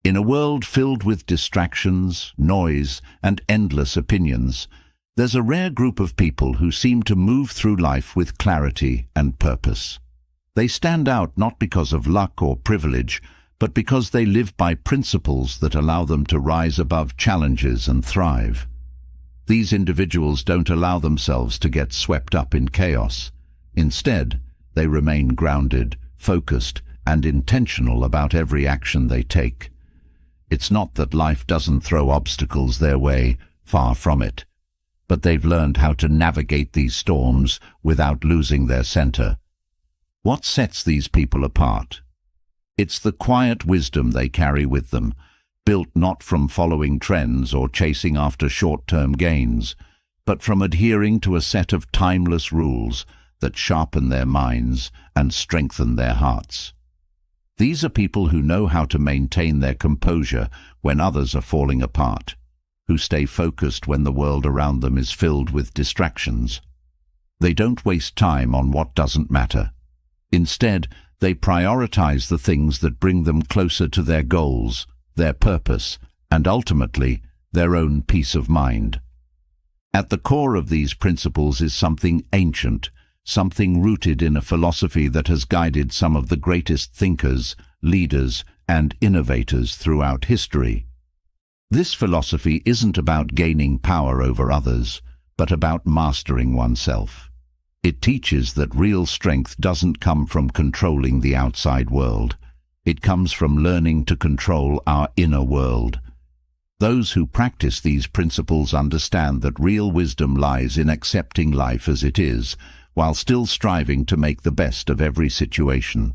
In a world filled with distractions, noise, and endless opinions, there's a rare group of people who seem to move through life with clarity and purpose. They stand out not because of luck or privilege, but because they live by principles that allow them to rise above challenges and thrive. These individuals don't allow themselves to get swept up in chaos. Instead, they remain grounded, focused, and intentional about every action they take. It's not that life doesn't throw obstacles their way, far from it. But they've learned how to navigate these storms without losing their center. What sets these people apart? It's the quiet wisdom they carry with them, built not from following trends or chasing after short-term gains, but from adhering to a set of timeless rules that sharpen their minds and strengthen their hearts. These are people who know how to maintain their composure when others are falling apart, who stay focused when the world around them is filled with distractions. They don't waste time on what doesn't matter. Instead, they prioritize the things that bring them closer to their goals, their purpose, and ultimately, their own peace of mind. At the core of these principles is something ancient, something rooted in a philosophy that has guided some of the greatest thinkers, leaders, and innovators throughout history. This philosophy isn't about gaining power over others, but about mastering oneself. It teaches that real strength doesn't come from controlling the outside world. It comes from learning to control our inner world. Those who practice these principles understand that real wisdom lies in accepting life as it is, while still striving to make the best of every situation.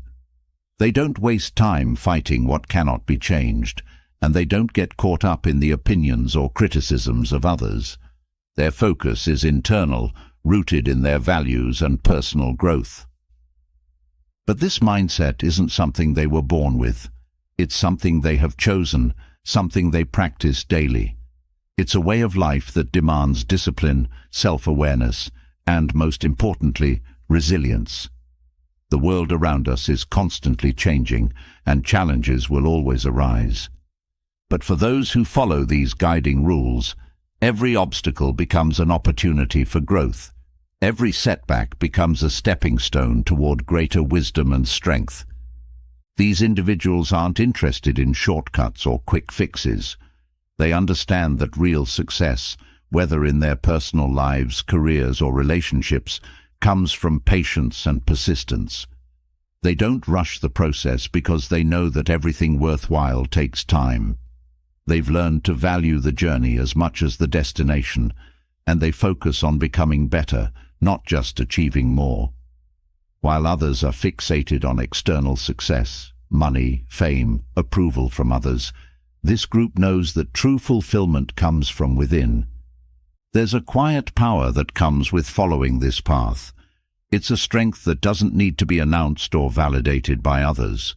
They don't waste time fighting what cannot be changed, and they don't get caught up in the opinions or criticisms of others. Their focus is internal, rooted in their values and personal growth. But this mindset isn't something they were born with. It's something they have chosen, something they practice daily. It's a way of life that demands discipline, self-awareness, and, most importantly, resilience. The world around us is constantly changing, and challenges will always arise. But for those who follow these guiding rules, every obstacle becomes an opportunity for growth. Every setback becomes a stepping stone toward greater wisdom and strength. These individuals aren't interested in shortcuts or quick fixes. They understand that real success, whether in their personal lives, careers, or relationships, comes from patience and persistence. They don't rush the process because they know that everything worthwhile takes time. They've learned to value the journey as much as the destination, and they focus on becoming better, not just achieving more. While others are fixated on external success, money, fame, approval from others, this group knows that true fulfillment comes from within. There's a quiet power that comes with following this path. It's a strength that doesn't need to be announced or validated by others.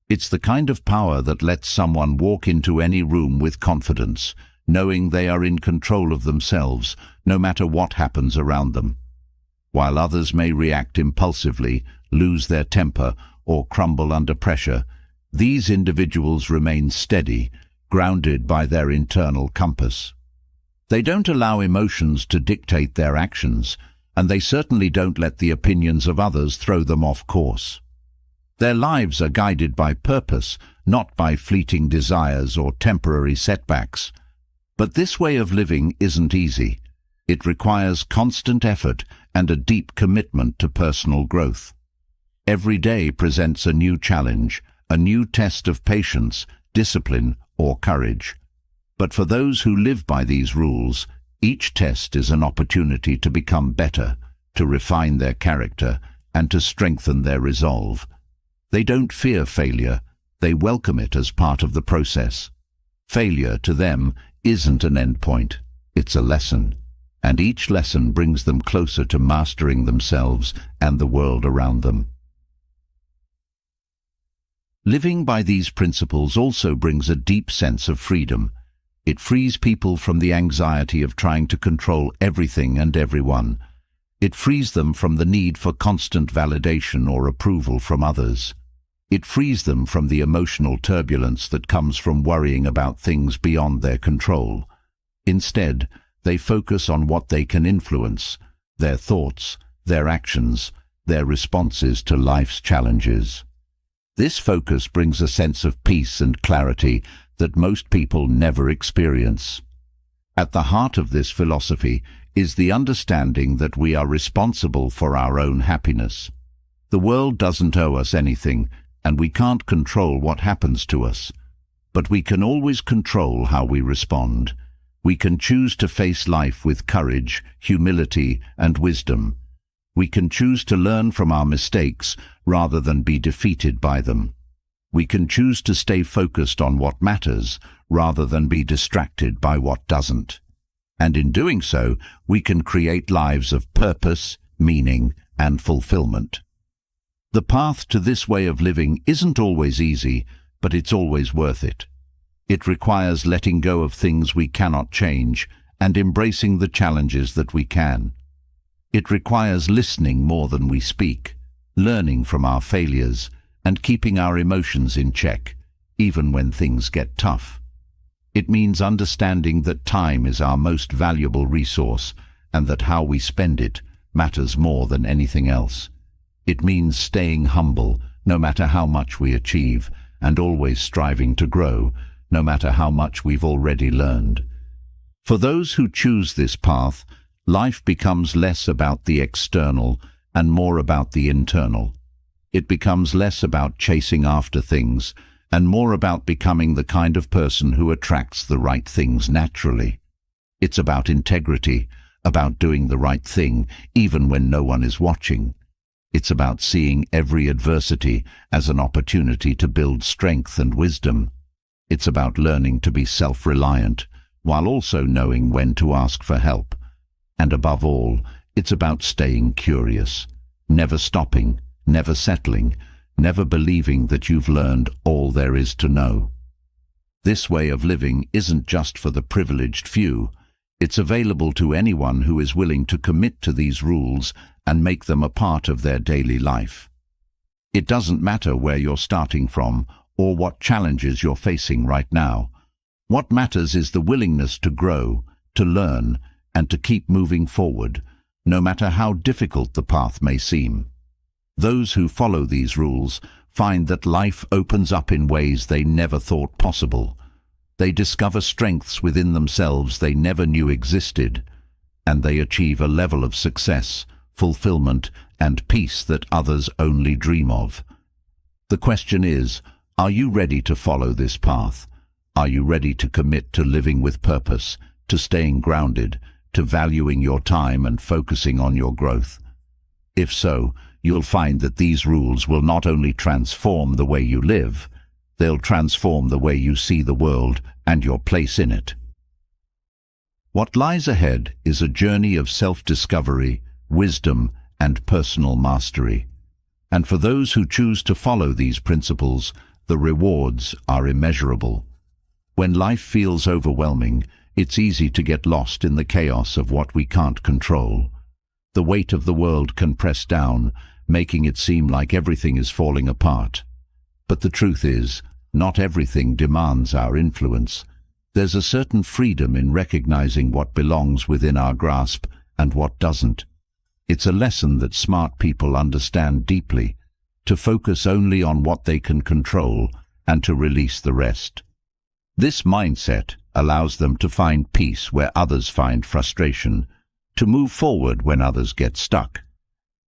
It's the kind of power that lets someone walk into any room with confidence, knowing they are in control of themselves, no matter what happens around them. While others may react impulsively, lose their temper, or crumble under pressure, these individuals remain steady, grounded by their internal compass. They don't allow emotions to dictate their actions, and they certainly don't let the opinions of others throw them off course. Their lives are guided by purpose, not by fleeting desires or temporary setbacks. But this way of living isn't easy. It requires constant effort and a deep commitment to personal growth. Every day presents a new challenge, a new test of patience, discipline, or courage. But for those who live by these rules, each test is an opportunity to become better, to refine their character, and to strengthen their resolve. They don't fear failure, they welcome it as part of the process. Failure, to them, isn't an endpoint, it's a lesson, and each lesson brings them closer to mastering themselves and the world around them. Living by these principles also brings a deep sense of freedom. It frees people from the anxiety of trying to control everything and everyone. It frees them from the need for constant validation or approval from others. It frees them from the emotional turbulence that comes from worrying about things beyond their control. Instead, they focus on what they can influence: their thoughts, their actions, their responses to life's challenges. This focus brings a sense of peace and clarity that most people never experience. At the heart of this philosophy is the understanding that we are responsible for our own happiness. The world doesn't owe us anything, and we can't control what happens to us. But we can always control how we respond. We can choose to face life with courage, humility, and wisdom. We can choose to learn from our mistakes rather than be defeated by them. We can choose to stay focused on what matters rather than be distracted by what doesn't. And in doing so, we can create lives of purpose, meaning, and fulfillment. The path to this way of living isn't always easy, but it's always worth it. It requires letting go of things we cannot change and embracing the challenges that we can. It requires listening more than we speak, learning from our failures, and keeping our emotions in check, even when things get tough. It means understanding that time is our most valuable resource and that how we spend it matters more than anything else. It means staying humble, no matter how much we achieve, and always striving to grow, no matter how much we've already learned. For those who choose this path, life becomes less about the external and more about the internal. It becomes less about chasing after things and more about becoming the kind of person who attracts the right things naturally. It's about integrity, about doing the right thing even when no one is watching. It's about seeing every adversity as an opportunity to build strength and wisdom. It's about learning to be self-reliant while also knowing when to ask for help. And above all, it's about staying curious, never stopping, never settling, never believing that you've learned all there is to know. This way of living isn't just for the privileged few. It's available to anyone who is willing to commit to these rules and make them a part of their daily life. It doesn't matter where you're starting from or what challenges you're facing right now. What matters is the willingness to grow, to learn, and to keep moving forward, no matter how difficult the path may seem. Those who follow these rules find that life opens up in ways they never thought possible. They discover strengths within themselves they never knew existed, and they achieve a level of success, fulfillment, and peace that others only dream of. The question is, are you ready to follow this path? Are you ready to commit to living with purpose, to staying grounded, to valuing your time and focusing on your growth? If so, you'll find that these rules will not only transform the way you live, they'll transform the way you see the world and your place in it. What lies ahead is a journey of self-discovery, wisdom, and personal mastery. And for those who choose to follow these principles, the rewards are immeasurable. When life feels overwhelming, it's easy to get lost in the chaos of what we can't control. The weight of the world can press down, making it seem like everything is falling apart. But the truth is, not everything demands our influence. There's a certain freedom in recognizing what belongs within our grasp and what doesn't. It's a lesson that smart people understand deeply, to focus only on what they can control and to release the rest. This mindset allows them to find peace where others find frustration, to move forward when others get stuck.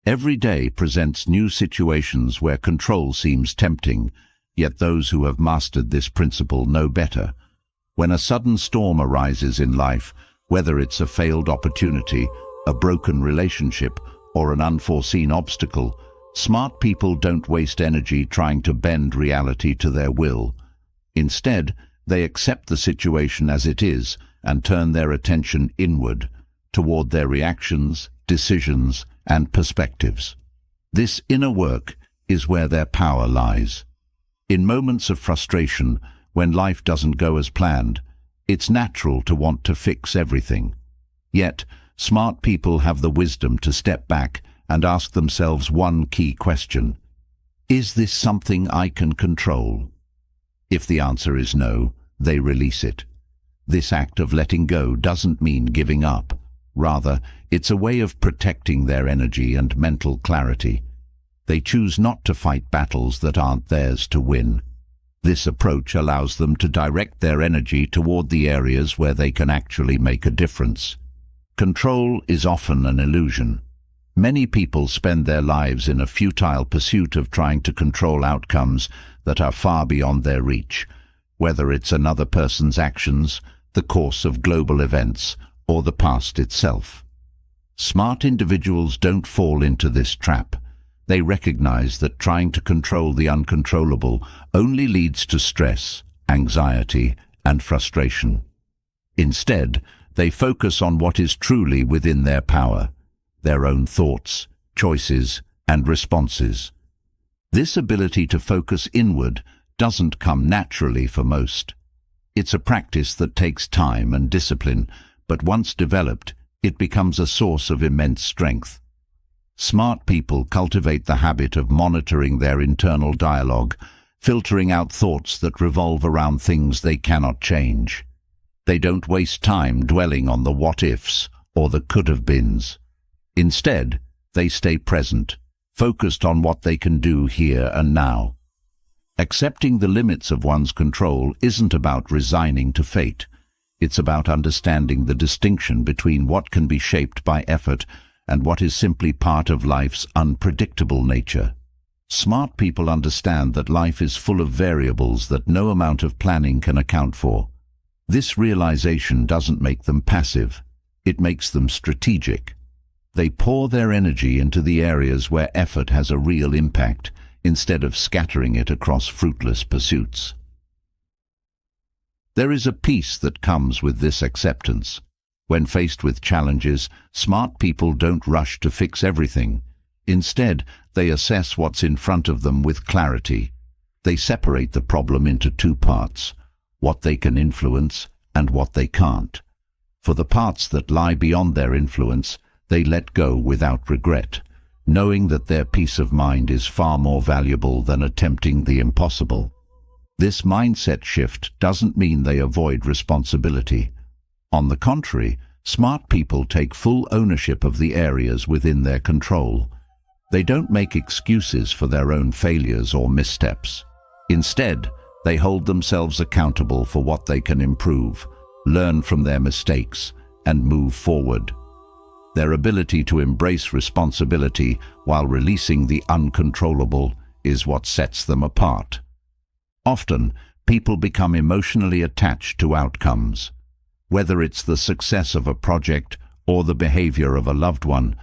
Every day presents new situations where control seems tempting, yet those who have mastered this principle know better. When a sudden storm arises in life, whether it's a failed opportunity, a broken relationship, or an unforeseen obstacle, smart people don't waste energy trying to bend reality to their will. Instead, they accept the situation as it is and turn their attention inward, toward their reactions, decisions, and perspectives. This inner work is where their power lies. In moments of frustration, when life doesn't go as planned, it's natural to want to fix everything. Yet, smart people have the wisdom to step back and ask themselves one key question. Is this something I can control? If the answer is no, they release it. This act of letting go doesn't mean giving up. Rather, it's a way of protecting their energy and mental clarity. They choose not to fight battles that aren't theirs to win. This approach allows them to direct their energy toward the areas where they can actually make a difference. Control is often an illusion. Many people spend their lives in a futile pursuit of trying to control outcomes that are far beyond their reach, whether it's another person's actions, the course of global events, or the past itself. Smart individuals don't fall into this trap. They recognize that trying to control the uncontrollable only leads to stress, anxiety, and frustration. Instead, they focus on what is truly within their power, their own thoughts, choices, and responses. This ability to focus inward doesn't come naturally for most. It's a practice that takes time and discipline, but once developed, it becomes a source of immense strength. Smart people cultivate the habit of monitoring their internal dialogue, filtering out thoughts that revolve around things they cannot change. They don't waste time dwelling on the what-ifs or the could-have-beens. Instead, they stay present, focused on what they can do here and now. Accepting the limits of one's control isn't about resigning to fate. It's about understanding the distinction between what can be shaped by effort and what is simply part of life's unpredictable nature. Smart people understand that life is full of variables that no amount of planning can account for. This realization doesn't make them passive. It makes them strategic. They pour their energy into the areas where effort has a real impact, instead of scattering it across fruitless pursuits. There is a peace that comes with this acceptance. When faced with challenges, smart people don't rush to fix everything. Instead, they assess what's in front of them with clarity. They separate the problem into two parts, what they can influence and what they can't. For the parts that lie beyond their influence, they let go without regret, knowing that their peace of mind is far more valuable than attempting the impossible. This mindset shift doesn't mean they avoid responsibility. On the contrary, smart people take full ownership of the areas within their control. They don't make excuses for their own failures or missteps. Instead, they hold themselves accountable for what they can improve, learn from their mistakes, and move forward. Their ability to embrace responsibility while releasing the uncontrollable is what sets them apart. Often, people become emotionally attached to outcomes. Whether it's the success of a project or the behavior of a loved one,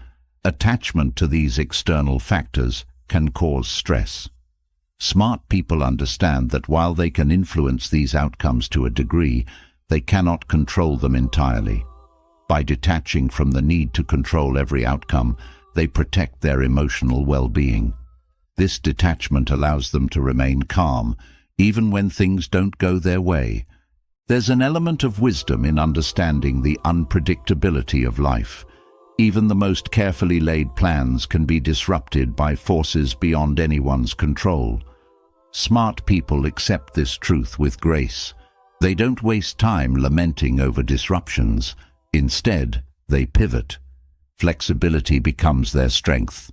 attachment to these external factors can cause stress. Smart people understand that while they can influence these outcomes to a degree, they cannot control them entirely. By detaching from the need to control every outcome, they protect their emotional well-being. This detachment allows them to remain calm, even when things don't go their way. There's an element of wisdom in understanding the unpredictability of life. Even the most carefully laid plans can be disrupted by forces beyond anyone's control. Smart people accept this truth with grace. They don't waste time lamenting over disruptions. Instead, they pivot. Flexibility becomes their strength.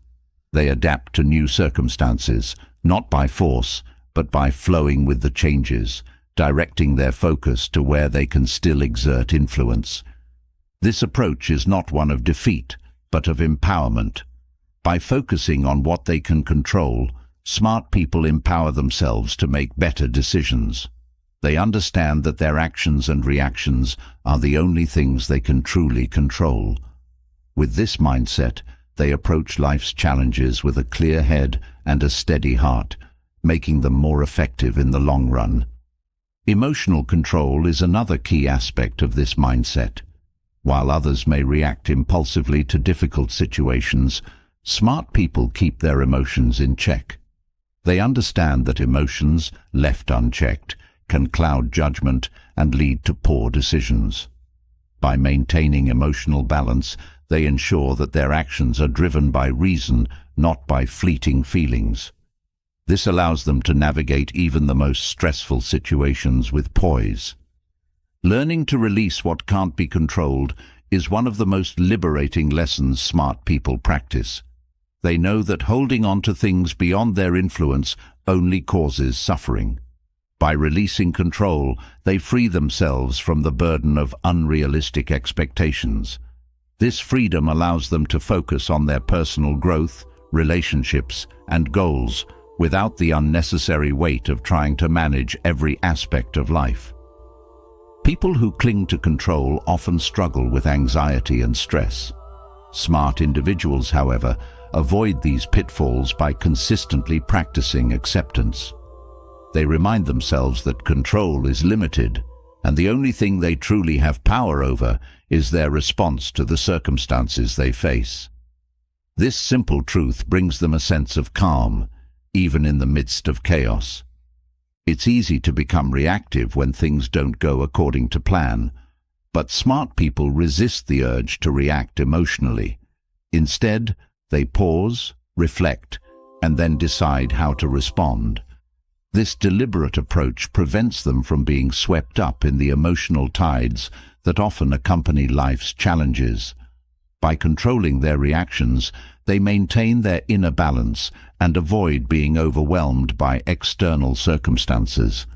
They adapt to new circumstances, not by force, but by flowing with the changes, directing their focus to where they can still exert influence. This approach is not one of defeat, but of empowerment. By focusing on what they can control, smart people empower themselves to make better decisions. They understand that their actions and reactions are the only things they can truly control. With this mindset, they approach life's challenges with a clear head and a steady heart, making them more effective in the long run. Emotional control is another key aspect of this mindset. While others may react impulsively to difficult situations, smart people keep their emotions in check. They understand that emotions, left unchecked, can cloud judgment and lead to poor decisions. By maintaining emotional balance, they ensure that their actions are driven by reason, not by fleeting feelings. This allows them to navigate even the most stressful situations with poise. Learning to release what can't be controlled is one of the most liberating lessons smart people practice. They know that holding on to things beyond their influence only causes suffering. By releasing control, they free themselves from the burden of unrealistic expectations. This freedom allows them to focus on their personal growth, relationships, and goals without the unnecessary weight of trying to manage every aspect of life. People who cling to control often struggle with anxiety and stress. Smart individuals, however, avoid these pitfalls by consistently practicing acceptance. They remind themselves that control is limited, and the only thing they truly have power over is their response to the circumstances they face. This simple truth brings them a sense of calm, even in the midst of chaos. It's easy to become reactive when things don't go according to plan, but smart people resist the urge to react emotionally. Instead, they pause, reflect, and then decide how to respond. This deliberate approach prevents them from being swept up in the emotional tides that often accompany life's challenges. By controlling their reactions, they maintain their inner balance and avoid being overwhelmed by external circumstances.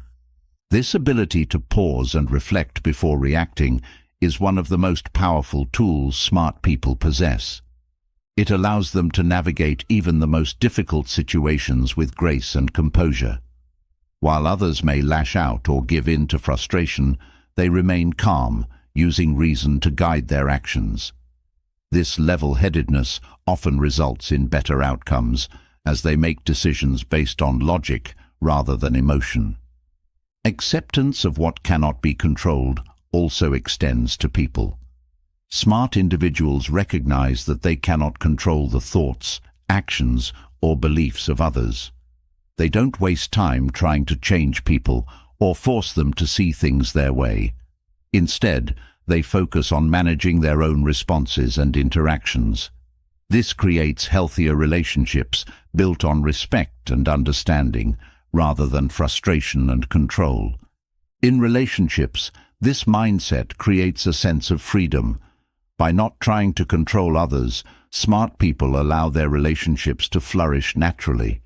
This ability to pause and reflect before reacting is one of the most powerful tools smart people possess. It allows them to navigate even the most difficult situations with grace and composure. While others may lash out or give in to frustration, they remain calm, using reason to guide their actions. This level-headedness often results in better outcomes, as they make decisions based on logic rather than emotion. Acceptance of what cannot be controlled also extends to people. Smart individuals recognize that they cannot control the thoughts, actions, or beliefs of others. They don't waste time trying to change people or force them to see things their way. Instead, they focus on managing their own responses and interactions. This creates healthier relationships built on respect and understanding, rather than frustration and control. In relationships, this mindset creates a sense of freedom. By not trying to control others, smart people allow their relationships to flourish naturally.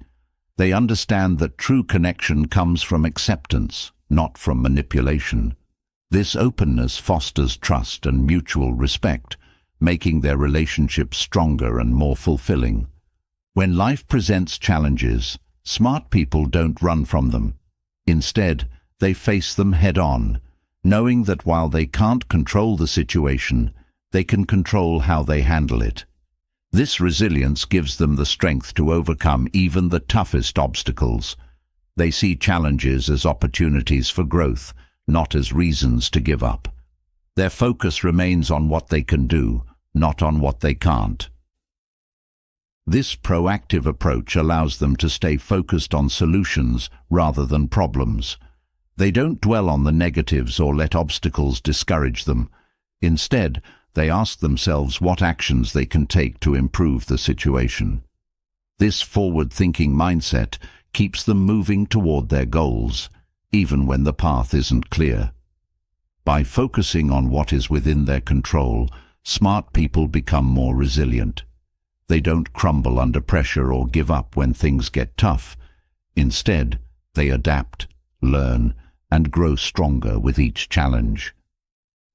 They understand that true connection comes from acceptance, not from manipulation. This openness fosters trust and mutual respect, making their relationships stronger and more fulfilling. When life presents challenges, smart people don't run from them. Instead, they face them head-on, knowing that while they can't control the situation, they can control how they handle it. This resilience gives them the strength to overcome even the toughest obstacles. They see challenges as opportunities for growth, not as reasons to give up. Their focus remains on what they can do, not on what they can't. This proactive approach allows them to stay focused on solutions rather than problems. They don't dwell on the negatives or let obstacles discourage them. Instead, they ask themselves what actions they can take to improve the situation. This forward-thinking mindset keeps them moving toward their goals, even when the path isn't clear. By focusing on what is within their control, smart people become more resilient. They don't crumble under pressure or give up when things get tough. Instead, they adapt, learn, and grow stronger with each challenge.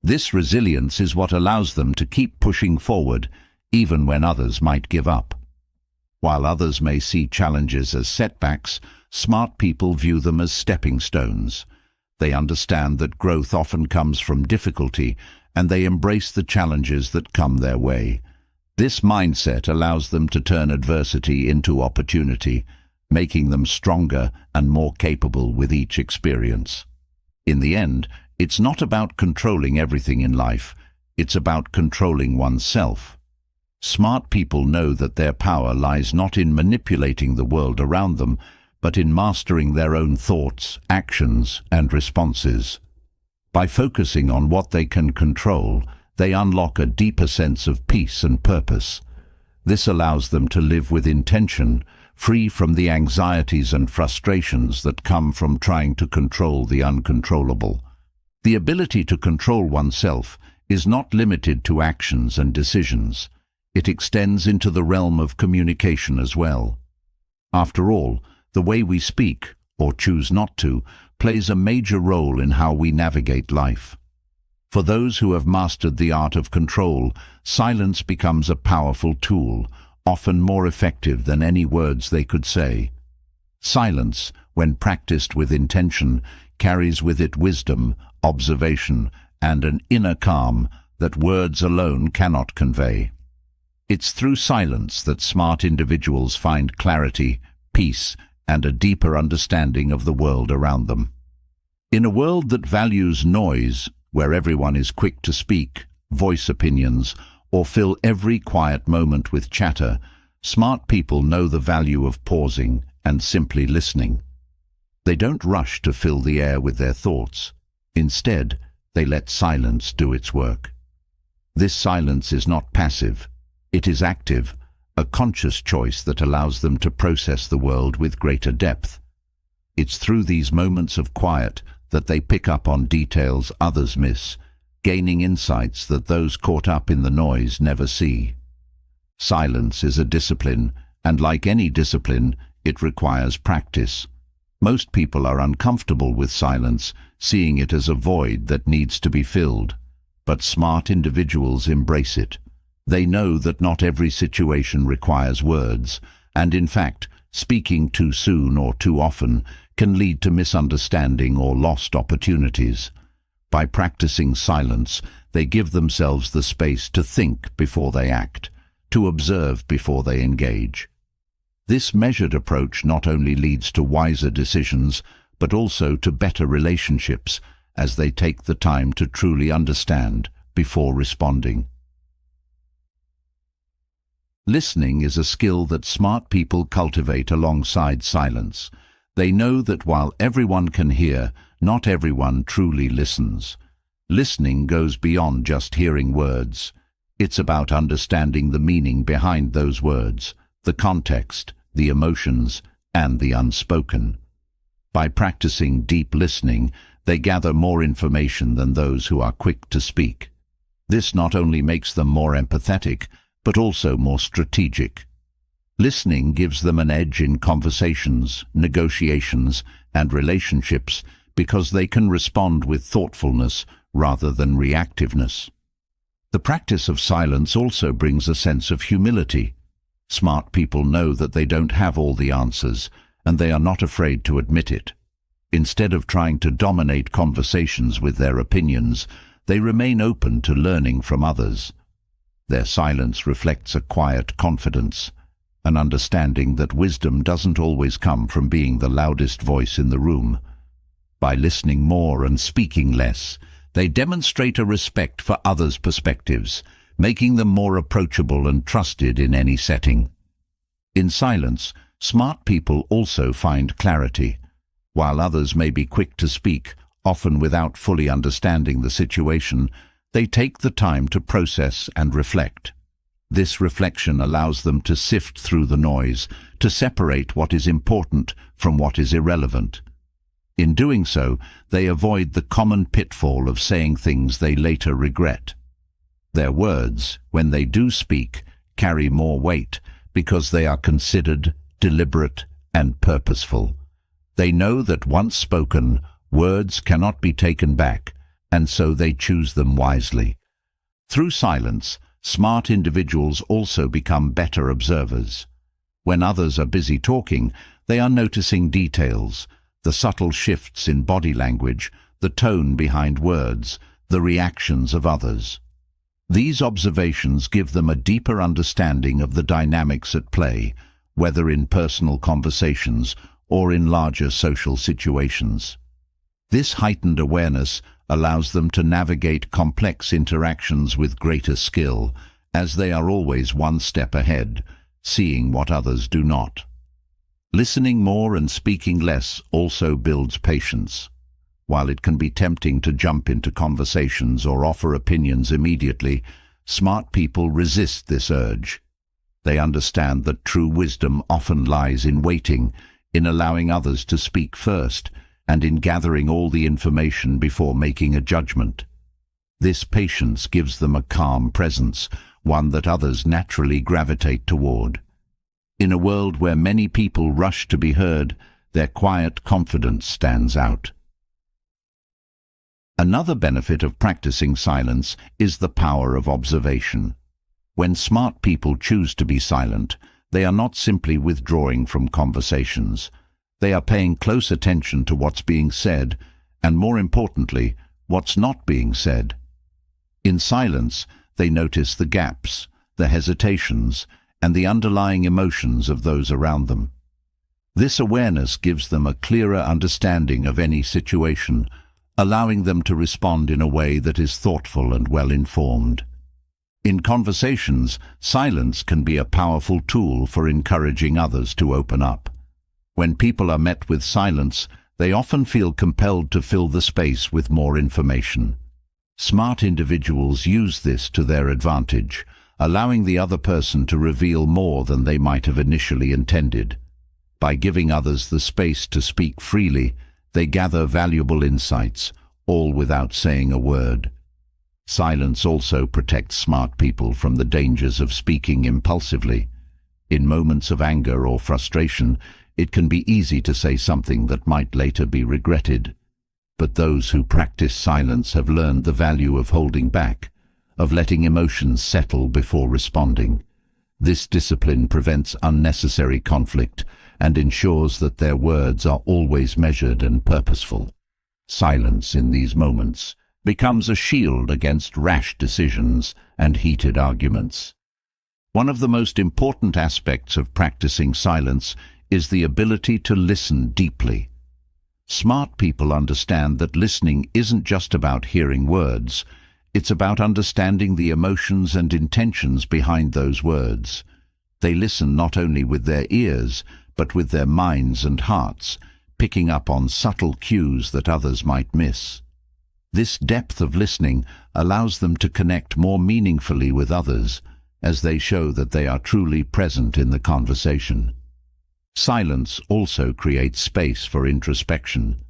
This resilience is what allows them to keep pushing forward, even when others might give up. While others may see challenges as setbacks, smart people view them as stepping stones. They understand that growth often comes from difficulty, and they embrace the challenges that come their way. This mindset allows them to turn adversity into opportunity, making them stronger and more capable with each experience. In the end, it's not about controlling everything in life, it's about controlling oneself. Smart people know that their power lies not in manipulating the world around them, but in mastering their own thoughts, actions, and responses. By focusing on what they can control, they unlock a deeper sense of peace and purpose. This allows them to live with intention, free from the anxieties and frustrations that come from trying to control the uncontrollable. The ability to control oneself is not limited to actions and decisions. It extends into the realm of communication as well. After all, the way we speak, or choose not to, plays a major role in how we navigate life. For those who have mastered the art of control, silence becomes a powerful tool, often more effective than any words they could say. Silence, when practiced with intention, carries with it wisdom, observation, and an inner calm that words alone cannot convey. It's through silence that smart individuals find clarity, peace, and a deeper understanding of the world around them. In a world that values noise, where everyone is quick to speak, voice opinions, or fill every quiet moment with chatter, smart people know the value of pausing and simply listening. They don't rush to fill the air with their thoughts. Instead, they let silence do its work. This silence is not passive. It is active, a conscious choice that allows them to process the world with greater depth. It's through these moments of quiet that they pick up on details others miss, gaining insights that those caught up in the noise never see. Silence is a discipline, and like any discipline, it requires practice. Most people are uncomfortable with silence, seeing it as a void that needs to be filled. But smart individuals embrace it. They know that not every situation requires words, and in fact, speaking too soon or too often can lead to misunderstanding or lost opportunities. By practicing silence, they give themselves the space to think before they act, to observe before they engage. This measured approach not only leads to wiser decisions, but also to better relationships, as they take the time to truly understand before responding. Listening is a skill that smart people cultivate alongside silence. They know that while everyone can hear, not everyone truly listens. Listening goes beyond just hearing words. It's about understanding the meaning behind those words, the context, the emotions, and the unspoken. By practicing deep listening, they gather more information than those who are quick to speak. This not only makes them more empathetic, but also more strategic. Listening gives them an edge in conversations, negotiations, and relationships because they can respond with thoughtfulness rather than reactiveness. The practice of silence also brings a sense of humility. Smart people know that they don't have all the answers, and they are not afraid to admit it. Instead of trying to dominate conversations with their opinions, they remain open to learning from others. Their silence reflects a quiet confidence, an understanding that wisdom doesn't always come from being the loudest voice in the room. By listening more and speaking less, they demonstrate a respect for others' perspectives, making them more approachable and trusted in any setting. In silence, smart people also find clarity. While others may be quick to speak, often without fully understanding the situation, they take the time to process and reflect. This reflection allows them to sift through the noise, to separate what is important from what is irrelevant. In doing so, they avoid the common pitfall of saying things they later regret. Their words, when they do speak, carry more weight because they are considered, deliberate, and purposeful. They know that once spoken, words cannot be taken back, and so they choose them wisely. Through silence, smart individuals also become better observers. When others are busy talking, they are noticing details, the subtle shifts in body language, the tone behind words, the reactions of others. These observations give them a deeper understanding of the dynamics at play, whether in personal conversations or in larger social situations. This heightened awareness allows them to navigate complex interactions with greater skill, as they are always one step ahead, seeing what others do not. Listening more and speaking less also builds patience. While it can be tempting to jump into conversations or offer opinions immediately, smart people resist this urge. They understand that true wisdom often lies in waiting, in allowing others to speak first, and in gathering all the information before making a judgment. This patience gives them a calm presence, one that others naturally gravitate toward. In a world where many people rush to be heard, their quiet confidence stands out. Another benefit of practicing silence is the power of observation. When smart people choose to be silent, they are not simply withdrawing from conversations. They are paying close attention to what's being said, and more importantly, what's not being said. In silence, they notice the gaps, the hesitations, and the underlying emotions of those around them. This awareness gives them a clearer understanding of any situation, allowing them to respond in a way that is thoughtful and well-informed. In conversations, silence can be a powerful tool for encouraging others to open up. When people are met with silence, they often feel compelled to fill the space with more information. Smart individuals use this to their advantage, allowing the other person to reveal more than they might have initially intended. By giving others the space to speak freely, they gather valuable insights, all without saying a word. Silence also protects smart people from the dangers of speaking impulsively. In moments of anger or frustration, it can be easy to say something that might later be regretted. But those who practice silence have learned the value of holding back, of letting emotions settle before responding. This discipline prevents unnecessary conflict and ensures that their words are always measured and purposeful. Silence in these moments becomes a shield against rash decisions and heated arguments. One of the most important aspects of practicing silence is the ability to listen deeply. Smart people understand that listening isn't just about hearing words, it's about understanding the emotions and intentions behind those words. They listen not only with their ears, but with their minds and hearts, picking up on subtle cues that others might miss. This depth of listening allows them to connect more meaningfully with others, as they show that they are truly present in the conversation. Silence also creates space for introspection.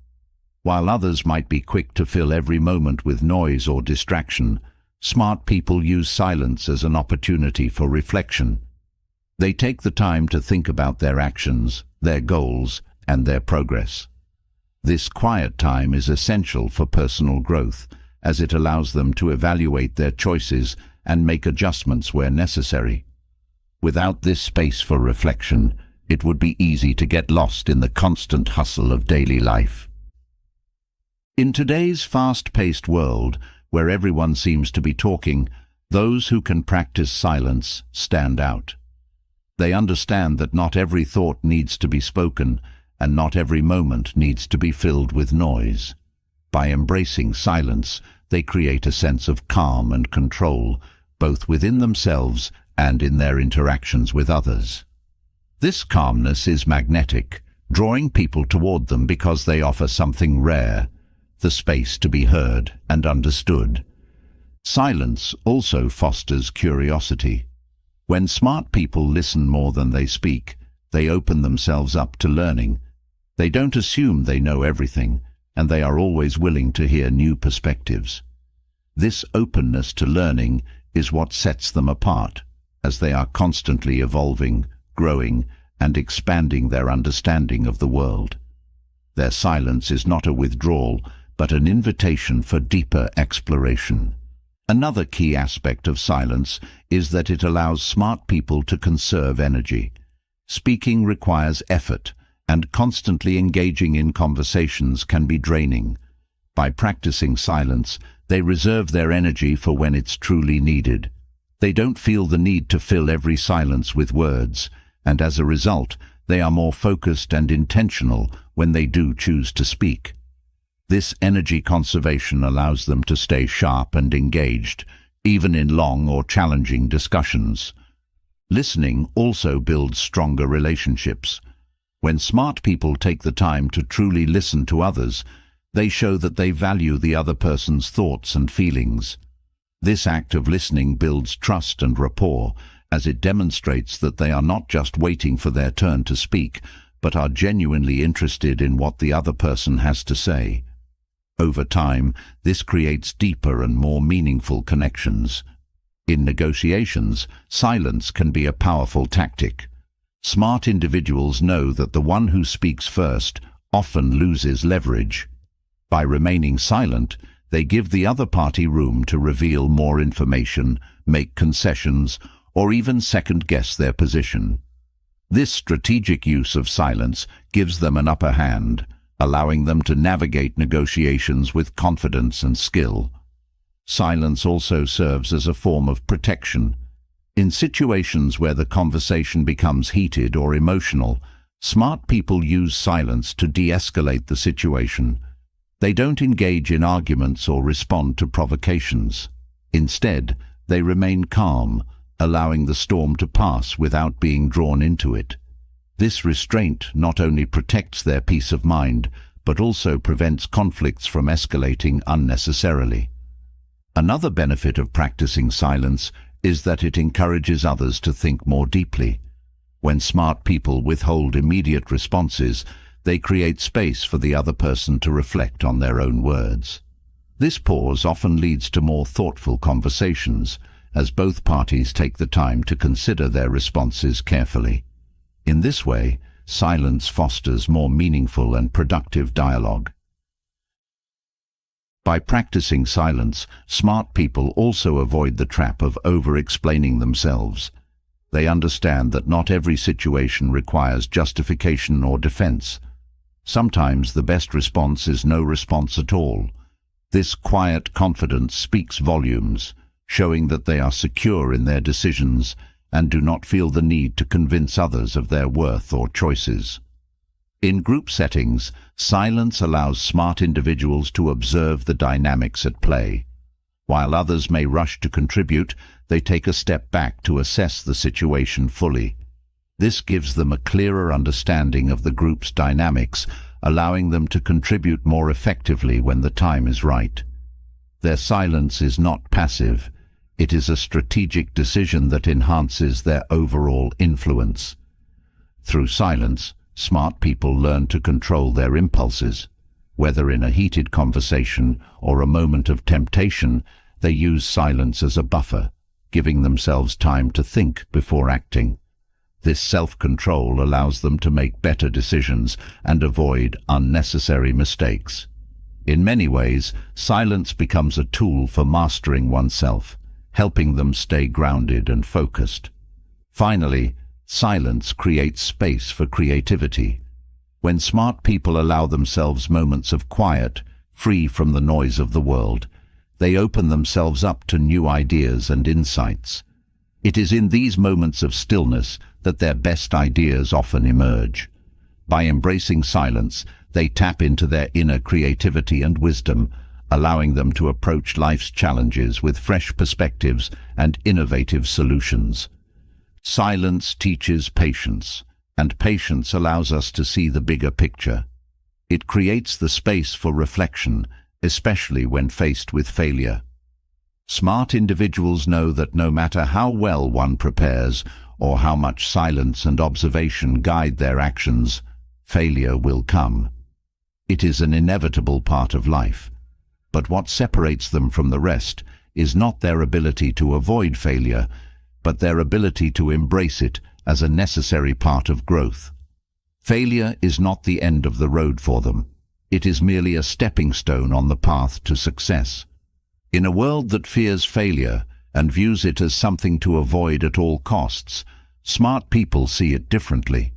While others might be quick to fill every moment with noise or distraction, smart people use silence as an opportunity for reflection. They take the time to think about their actions, their goals, and their progress. This quiet time is essential for personal growth, as it allows them to evaluate their choices and make adjustments where necessary. Without this space for reflection, it would be easy to get lost in the constant hustle of daily life. In today's fast-paced world, where everyone seems to be talking, those who can practice silence stand out. They understand that not every thought needs to be spoken, and not every moment needs to be filled with noise. By embracing silence, they create a sense of calm and control, both within themselves and in their interactions with others. This calmness is magnetic, drawing people toward them because they offer something rare, the space to be heard and understood. Silence also fosters curiosity. When smart people listen more than they speak, they open themselves up to learning. They don't assume they know everything, and they are always willing to hear new perspectives. This openness to learning is what sets them apart, as they are constantly evolving, growing, and expanding their understanding of the world. Their silence is not a withdrawal, but an invitation for deeper exploration. Another key aspect of silence is that it allows smart people to conserve energy. Speaking requires effort, and constantly engaging in conversations can be draining. By practicing silence, they reserve their energy for when it's truly needed. They don't feel the need to fill every silence with words, and as a result, they are more focused and intentional when they do choose to speak. This energy conservation allows them to stay sharp and engaged, even in long or challenging discussions. Listening also builds stronger relationships. When smart people take the time to truly listen to others, they show that they value the other person's thoughts and feelings. This act of listening builds trust and rapport, as it demonstrates that they are not just waiting for their turn to speak, but are genuinely interested in what the other person has to say. Over time, this creates deeper and more meaningful connections. In negotiations, silence can be a powerful tactic. Smart individuals know that the one who speaks first often loses leverage. By remaining silent, they give the other party room to reveal more information, make concessions, or even second-guess their position. This strategic use of silence gives them an upper hand, allowing them to navigate negotiations with confidence and skill. Silence also serves as a form of protection. In situations where the conversation becomes heated or emotional, smart people use silence to de-escalate the situation. They don't engage in arguments or respond to provocations. Instead, they remain calm, allowing the storm to pass without being drawn into it. This restraint not only protects their peace of mind, but also prevents conflicts from escalating unnecessarily. Another benefit of practicing silence is that it encourages others to think more deeply. When smart people withhold immediate responses, they create space for the other person to reflect on their own words. This pause often leads to more thoughtful conversations, as both parties take the time to consider their responses carefully. In this way, silence fosters more meaningful and productive dialogue. By practicing silence, smart people also avoid the trap of over-explaining themselves. They understand that not every situation requires justification or defense. Sometimes the best response is no response at all. This quiet confidence speaks volumes, showing that they are secure in their decisions and do not feel the need to convince others of their worth or choices. In group settings, silence allows smart individuals to observe the dynamics at play. While others may rush to contribute, they take a step back to assess the situation fully. This gives them a clearer understanding of the group's dynamics, allowing them to contribute more effectively when the time is right. Their silence is not passive. It is a strategic decision that enhances their overall influence. Through silence, smart people learn to control their impulses. Whether in a heated conversation or a moment of temptation, they use silence as a buffer, giving themselves time to think before acting. This self-control allows them to make better decisions and avoid unnecessary mistakes. In many ways, silence becomes a tool for mastering oneself, helping them stay grounded and focused. Finally, silence creates space for creativity. When smart people allow themselves moments of quiet, free from the noise of the world, they open themselves up to new ideas and insights. It is in these moments of stillness that their best ideas often emerge. By embracing silence, they tap into their inner creativity and wisdom, allowing them to approach life's challenges with fresh perspectives and innovative solutions. Silence teaches patience, and patience allows us to see the bigger picture. It creates the space for reflection, especially when faced with failure. Smart individuals know that no matter how well one prepares or how much silence and observation guide their actions, failure will come. It is an inevitable part of life. But what separates them from the rest is not their ability to avoid failure, but their ability to embrace it as a necessary part of growth. Failure is not the end of the road for them. It is merely a stepping stone on the path to success. In a world that fears failure and views it as something to avoid at all costs, smart people see it differently.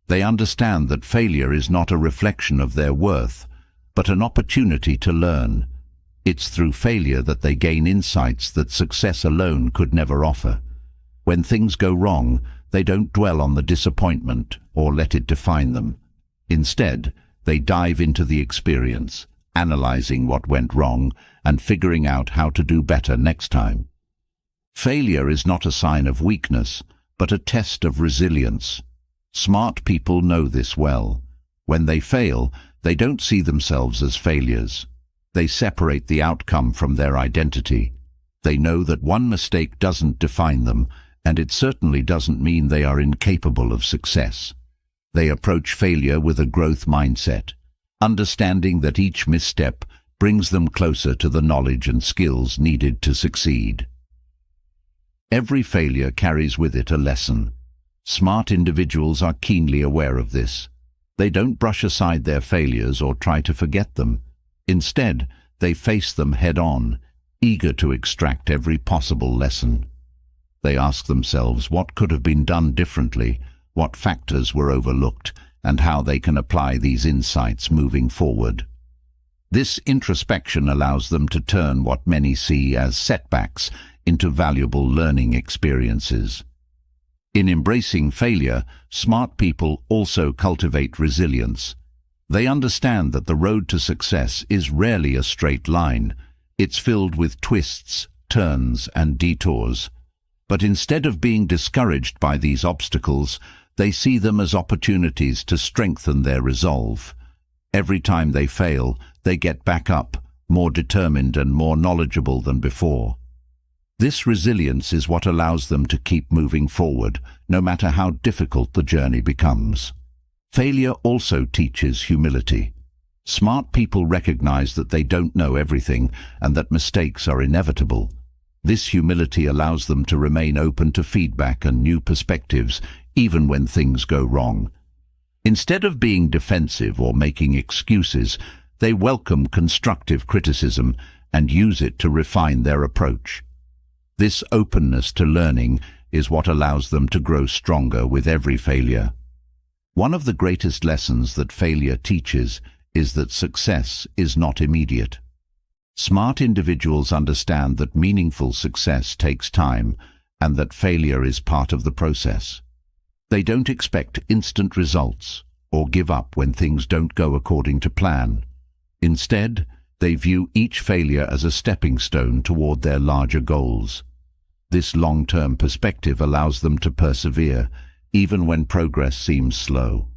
They understand that failure is not a reflection of their worth, but an opportunity to learn. It's through failure that they gain insights that success alone could never offer. When things go wrong, they don't dwell on the disappointment or let it define them. Instead, they dive into the experience, analyzing what went wrong and figuring out how to do better next time. Failure is not a sign of weakness, but a test of resilience. Smart people know this well. When they fail, they don't see themselves as failures. They separate the outcome from their identity. They know that one mistake doesn't define them, and it certainly doesn't mean they are incapable of success. They approach failure with a growth mindset, understanding that each misstep brings them closer to the knowledge and skills needed to succeed. Every failure carries with it a lesson. Smart individuals are keenly aware of this. They don't brush aside their failures or try to forget them. Instead, they face them head-on, eager to extract every possible lesson. They ask themselves what could have been done differently, what factors were overlooked, and how they can apply these insights moving forward. This introspection allows them to turn what many see as setbacks into valuable learning experiences. In embracing failure, smart people also cultivate resilience. They understand that the road to success is rarely a straight line. It's filled with twists, turns, and detours. But instead of being discouraged by these obstacles, they see them as opportunities to strengthen their resolve. Every time they fail, they get back up, more determined and more knowledgeable than before. This resilience is what allows them to keep moving forward, no matter how difficult the journey becomes. Failure also teaches humility. Smart people recognize that they don't know everything and that mistakes are inevitable. This humility allows them to remain open to feedback and new perspectives, even when things go wrong. Instead of being defensive or making excuses, they welcome constructive criticism and use it to refine their approach. This openness to learning is what allows them to grow stronger with every failure. One of the greatest lessons that failure teaches is that success is not immediate. Smart individuals understand that meaningful success takes time and that failure is part of the process. They don't expect instant results or give up when things don't go according to plan. Instead, they view each failure as a stepping stone toward their larger goals. This long-term perspective allows them to persevere, even when progress seems slow.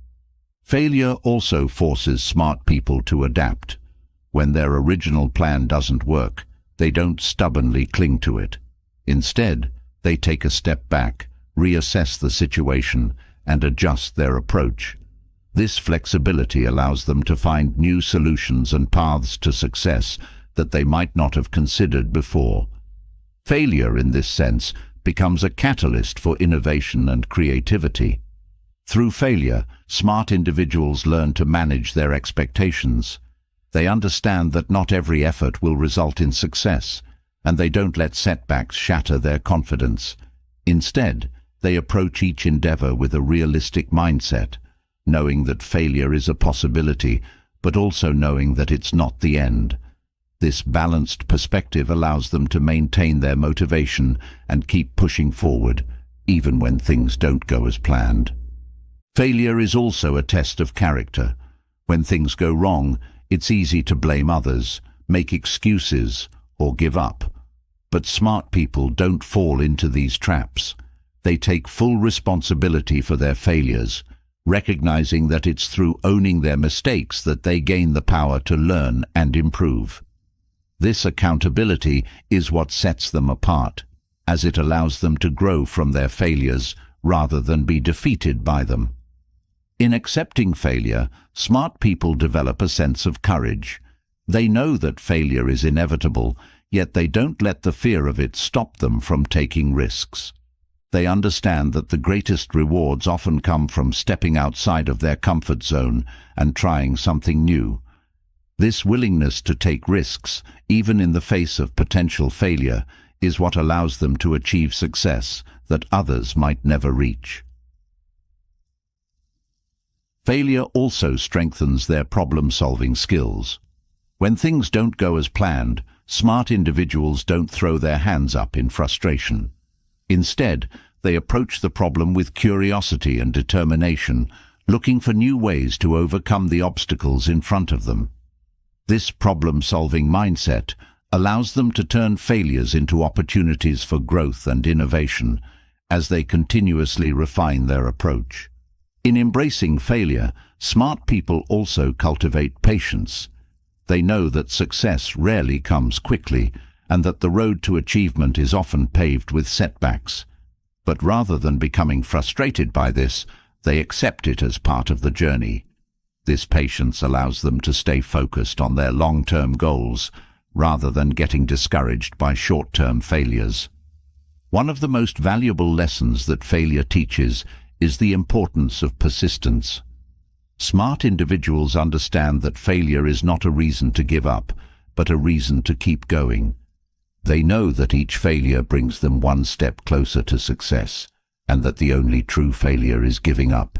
Failure also forces smart people to adapt. When their original plan doesn't work, they don't stubbornly cling to it. Instead, they take a step back, reassess the situation, and adjust their approach. This flexibility allows them to find new solutions and paths to success that they might not have considered before. Failure, in this sense, becomes a catalyst for innovation and creativity. Through failure, smart individuals learn to manage their expectations. They understand that not every effort will result in success, and they don't let setbacks shatter their confidence. Instead, they approach each endeavor with a realistic mindset, knowing that failure is a possibility, but also knowing that it's not the end. This balanced perspective allows them to maintain their motivation and keep pushing forward, even when things don't go as planned. Failure is also a test of character. When things go wrong, it's easy to blame others, make excuses, or give up. But smart people don't fall into these traps. They take full responsibility for their failures, recognizing that it's through owning their mistakes that they gain the power to learn and improve. This accountability is what sets them apart, as it allows them to grow from their failures rather than be defeated by them. In accepting failure, smart people develop a sense of courage. They know that failure is inevitable, yet they don't let the fear of it stop them from taking risks. They understand that the greatest rewards often come from stepping outside of their comfort zone and trying something new. This willingness to take risks, even in the face of potential failure, is what allows them to achieve success that others might never reach. Failure also strengthens their problem-solving skills. When things don't go as planned, smart individuals don't throw their hands up in frustration. Instead, they approach the problem with curiosity and determination, looking for new ways to overcome the obstacles in front of them. This problem-solving mindset allows them to turn failures into opportunities for growth and innovation as they continuously refine their approach. In embracing failure, smart people also cultivate patience. They know that success rarely comes quickly and that the road to achievement is often paved with setbacks. But rather than becoming frustrated by this, they accept it as part of the journey. This patience allows them to stay focused on their long-term goals, rather than getting discouraged by short-term failures. One of the most valuable lessons that failure teaches is the importance of persistence. Smart individuals understand that failure is not a reason to give up, but a reason to keep going. They know that each failure brings them one step closer to success, and that the only true failure is giving up.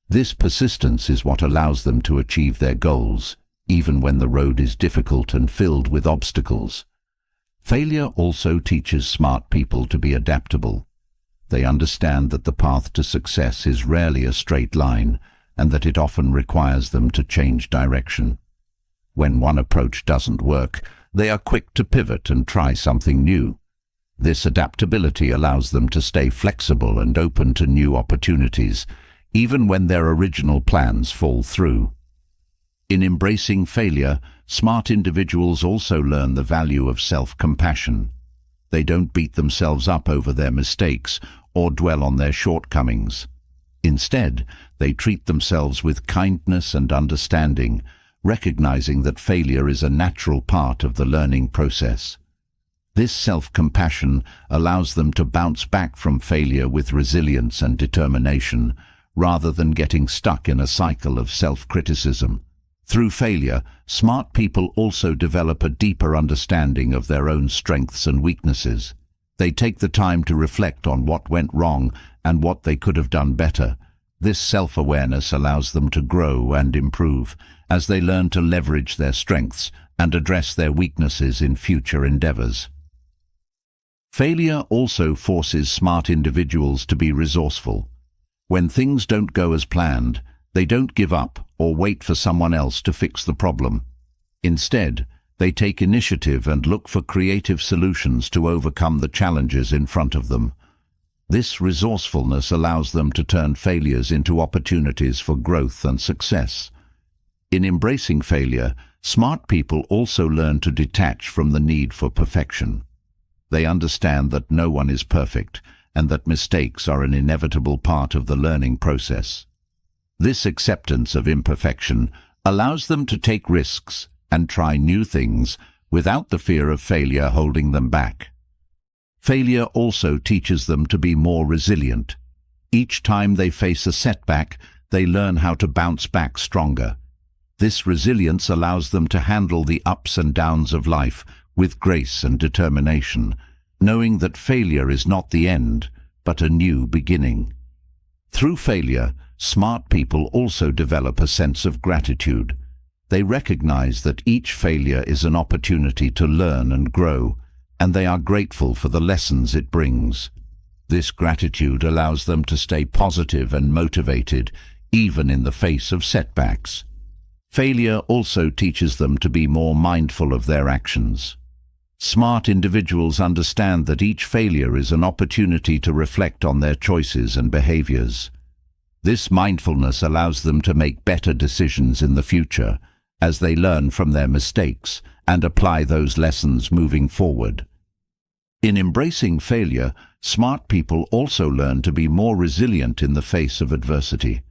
This persistence is what allows them to achieve their goals, even when the road is difficult and filled with obstacles. Failure also teaches smart people to be adaptable. They understand that the path to success is rarely a straight line, and that it often requires them to change direction. When one approach doesn't work, they are quick to pivot and try something new. This adaptability allows them to stay flexible and open to new opportunities, even when their original plans fall through. In embracing failure, smart individuals also learn the value of self-compassion. They don't beat themselves up over their mistakes or dwell on their shortcomings. Instead, they treat themselves with kindness and understanding, recognizing that failure is a natural part of the learning process. This self-compassion allows them to bounce back from failure with resilience and determination, rather than getting stuck in a cycle of self-criticism. Through failure, smart people also develop a deeper understanding of their own strengths and weaknesses. They take the time to reflect on what went wrong and what they could have done better. This self-awareness allows them to grow and improve, as they learn to leverage their strengths and address their weaknesses in future endeavors. Failure also forces smart individuals to be resourceful. When things don't go as planned, they don't give up or wait for someone else to fix the problem. Instead, they take initiative and look for creative solutions to overcome the challenges in front of them. This resourcefulness allows them to turn failures into opportunities for growth and success. In embracing failure, smart people also learn to detach from the need for perfection. They understand that no one is perfect, and that mistakes are an inevitable part of the learning process. This acceptance of imperfection allows them to take risks and try new things without the fear of failure holding them back. Failure also teaches them to be more resilient. Each time they face a setback, they learn how to bounce back stronger. This resilience allows them to handle the ups and downs of life with grace and determination, knowing that failure is not the end, but a new beginning. Through failure, smart people also develop a sense of gratitude. They recognize that each failure is an opportunity to learn and grow, and they are grateful for the lessons it brings. This gratitude allows them to stay positive and motivated, even in the face of setbacks. Failure also teaches them to be more mindful of their actions. Smart individuals understand that each failure is an opportunity to reflect on their choices and behaviors. This mindfulness allows them to make better decisions in the future, as they learn from their mistakes and apply those lessons moving forward. In embracing failure, smart people also learn to be more resilient in the face of adversity.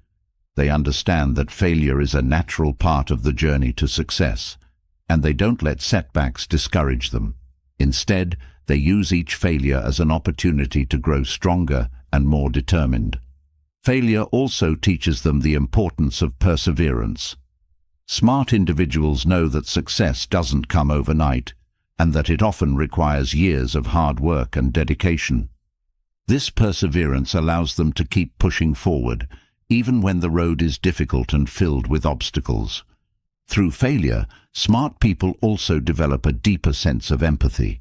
They understand that failure is a natural part of the journey to success, and they don't let setbacks discourage them. Instead, they use each failure as an opportunity to grow stronger and more determined. Failure also teaches them the importance of perseverance. Smart individuals know that success doesn't come overnight, and that it often requires years of hard work and dedication. This perseverance allows them to keep pushing forward, even when the road is difficult and filled with obstacles. Through failure, smart people also develop a deeper sense of empathy.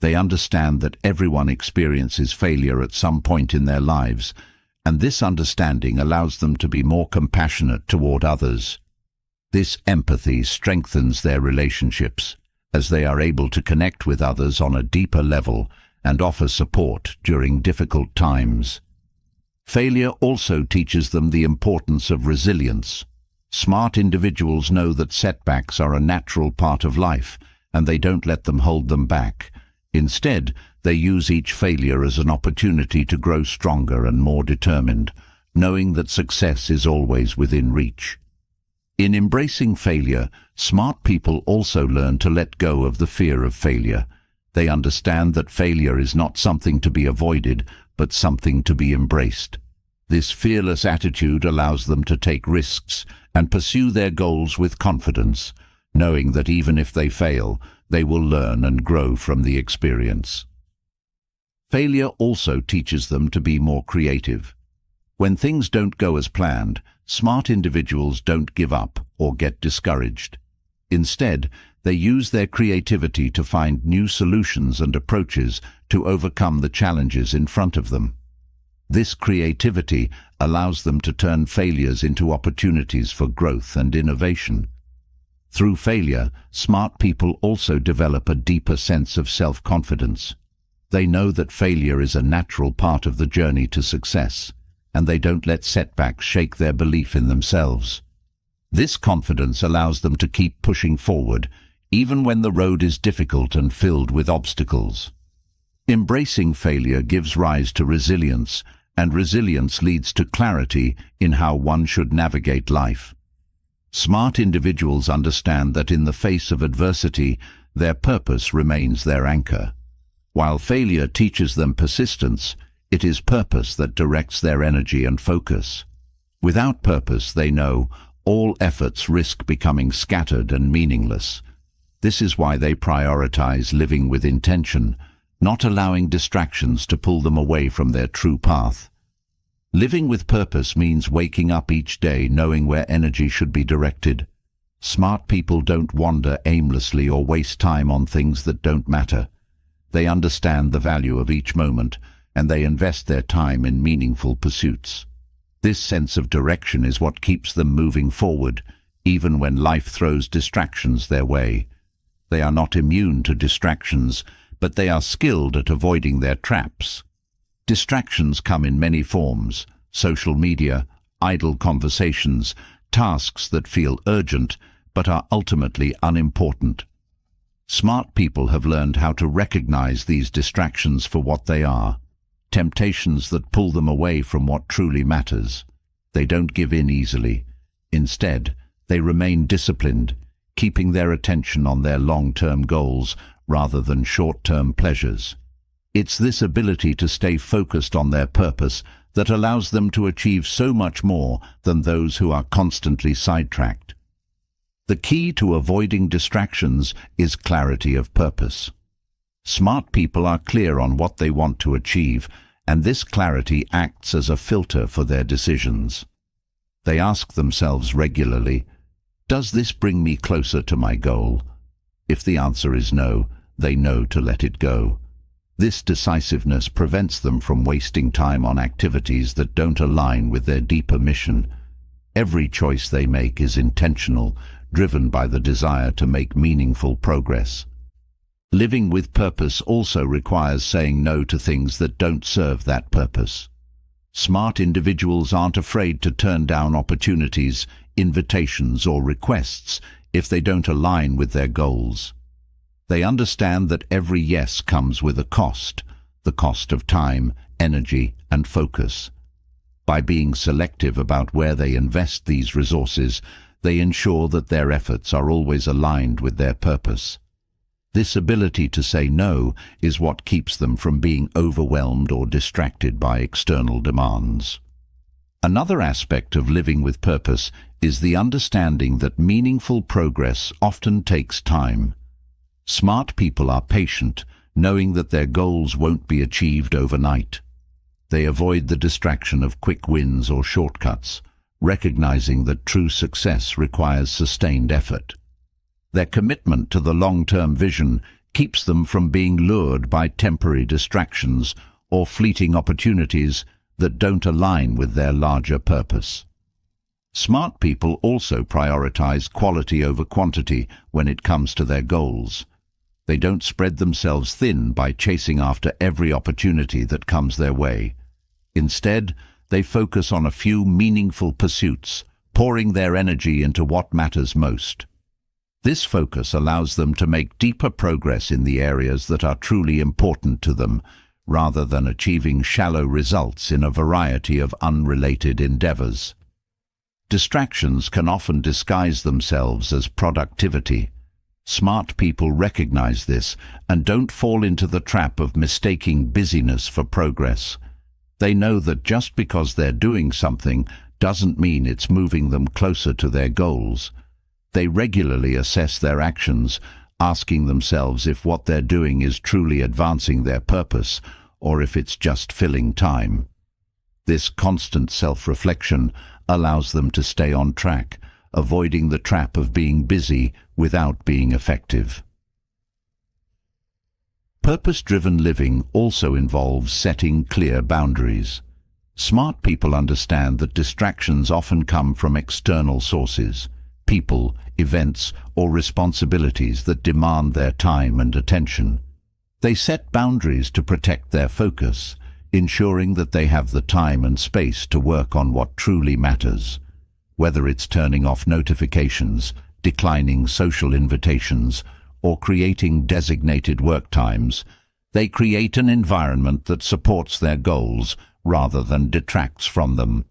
They understand that everyone experiences failure at some point in their lives, and this understanding allows them to be more compassionate toward others. This empathy strengthens their relationships, as they are able to connect with others on a deeper level and offer support during difficult times. Failure also teaches them the importance of resilience. Smart individuals know that setbacks are a natural part of life, and they don't let them hold them back. Instead, they use each failure as an opportunity to grow stronger and more determined, knowing that success is always within reach. In embracing failure, smart people also learn to let go of the fear of failure. They understand that failure is not something to be avoided, but something to be embraced. This fearless attitude allows them to take risks and pursue their goals with confidence, knowing that even if they fail, they will learn and grow from the experience. Failure also teaches them to be more creative. When things don't go as planned, smart individuals don't give up or get discouraged. Instead, they use their creativity to find new solutions and approaches to overcome the challenges in front of them. This creativity allows them to turn failures into opportunities for growth and innovation. Through failure, smart people also develop a deeper sense of self-confidence. They know that failure is a natural part of the journey to success, and they don't let setbacks shake their belief in themselves. This confidence allows them to keep pushing forward, even when the road is difficult and filled with obstacles. Embracing failure gives rise to resilience, and resilience leads to clarity in how one should navigate life. Smart individuals understand that in the face of adversity, their purpose remains their anchor. While failure teaches them persistence, it is purpose that directs their energy and focus. Without purpose, they know, all efforts risk becoming scattered and meaningless. This is why they prioritize living with intention, not allowing distractions to pull them away from their true path. Living with purpose means waking up each day knowing where energy should be directed. Smart people don't wander aimlessly or waste time on things that don't matter. They understand the value of each moment, and they invest their time in meaningful pursuits. This sense of direction is what keeps them moving forward, even when life throws distractions their way. They are not immune to distractions, but they are skilled at avoiding their traps. Distractions come in many forms: social media, idle conversations, tasks that feel urgent but are ultimately unimportant. Smart people have learned how to recognize these distractions for what they are: temptations that pull them away from what truly matters. They don't give in easily. Instead, they remain disciplined, keeping their attention on their long-term goals rather than short-term pleasures. It's this ability to stay focused on their purpose that allows them to achieve so much more than those who are constantly sidetracked. The key to avoiding distractions is clarity of purpose. Smart people are clear on what they want to achieve, and this clarity acts as a filter for their decisions. They ask themselves regularly, "Does this bring me closer to my goal?" If the answer is no, they know to let it go. This decisiveness prevents them from wasting time on activities that don't align with their deeper mission. Every choice they make is intentional, driven by the desire to make meaningful progress. Living with purpose also requires saying no to things that don't serve that purpose. Smart individuals aren't afraid to turn down opportunities, invitations, or requests if they don't align with their goals. They understand that every yes comes with a cost, the cost of time, energy, and focus. By being selective about where they invest these resources, they ensure that their efforts are always aligned with their purpose. This ability to say no is what keeps them from being overwhelmed or distracted by external demands. Another aspect of living with purpose is the understanding that meaningful progress often takes time. Smart people are patient, knowing that their goals won't be achieved overnight. They avoid the distraction of quick wins or shortcuts, recognizing that true success requires sustained effort. Their commitment to the long-term vision keeps them from being lured by temporary distractions or fleeting opportunities that don't align with their larger purpose. Smart people also prioritize quality over quantity when it comes to their goals. They don't spread themselves thin by chasing after every opportunity that comes their way. Instead, they focus on a few meaningful pursuits, pouring their energy into what matters most. This focus allows them to make deeper progress in the areas that are truly important to them, rather than achieving shallow results in a variety of unrelated endeavors. Distractions can often disguise themselves as productivity. Smart people recognize this and don't fall into the trap of mistaking busyness for progress. They know that just because they're doing something doesn't mean it's moving them closer to their goals. They regularly assess their actions, asking themselves if what they're doing is truly advancing their purpose or if it's just filling time. This constant self-reflection allows them to stay on track, avoiding the trap of being busy without being effective. Purpose-driven living also involves setting clear boundaries. Smart people understand that distractions often come from external sources, people, events, or responsibilities that demand their time and attention. They set boundaries to protect their focus, ensuring that they have the time and space to work on what truly matters. Whether it's turning off notifications, declining social invitations, or creating designated work times, they create an environment that supports their goals rather than detracts from them.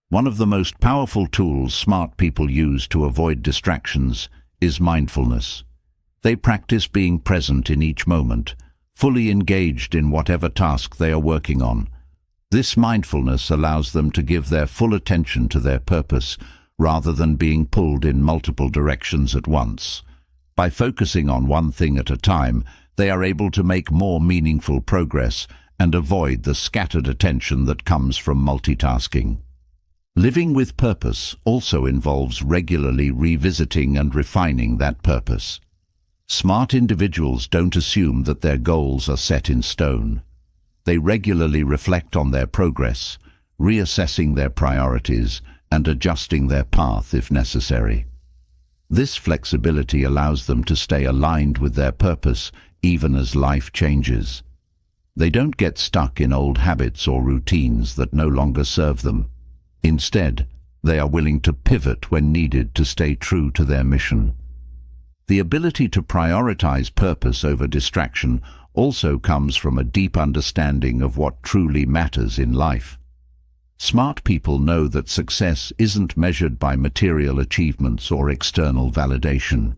One of the most powerful tools smart people use to avoid distractions is mindfulness. They practice being present in each moment, fully engaged in whatever task they are working on. This mindfulness allows them to give their full attention to their purpose rather than being pulled in multiple directions at once. By focusing on one thing at a time, they are able to make more meaningful progress and avoid the scattered attention that comes from multitasking. Living with purpose also involves regularly revisiting and refining that purpose. Smart individuals don't assume that their goals are set in stone. They regularly reflect on their progress, reassessing their priorities and adjusting their path if necessary. This flexibility allows them to stay aligned with their purpose even as life changes. They don't get stuck in old habits or routines that no longer serve them. Instead, they are willing to pivot when needed to stay true to their mission. The ability to prioritize purpose over distraction also comes from a deep understanding of what truly matters in life. Smart people know that success isn't measured by material achievements or external validation.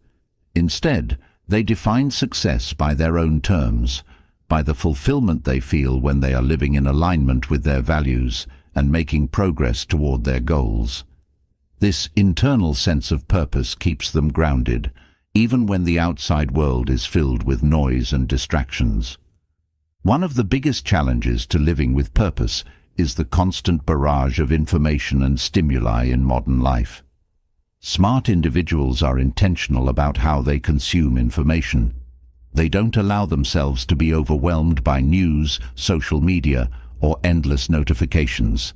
Instead, they define success by their own terms, by the fulfillment they feel when they are living in alignment with their values and making progress toward their goals. This internal sense of purpose keeps them grounded, even when the outside world is filled with noise and distractions. One of the biggest challenges to living with purpose is the constant barrage of information and stimuli in modern life. Smart individuals are intentional about how they consume information. They don't allow themselves to be overwhelmed by news, social media, or endless notifications.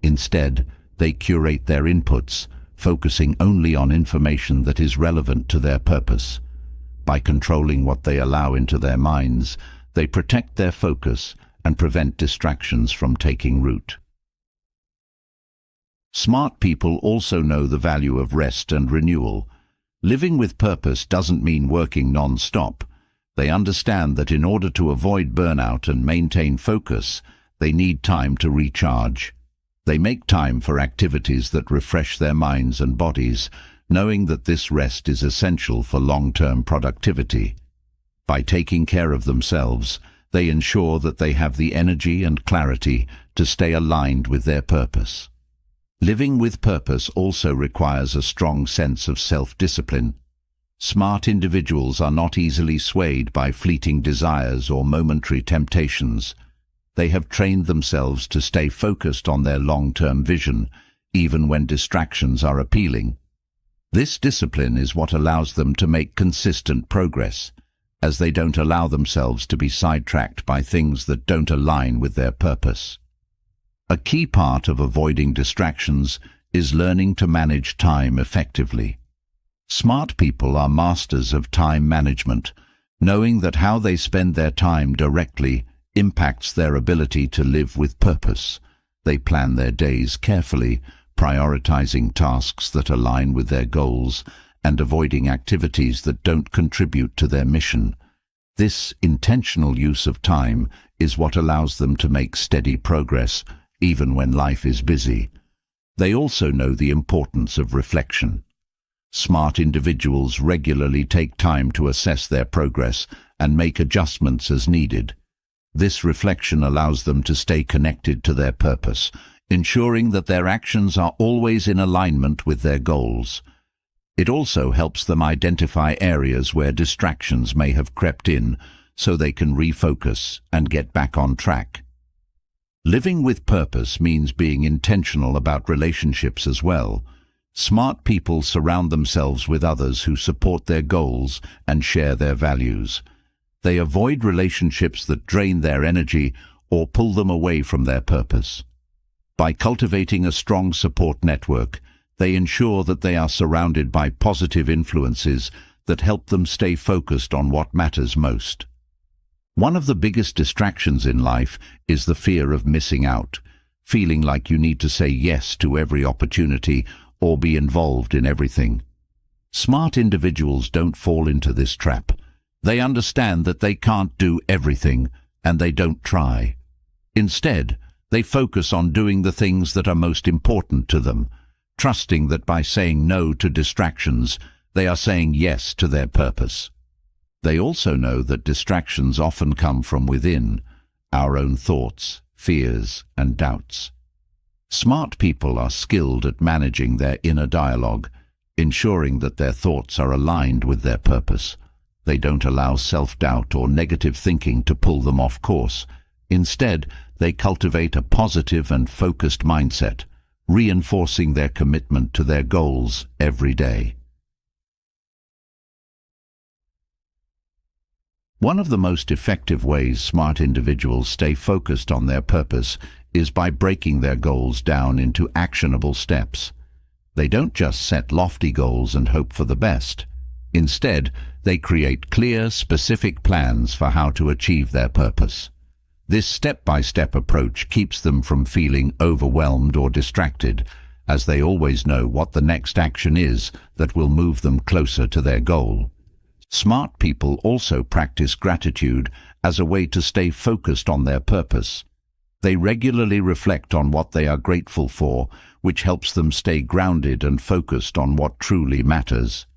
Instead, they curate their inputs, focusing only on information that is relevant to their purpose. By controlling what they allow into their minds, they protect their focus and prevent distractions from taking root. Smart people also know the value of rest and renewal. Living with purpose doesn't mean working non-stop. They understand that in order to avoid burnout and maintain focus, they need time to recharge. They make time for activities that refresh their minds and bodies, knowing that this rest is essential for long-term productivity. By taking care of themselves, they ensure that they have the energy and clarity to stay aligned with their purpose. Living with purpose also requires a strong sense of self-discipline. Smart individuals are not easily swayed by fleeting desires or momentary temptations. They have trained themselves to stay focused on their long-term vision, even when distractions are appealing. This discipline is what allows them to make consistent progress, as they don't allow themselves to be sidetracked by things that don't align with their purpose. A key part of avoiding distractions is learning to manage time effectively. Smart people are masters of time management, knowing that how they spend their time directly impacts their ability to live with purpose. They plan their days carefully, prioritizing tasks that align with their goals and avoiding activities that don't contribute to their mission. This intentional use of time is what allows them to make steady progress, even when life is busy. They also know the importance of reflection. Smart individuals regularly take time to assess their progress and make adjustments as needed. This reflection allows them to stay connected to their purpose, ensuring that their actions are always in alignment with their goals. It also helps them identify areas where distractions may have crept in, so they can refocus and get back on track. Living with purpose means being intentional about relationships as well. Smart people surround themselves with others who support their goals and share their values. They avoid relationships that drain their energy or pull them away from their purpose. By cultivating a strong support network, they ensure that they are surrounded by positive influences that help them stay focused on what matters most. One of the biggest distractions in life is the fear of missing out, feeling like you need to say yes to every opportunity or be involved in everything. Smart individuals don't fall into this trap. They understand that they can't do everything, and they don't try. Instead, they focus on doing the things that are most important to them, trusting that by saying no to distractions, they are saying yes to their purpose. They also know that distractions often come from within, our own thoughts, fears, and doubts. Smart people are skilled at managing their inner dialogue, ensuring that their thoughts are aligned with their purpose. They don't allow self-doubt or negative thinking to pull them off course. Instead, they cultivate a positive and focused mindset, reinforcing their commitment to their goals every day. One of the most effective ways smart individuals stay focused on their purpose is by breaking their goals down into actionable steps. They don't just set lofty goals and hope for the best. Instead, they create clear, specific plans for how to achieve their purpose. This step-by-step approach keeps them from feeling overwhelmed or distracted, as they always know what the next action is that will move them closer to their goal. Smart people also practice gratitude as a way to stay focused on their purpose. They regularly reflect on what they are grateful for, which helps them stay grounded and focused on what truly matters.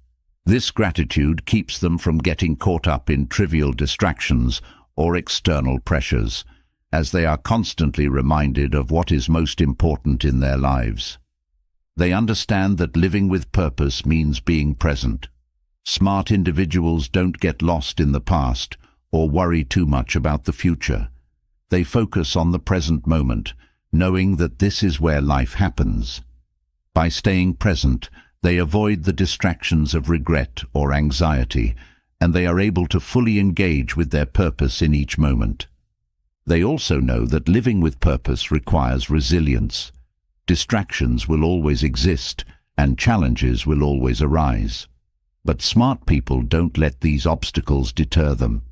This gratitude keeps them from getting caught up in trivial distractions or external pressures, as they are constantly reminded of what is most important in their lives. They understand that living with purpose means being present. Smart individuals don't get lost in the past or worry too much about the future. They focus on the present moment, knowing that this is where life happens. By staying present, they avoid the distractions of regret or anxiety, and they are able to fully engage with their purpose in each moment. They also know that living with purpose requires resilience. Distractions will always exist, and challenges will always arise. But smart people don't let these obstacles deter them.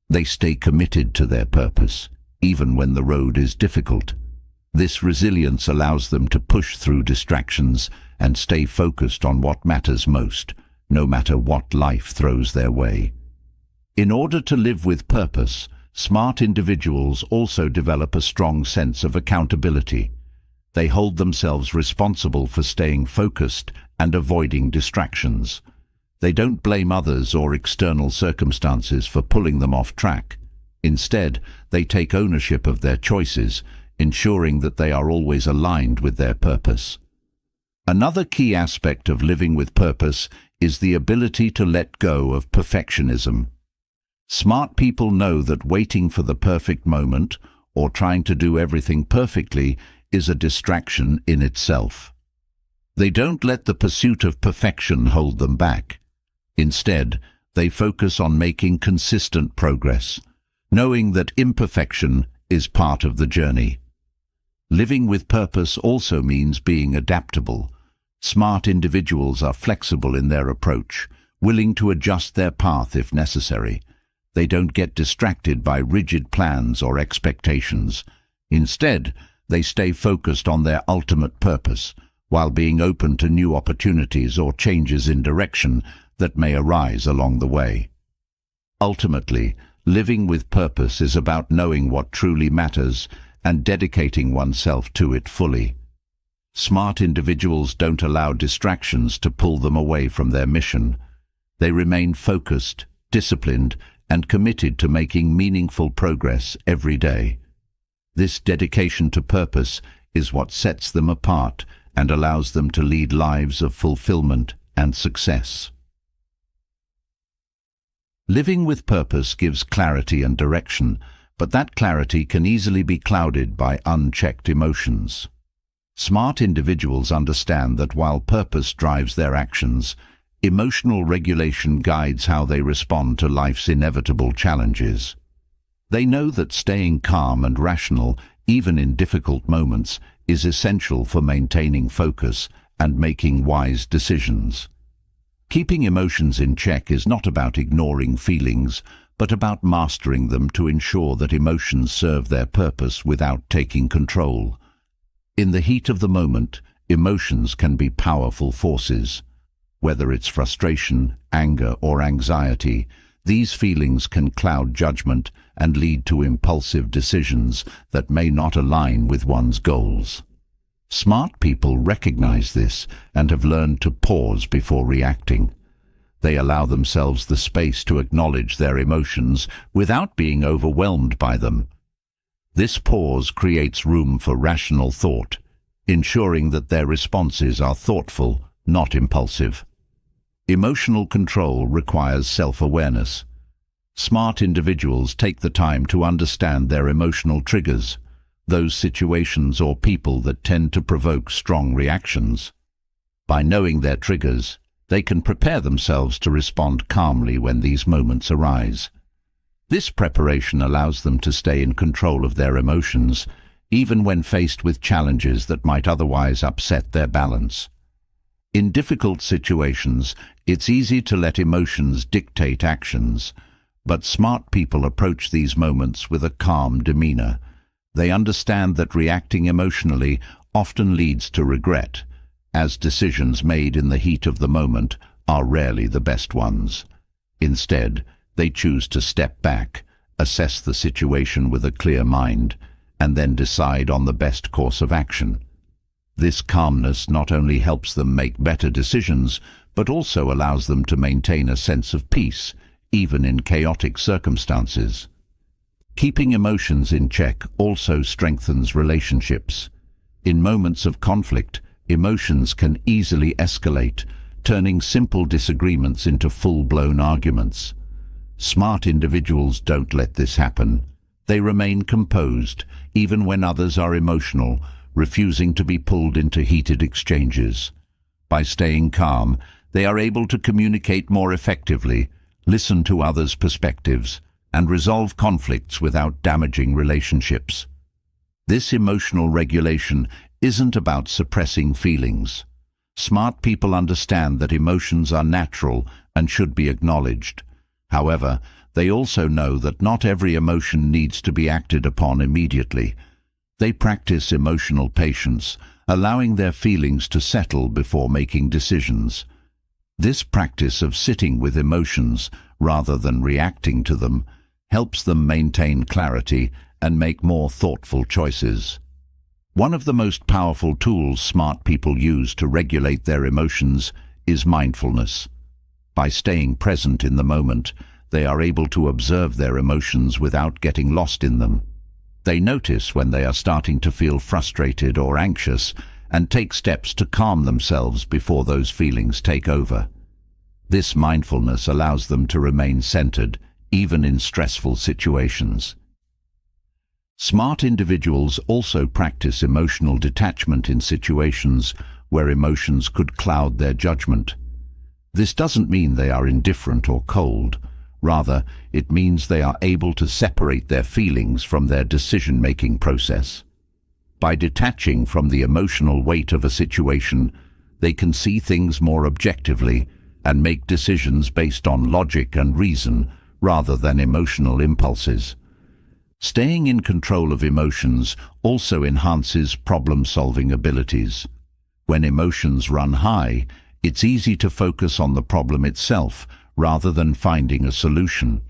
They stay committed to their purpose, even when the road is difficult. This resilience allows them to push through distractions and stay focused on what matters most, no matter what life throws their way. In order to live with purpose, smart individuals also develop a strong sense of accountability. They hold themselves responsible for staying focused and avoiding distractions. They don't blame others or external circumstances for pulling them off track. Instead, they take ownership of their choices, ensuring that they are always aligned with their purpose. Another key aspect of living with purpose is the ability to let go of perfectionism. Smart people know that waiting for the perfect moment or trying to do everything perfectly is a distraction in itself. They don't let the pursuit of perfection hold them back. Instead, they focus on making consistent progress, knowing that imperfection is part of the journey. Living with purpose also means being adaptable. Smart individuals are flexible in their approach, willing to adjust their path if necessary. They don't get distracted by rigid plans or expectations. Instead, they stay focused on their ultimate purpose, while being open to new opportunities or changes in direction that may arise along the way. Ultimately, living with purpose is about knowing what truly matters and dedicating oneself to it fully. Smart individuals don't allow distractions to pull them away from their mission. They remain focused, disciplined, and committed to making meaningful progress every day. This dedication to purpose is what sets them apart and allows them to lead lives of fulfillment and success. Living with purpose gives clarity and direction, but that clarity can easily be clouded by unchecked emotions. Smart individuals understand that while purpose drives their actions, emotional regulation guides how they respond to life's inevitable challenges. They know that staying calm and rational, even in difficult moments, is essential for maintaining focus and making wise decisions. Keeping emotions in check is not about ignoring feelings, but about mastering them to ensure that emotions serve their purpose without taking control. In the heat of the moment, emotions can be powerful forces. Whether it's frustration, anger, or anxiety, these feelings can cloud judgment and lead to impulsive decisions that may not align with one's goals. Smart people recognize this and have learned to pause before reacting. They allow themselves the space to acknowledge their emotions without being overwhelmed by them. This pause creates room for rational thought, ensuring that their responses are thoughtful, not impulsive. Emotional control requires self-awareness. Smart individuals take the time to understand their emotional triggers, those situations or people that tend to provoke strong reactions. By knowing their triggers, they can prepare themselves to respond calmly when these moments arise. This preparation allows them to stay in control of their emotions, even when faced with challenges that might otherwise upset their balance. In difficult situations, it's easy to let emotions dictate actions, but smart people approach these moments with a calm demeanor. They understand that reacting emotionally often leads to regret, as decisions made in the heat of the moment are rarely the best ones. Instead, they choose to step back, assess the situation with a clear mind, and then decide on the best course of action. This calmness not only helps them make better decisions, but also allows them to maintain a sense of peace, even in chaotic circumstances. Keeping emotions in check also strengthens relationships. In moments of conflict, emotions can easily escalate, turning simple disagreements into full-blown arguments. Smart individuals don't let this happen. They remain composed, even when others are emotional, refusing to be pulled into heated exchanges. By staying calm, they are able to communicate more effectively, listen to others' perspectives, and resolve conflicts without damaging relationships. This emotional regulation isn't about suppressing feelings. Smart people understand that emotions are natural and should be acknowledged. However, they also know that not every emotion needs to be acted upon immediately. They practice emotional patience, allowing their feelings to settle before making decisions. This practice of sitting with emotions rather than reacting to them helps them maintain clarity and make more thoughtful choices. One of the most powerful tools smart people use to regulate their emotions is mindfulness. By staying present in the moment, they are able to observe their emotions without getting lost in them. They notice when they are starting to feel frustrated or anxious and take steps to calm themselves before those feelings take over. This mindfulness allows them to remain centered, even in stressful situations. Smart individuals also practice emotional detachment in situations where emotions could cloud their judgment. This doesn't mean they are indifferent or cold. Rather, it means they are able to separate their feelings from their decision-making process. By detaching from the emotional weight of a situation, they can see things more objectively and make decisions based on logic and reason rather than emotional impulses. Staying in control of emotions also enhances problem-solving abilities. When emotions run high, it's easy to focus on the problem itself rather than finding a solution.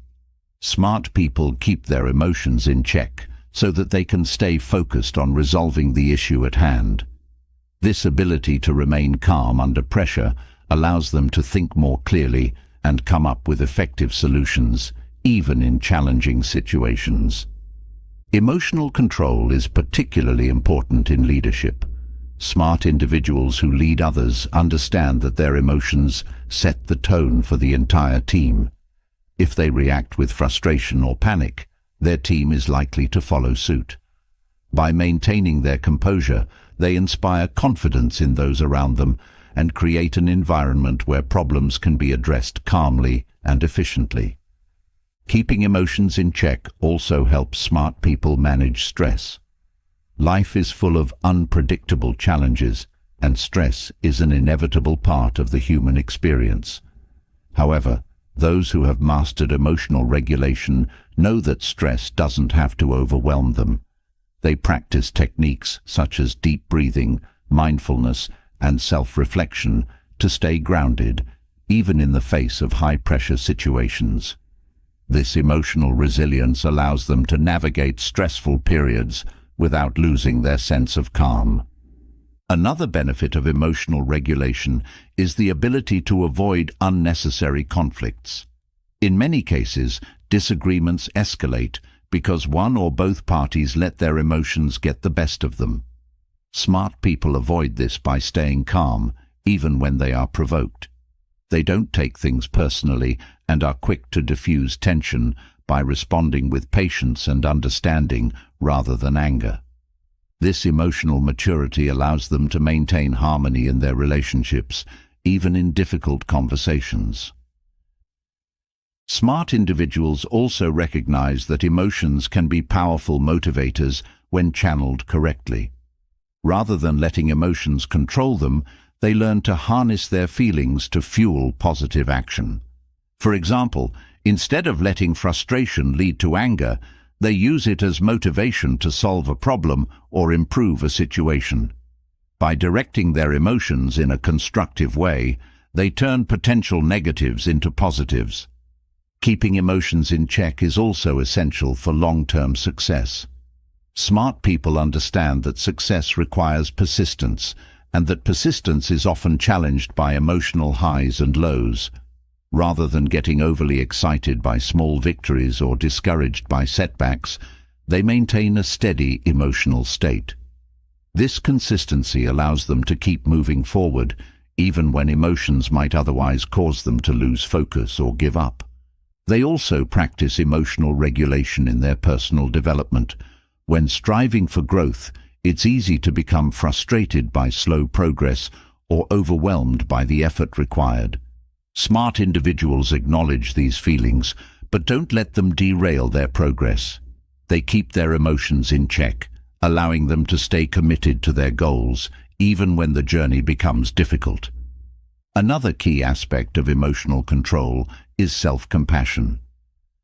Smart people keep their emotions in check so that they can stay focused on resolving the issue at hand. This ability to remain calm under pressure allows them to think more clearly and come up with effective solutions, even in challenging situations. Emotional control is particularly important in leadership. Smart individuals who lead others understand that their emotions set the tone for the entire team. If they react with frustration or panic, their team is likely to follow suit. By maintaining their composure, they inspire confidence in those around them and create an environment where problems can be addressed calmly and efficiently. Keeping emotions in check also helps smart people manage stress. Life is full of unpredictable challenges, and stress is an inevitable part of the human experience. However, those who have mastered emotional regulation know that stress doesn't have to overwhelm them. They practice techniques such as deep breathing, mindfulness, and self-reflection to stay grounded, even in the face of high-pressure situations. This emotional resilience allows them to navigate stressful periods without losing their sense of calm. Another benefit of emotional regulation is the ability to avoid unnecessary conflicts. In many cases, disagreements escalate because one or both parties let their emotions get the best of them. Smart people avoid this by staying calm, even when they are provoked. They don't take things personally and are quick to diffuse tension by responding with patience and understanding rather than anger. This emotional maturity allows them to maintain harmony in their relationships, even in difficult conversations. Smart individuals also recognize that emotions can be powerful motivators when channeled correctly. Rather than letting emotions control them, they learn to harness their feelings to fuel positive action. For example, instead of letting frustration lead to anger, they use it as motivation to solve a problem or improve a situation. By directing their emotions in a constructive way, they turn potential negatives into positives. Keeping emotions in check is also essential for long-term success. Smart people understand that success requires persistence, and that persistence is often challenged by emotional highs and lows. Rather than getting overly excited by small victories or discouraged by setbacks, they maintain a steady emotional state. This consistency allows them to keep moving forward, even when emotions might otherwise cause them to lose focus or give up. They also practice emotional regulation in their personal development. When striving for growth, it's easy to become frustrated by slow progress or overwhelmed by the effort required. Smart individuals acknowledge these feelings, but don't let them derail their progress. They keep their emotions in check, allowing them to stay committed to their goals, even when the journey becomes difficult. Another key aspect of emotional control is self-compassion.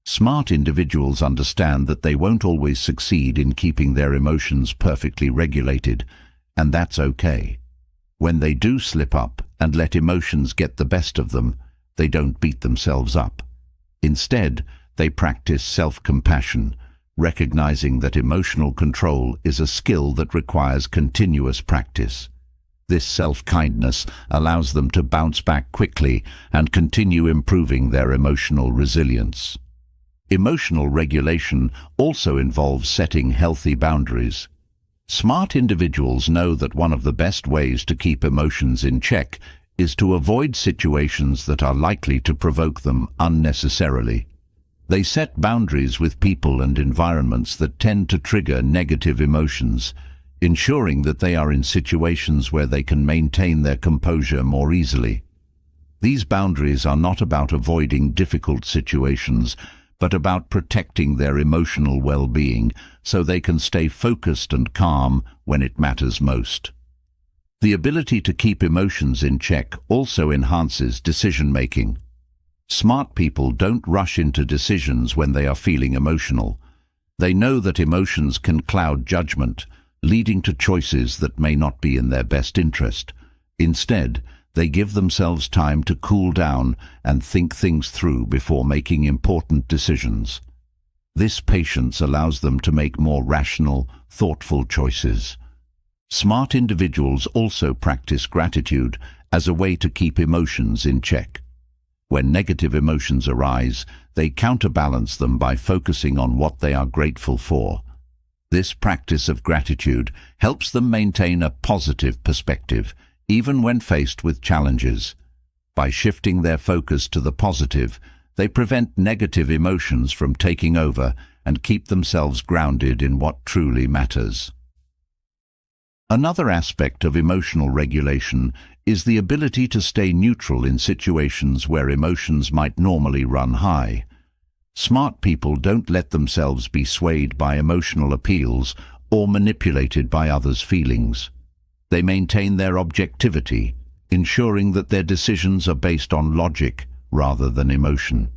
Smart individuals understand that they won't always succeed in keeping their emotions perfectly regulated, and that's okay. When they do slip up and let emotions get the best of them, they don't beat themselves up. Instead, they practice self-compassion, recognizing that emotional control is a skill that requires continuous practice. This self-kindness allows them to bounce back quickly and continue improving their emotional resilience. Emotional regulation also involves setting healthy boundaries. Smart individuals know that one of the best ways to keep emotions in check is to avoid situations that are likely to provoke them unnecessarily. They set boundaries with people and environments that tend to trigger negative emotions, ensuring that they are in situations where they can maintain their composure more easily. These boundaries are not about avoiding difficult situations, but about protecting their emotional well-being so they can stay focused and calm when it matters most. The ability to keep emotions in check also enhances decision-making. Smart people don't rush into decisions when they are feeling emotional. They know that emotions can cloud judgment, leading to choices that may not be in their best interest. Instead, they give themselves time to cool down and think things through before making important decisions. This patience allows them to make more rational, thoughtful choices. Smart individuals also practice gratitude as a way to keep emotions in check. When negative emotions arise, they counterbalance them by focusing on what they are grateful for. This practice of gratitude helps them maintain a positive perspective, even when faced with challenges. By shifting their focus to the positive, they prevent negative emotions from taking over and keep themselves grounded in what truly matters. Another aspect of emotional regulation is the ability to stay neutral in situations where emotions might normally run high. Smart people don't let themselves be swayed by emotional appeals or manipulated by others' feelings. They maintain their objectivity, ensuring that their decisions are based on logic rather than emotion.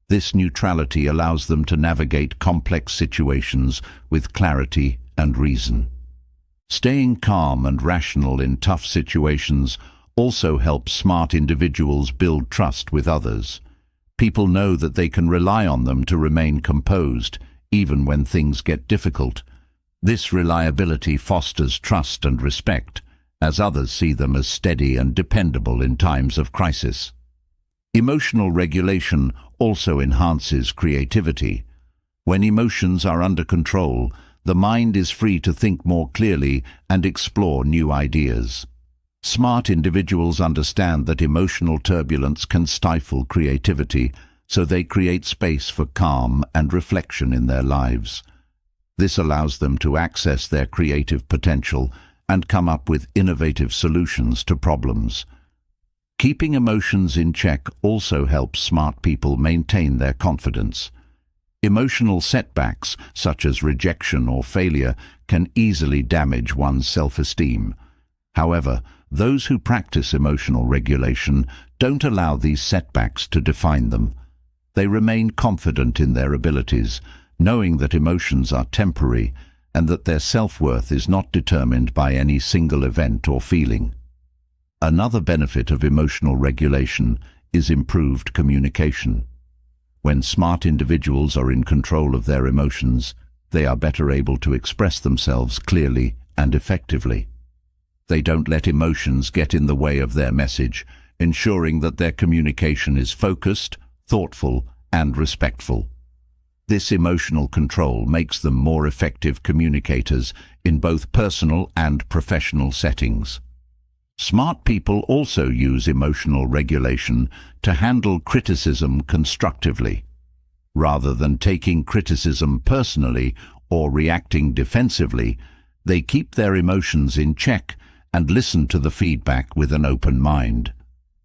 This neutrality allows them to navigate complex situations with clarity and reason. Staying calm and rational in tough situations also helps smart individuals build trust with others. People know that they can rely on them to remain composed, even when things get difficult. This reliability fosters trust and respect, as others see them as steady and dependable in times of crisis. Emotional regulation also enhances creativity. When emotions are under control, the mind is free to think more clearly and explore new ideas. Smart individuals understand that emotional turbulence can stifle creativity, so they create space for calm and reflection in their lives. This allows them to access their creative potential and come up with innovative solutions to problems. Keeping emotions in check also helps smart people maintain their confidence. Emotional setbacks, such as rejection or failure, can easily damage one's self-esteem. However, those who practice emotional regulation don't allow these setbacks to define them. They remain confident in their abilities, knowing that emotions are temporary and that their self-worth is not determined by any single event or feeling. Another benefit of emotional regulation is improved communication. When smart individuals are in control of their emotions, they are better able to express themselves clearly and effectively. They don't let emotions get in the way of their message, ensuring that their communication is focused, thoughtful, and respectful. This emotional control makes them more effective communicators in both personal and professional settings. Smart people also use emotional regulation to handle criticism constructively. Rather than taking criticism personally or reacting defensively, they keep their emotions in check and listen to the feedback with an open mind.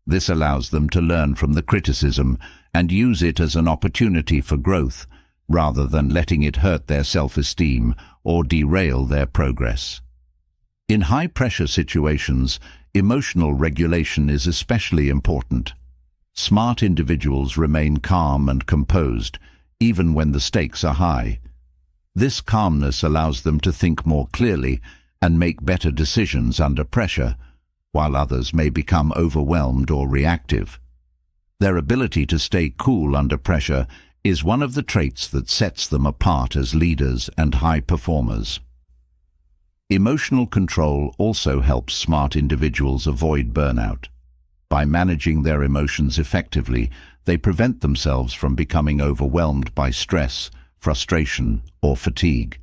This allows them to learn from the criticism and use it as an opportunity for growth, rather than letting it hurt their self-esteem or derail their progress. In high-pressure situations, emotional regulation is especially important. Smart individuals remain calm and composed, even when the stakes are high. This calmness allows them to think more clearly and make better decisions under pressure, while others may become overwhelmed or reactive. Their ability to stay cool under pressure is one of the traits that sets them apart as leaders and high performers. Emotional control also helps smart individuals avoid burnout. By managing their emotions effectively, they prevent themselves from becoming overwhelmed by stress, frustration, or fatigue.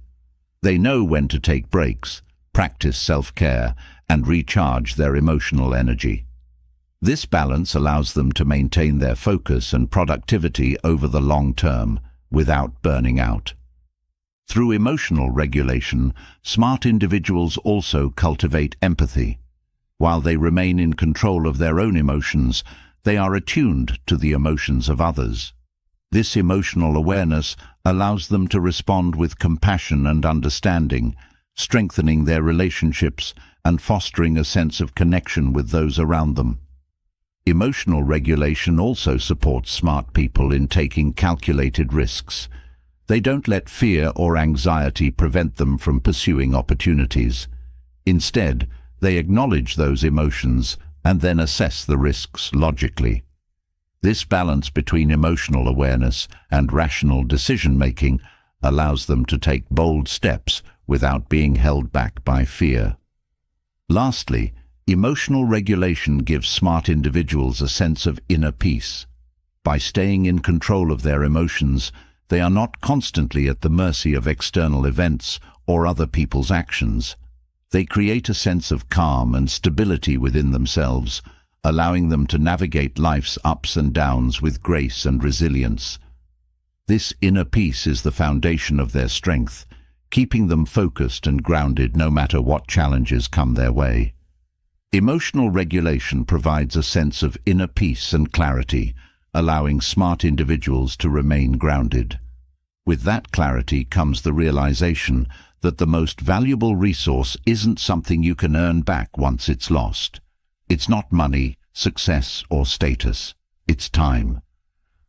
They know when to take breaks, practice self-care, and recharge their emotional energy. This balance allows them to maintain their focus and productivity over the long term without burning out. Through emotional regulation, smart individuals also cultivate empathy. While they remain in control of their own emotions, they are attuned to the emotions of others. This emotional awareness allows them to respond with compassion and understanding, strengthening their relationships and fostering a sense of connection with those around them. Emotional regulation also supports smart people in taking calculated risks. They don't let fear or anxiety prevent them from pursuing opportunities. Instead, They acknowledge those emotions and then assess the risks logically. This balance between emotional awareness and rational decision-making allows them to take bold steps without being held back by fear. Lastly, emotional regulation gives smart individuals a sense of inner peace. By staying in control of their emotions, they are not constantly at the mercy of external events or other people's actions. They create a sense of calm and stability within themselves, allowing them to navigate life's ups and downs with grace and resilience. This inner peace is the foundation of their strength, keeping them focused and grounded no matter what challenges come their way. Emotional regulation provides a sense of inner peace and clarity, allowing smart individuals to remain grounded. With that clarity comes the realization that the most valuable resource isn't something you can earn back once it's lost. It's not money, success, or status. It's time.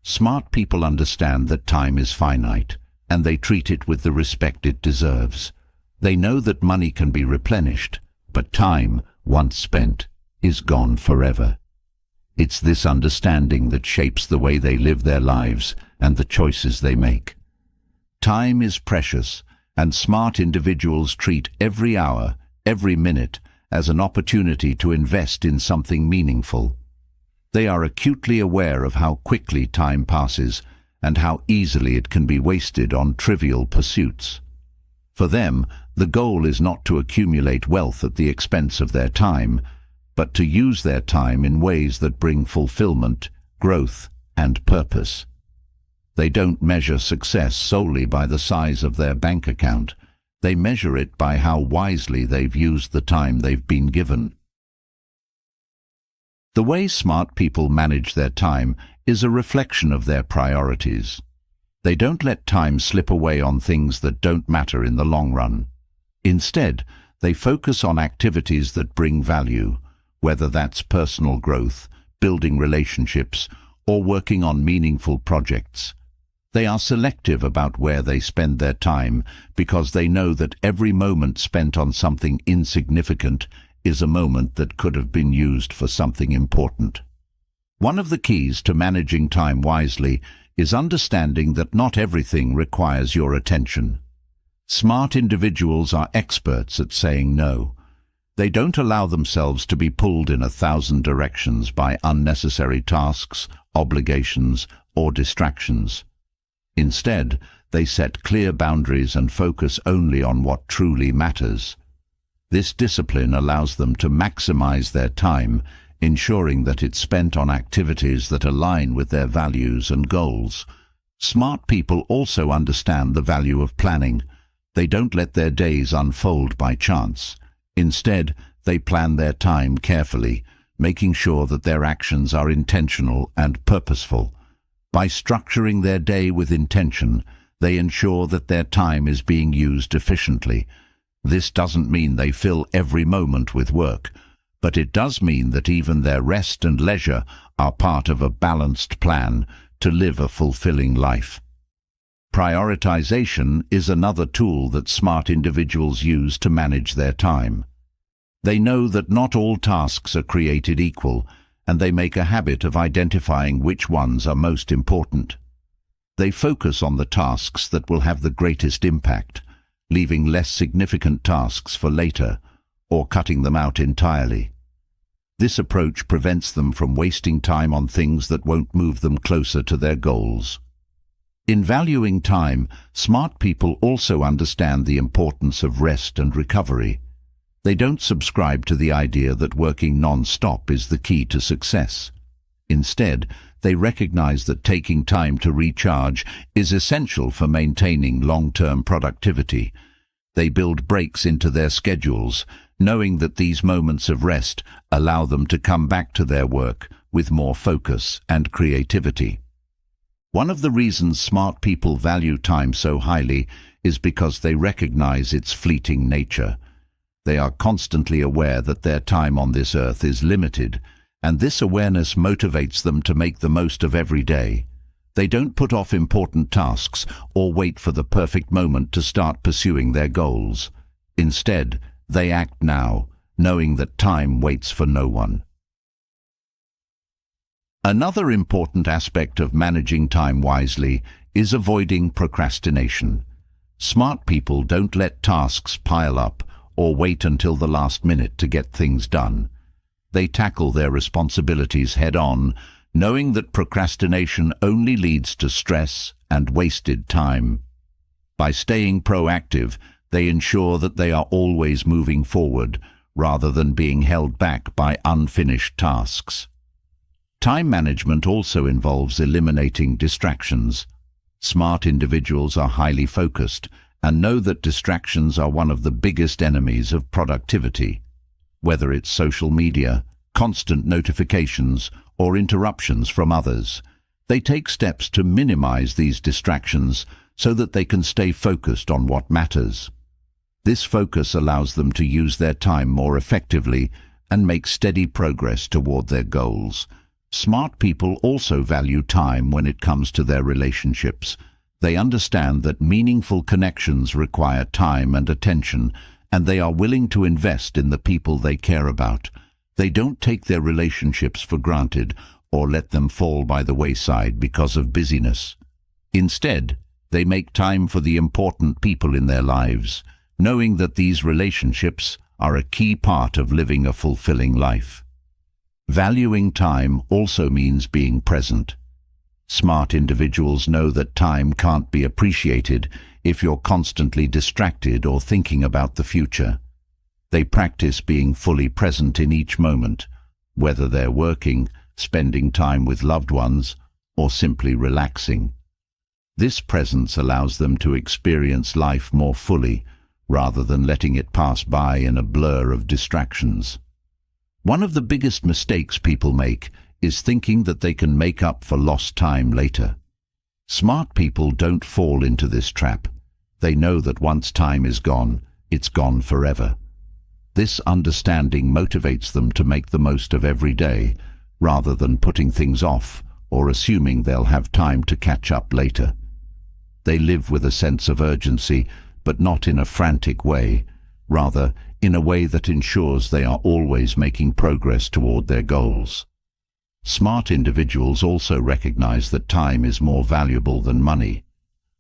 Smart people understand that time is finite, and they treat it with the respect it deserves. They know that money can be replenished, but time, once spent, is gone forever. It's this understanding that shapes the way they live their lives and the choices they make. Time is precious, and smart individuals treat every hour, every minute, as an opportunity to invest in something meaningful. They are acutely aware of how quickly time passes and how easily it can be wasted on trivial pursuits. For them, the goal is not to accumulate wealth at the expense of their time, but to use their time in ways that bring fulfillment, growth, and purpose. They don't measure success solely by the size of their bank account. They measure it by how wisely they've used the time they've been given. The way smart people manage their time is a reflection of their priorities. They don't let time slip away on things that don't matter in the long run. Instead, they focus on activities that bring value, whether that's personal growth, building relationships, or working on meaningful projects. They are selective about where they spend their time because they know that every moment spent on something insignificant is a moment that could have been used for something important. One of the keys to managing time wisely is understanding that not everything requires your attention. Smart individuals are experts at saying no. They don't allow themselves to be pulled in 1,000 directions by unnecessary tasks, obligations, or distractions. Instead, they set clear boundaries and focus only on what truly matters. This discipline allows them to maximize their time, ensuring that it's spent on activities that align with their values and goals. Smart people also understand the value of planning. They don't let their days unfold by chance. Instead, they plan their time carefully, making sure that their actions are intentional and purposeful. By structuring their day with intention, they ensure that their time is being used efficiently. This doesn't mean they fill every moment with work, but it does mean that even their rest and leisure are part of a balanced plan to live a fulfilling life. Prioritization is another tool that smart individuals use to manage their time. They know that not all tasks are created equal, and they make a habit of identifying which ones are most important. They focus on the tasks that will have the greatest impact, leaving less significant tasks for later, or cutting them out entirely. This approach prevents them from wasting time on things that won't move them closer to their goals. In valuing time, smart people also understand the importance of rest and recovery. They don't subscribe to the idea that working non-stop is the key to success. Instead, they recognize that taking time to recharge is essential for maintaining long-term productivity. They build breaks into their schedules, knowing that these moments of rest allow them to come back to their work with more focus and creativity. One of the reasons smart people value time so highly is because they recognize its fleeting nature. They are constantly aware that their time on this earth is limited, and this awareness motivates them to make the most of every day. They don't put off important tasks or wait for the perfect moment to start pursuing their goals. Instead, they act now, knowing that time waits for no one. Another important aspect of managing time wisely is avoiding procrastination. Smart people don't let tasks pile up or wait until the last minute to get things done. They tackle their responsibilities head-on, knowing that procrastination only leads to stress and wasted time. By staying proactive, they ensure that they are always moving forward, rather than being held back by unfinished tasks. Time management also involves eliminating distractions. Smart individuals are highly focused and know that distractions are one of the biggest enemies of productivity. Whether it's social media, constant notifications, or interruptions from others, they take steps to minimize these distractions so that they can stay focused on what matters. This focus allows them to use their time more effectively and make steady progress toward their goals. Smart people also value time when it comes to their relationships. They understand that meaningful connections require time and attention, and they are willing to invest in the people they care about. They don't take their relationships for granted or let them fall by the wayside because of busyness. Instead, they make time for the important people in their lives, knowing that these relationships are a key part of living a fulfilling life. Valuing time also means being present. Smart individuals know that time can't be appreciated if you're constantly distracted or thinking about the future. They practice being fully present in each moment, whether they're working, spending time with loved ones, or simply relaxing. This presence allows them to experience life more fully, rather than letting it pass by in a blur of distractions. One of the biggest mistakes people make is thinking that they can make up for lost time later. Smart people don't fall into this trap. They know that once time is gone, it's gone forever. This understanding motivates them to make the most of every day, rather than putting things off or assuming they'll have time to catch up later. They live with a sense of urgency, but not in a frantic way, rather in a way that ensures they are always making progress toward their goals. Smart individuals also recognize that time is more valuable than money.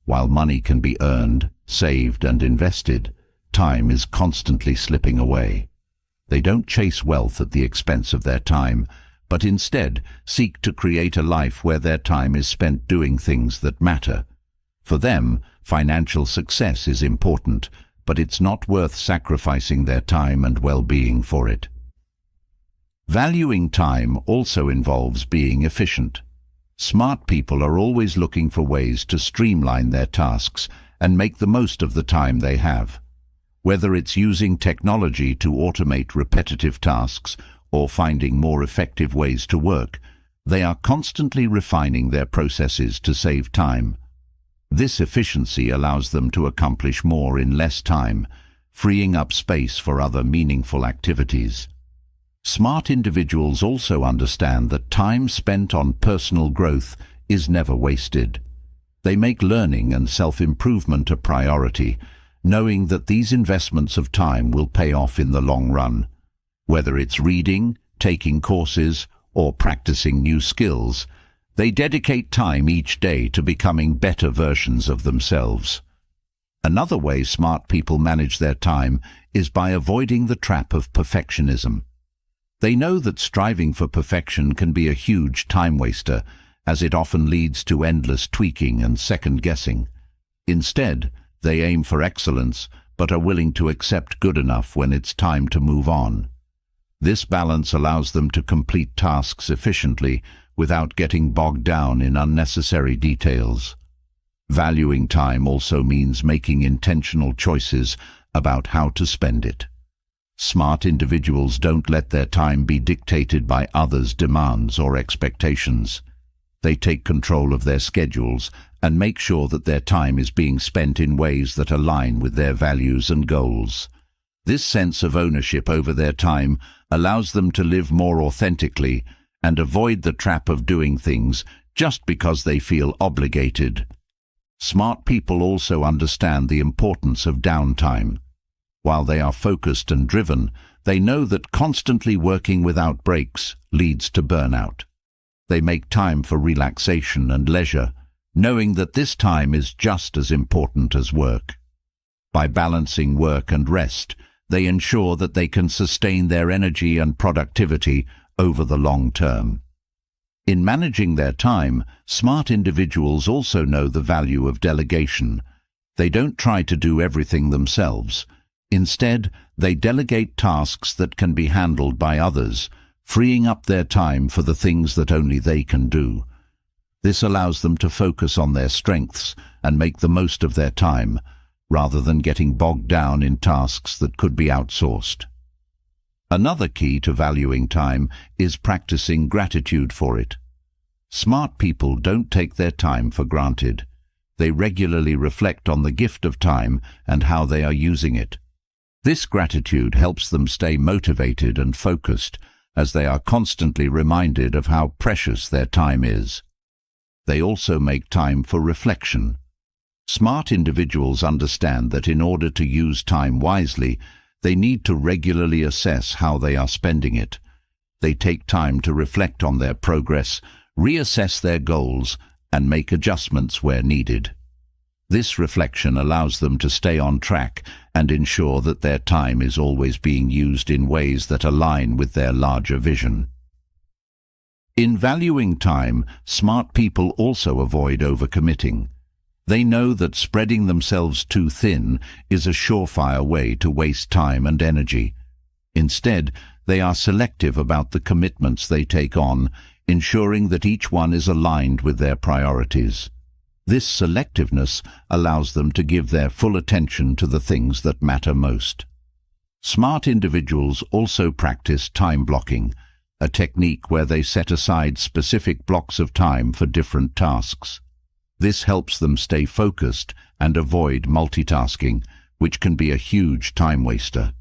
While money can be earned, saved, and invested, time is constantly slipping away. They don't chase wealth at the expense of their time, but instead seek to create a life where their time is spent doing things that matter. For them, financial success is important, but it's not worth sacrificing their time and well-being for it. Valuing time also involves being efficient. Smart people are always looking for ways to streamline their tasks and make the most of the time they have. Whether it's using technology to automate repetitive tasks or finding more effective ways to work, they are constantly refining their processes to save time. This efficiency allows them to accomplish more in less time, freeing up space for other meaningful activities. Smart individuals also understand that time spent on personal growth is never wasted. They make learning and self-improvement a priority, knowing that these investments of time will pay off in the long run. Whether it's reading, taking courses, or practicing new skills, they dedicate time each day to becoming better versions of themselves. Another way smart people manage their time is by avoiding the trap of perfectionism. They know that striving for perfection can be a huge time waster, as it often leads to endless tweaking and second-guessing. Instead, they aim for excellence, but are willing to accept good enough when it's time to move on. This balance allows them to complete tasks efficiently without getting bogged down in unnecessary details. Valuing time also means making intentional choices about how to spend it. Smart individuals don't let their time be dictated by others' demands or expectations. They take control of their schedules and make sure that their time is being spent in ways that align with their values and goals. This sense of ownership over their time allows them to live more authentically and avoid the trap of doing things just because they feel obligated. Smart people also understand the importance of downtime. While they are focused and driven, they know that constantly working without breaks leads to burnout. They make time for relaxation and leisure, knowing that this time is just as important as work. By balancing work and rest, they ensure that they can sustain their energy and productivity over the long term. In managing their time, smart individuals also know the value of delegation. They don't try to do everything themselves. Instead, they delegate tasks that can be handled by others, freeing up their time for the things that only they can do. This allows them to focus on their strengths and make the most of their time, rather than getting bogged down in tasks that could be outsourced. Another key to valuing time is practicing gratitude for it. Smart people don't take their time for granted. They regularly reflect on the gift of time and how they are using it. This gratitude helps them stay motivated and focused, as they are constantly reminded of how precious their time is. They also make time for reflection. Smart individuals understand that in order to use time wisely, they need to regularly assess how they are spending it. They take time to reflect on their progress, reassess their goals, and make adjustments where needed. This reflection allows them to stay on track and ensure that their time is always being used in ways that align with their larger vision. In valuing time, smart people also avoid overcommitting. They know that spreading themselves too thin is a surefire way to waste time and energy. Instead, they are selective about the commitments they take on, ensuring that each one is aligned with their priorities. This selectiveness allows them to give their full attention to the things that matter most. Smart individuals also practice time blocking, a technique where they set aside specific blocks of time for different tasks. This helps them stay focused and avoid multitasking, which can be a huge time waster.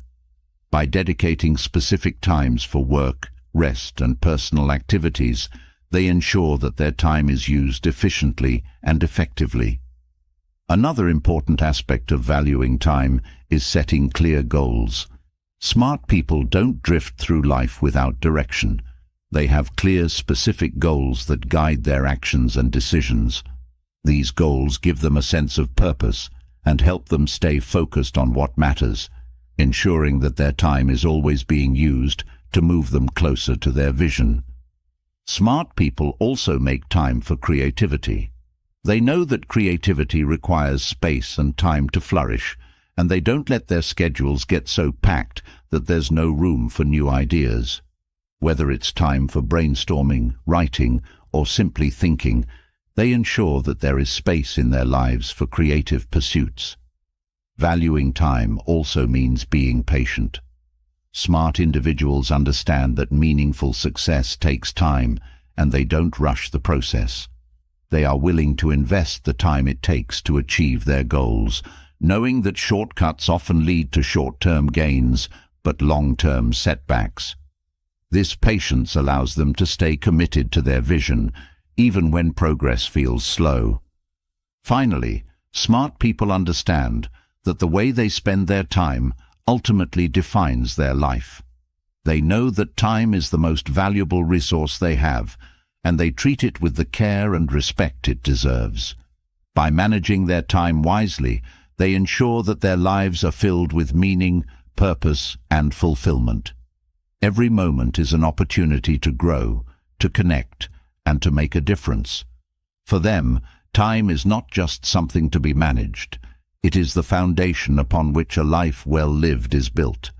By dedicating specific times for work, rest, and personal activities, they ensure that their time is used efficiently and effectively. Another important aspect of valuing time is setting clear goals. Smart people don't drift through life without direction. They have clear, specific goals that guide their actions and decisions. These goals give them a sense of purpose and help them stay focused on what matters, ensuring that their time is always being used to move them closer to their vision. Smart people also make time for creativity. They know that creativity requires space and time to flourish, and they don't let their schedules get so packed that there's no room for new ideas. Whether it's time for brainstorming, writing, or simply thinking, they ensure that there is space in their lives for creative pursuits. Valuing time also means being patient. Smart individuals understand that meaningful success takes time, and they don't rush the process. They are willing to invest the time it takes to achieve their goals, knowing that shortcuts often lead to short-term gains, but long-term setbacks. This patience allows them to stay committed to their vision, even when progress feels slow. Finally, smart people understand that the way they spend their time ultimately defines their life. They know that time is the most valuable resource they have, and they treat it with the care and respect it deserves. By managing their time wisely, they ensure that their lives are filled with meaning, purpose, and fulfillment. Every moment is an opportunity to grow, to connect, and to make a difference. For them, time is not just something to be managed. It is the foundation upon which a life well lived is built.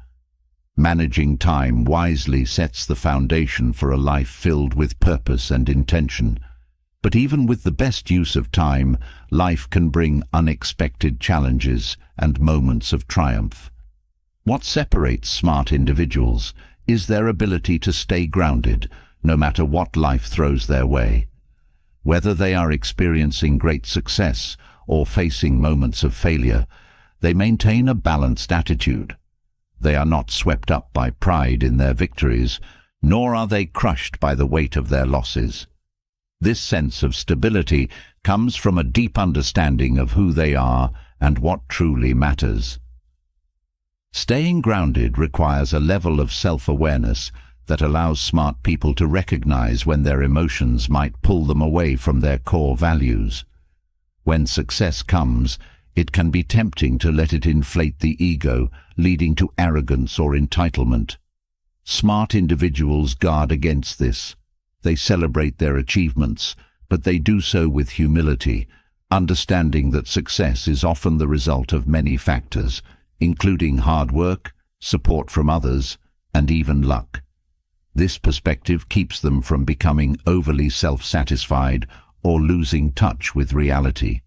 Managing time wisely sets the foundation for a life filled with purpose and intention. But even with the best use of time, life can bring unexpected challenges and moments of triumph. What separates smart individuals is their ability to stay grounded, no matter what life throws their way. Whether they are experiencing great success or facing moments of failure, they maintain a balanced attitude. They are not swept up by pride in their victories, nor are they crushed by the weight of their losses. This sense of stability comes from a deep understanding of who they are and what truly matters. Staying grounded requires a level of self-awareness that allows smart people to recognize when their emotions might pull them away from their core values. When success comes, it can be tempting to let it inflate the ego, leading to arrogance or entitlement. Smart individuals guard against this. They celebrate their achievements, but they do so with humility, understanding that success is often the result of many factors, including hard work, support from others, and even luck. This perspective keeps them from becoming overly self-satisfied or losing touch with reality.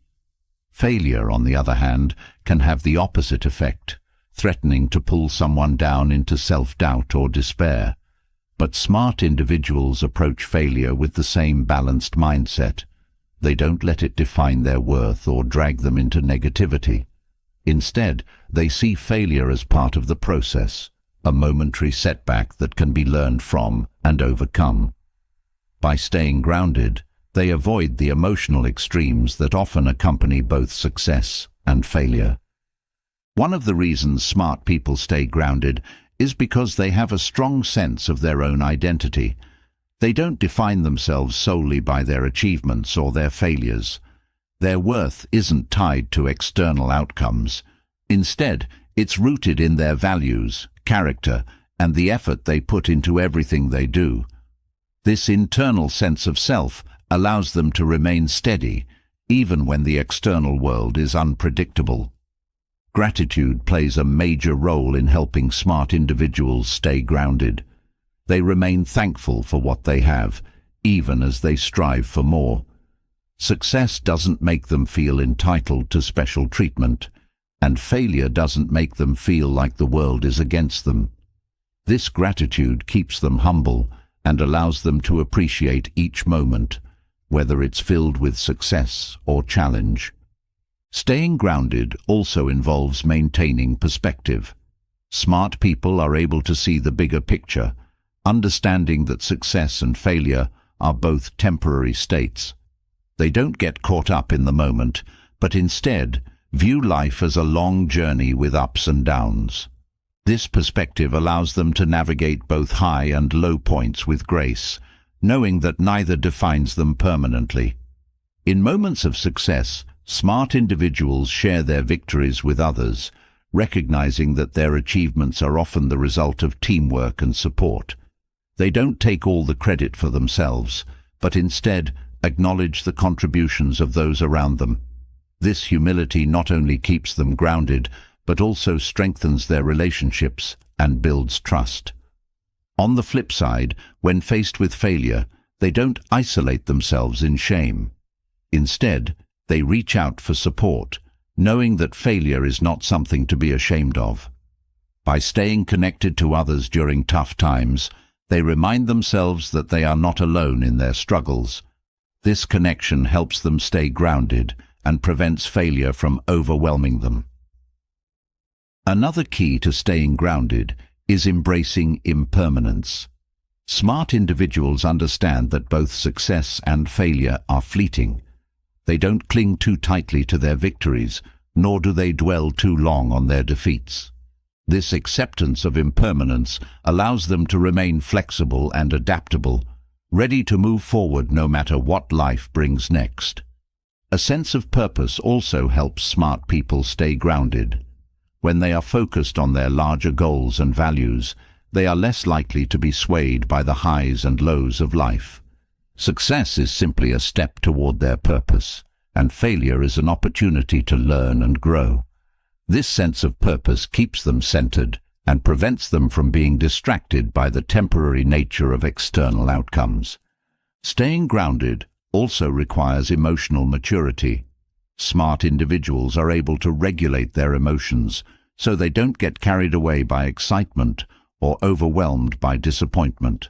Failure, on the other hand, can have the opposite effect, threatening to pull someone down into self-doubt or despair. But smart individuals approach failure with the same balanced mindset. They don't let it define their worth or drag them into negativity. Instead, they see failure as part of the process, a momentary setback that can be learned from and overcome. By staying grounded, they avoid the emotional extremes that often accompany both success and failure. One of the reasons smart people stay grounded is because they have a strong sense of their own identity. They don't define themselves solely by their achievements or their failures. Their worth isn't tied to external outcomes. Instead, it's rooted in their values, character, and the effort they put into everything they do. This internal sense of self allows them to remain steady, even when the external world is unpredictable. Gratitude plays a major role in helping smart individuals stay grounded. They remain thankful for what they have, even as they strive for more. Success doesn't make them feel entitled to special treatment, and failure doesn't make them feel like the world is against them. This gratitude keeps them humble and allows them to appreciate each moment, whether it's filled with success or challenge. Staying grounded also involves maintaining perspective. Smart people are able to see the bigger picture, understanding that success and failure are both temporary states. They don't get caught up in the moment, but instead view life as a long journey with ups and downs. This perspective allows them to navigate both high and low points with grace, knowing that neither defines them permanently. In moments of success, smart individuals share their victories with others, recognizing that their achievements are often the result of teamwork and support. They don't take all the credit for themselves, but instead acknowledge the contributions of those around them. This humility not only keeps them grounded, but also strengthens their relationships and builds trust. On the flip side, when faced with failure, they don't isolate themselves in shame. Instead, they reach out for support, knowing that failure is not something to be ashamed of. By staying connected to others during tough times, they remind themselves that they are not alone in their struggles. This connection helps them stay grounded and prevents failure from overwhelming them. Another key to staying grounded is embracing impermanence. Smart individuals understand that both success and failure are fleeting. They don't cling too tightly to their victories, nor do they dwell too long on their defeats. This acceptance of impermanence allows them to remain flexible and adaptable, ready to move forward no matter what life brings next. A sense of purpose also helps smart people stay grounded. When they are focused on their larger goals and values, they are less likely to be swayed by the highs and lows of life. Success is simply a step toward their purpose, and failure is an opportunity to learn and grow. This sense of purpose keeps them centered and prevents them from being distracted by the temporary nature of external outcomes. Staying grounded also requires emotional maturity. Smart individuals are able to regulate their emotions so they don't get carried away by excitement or overwhelmed by disappointment.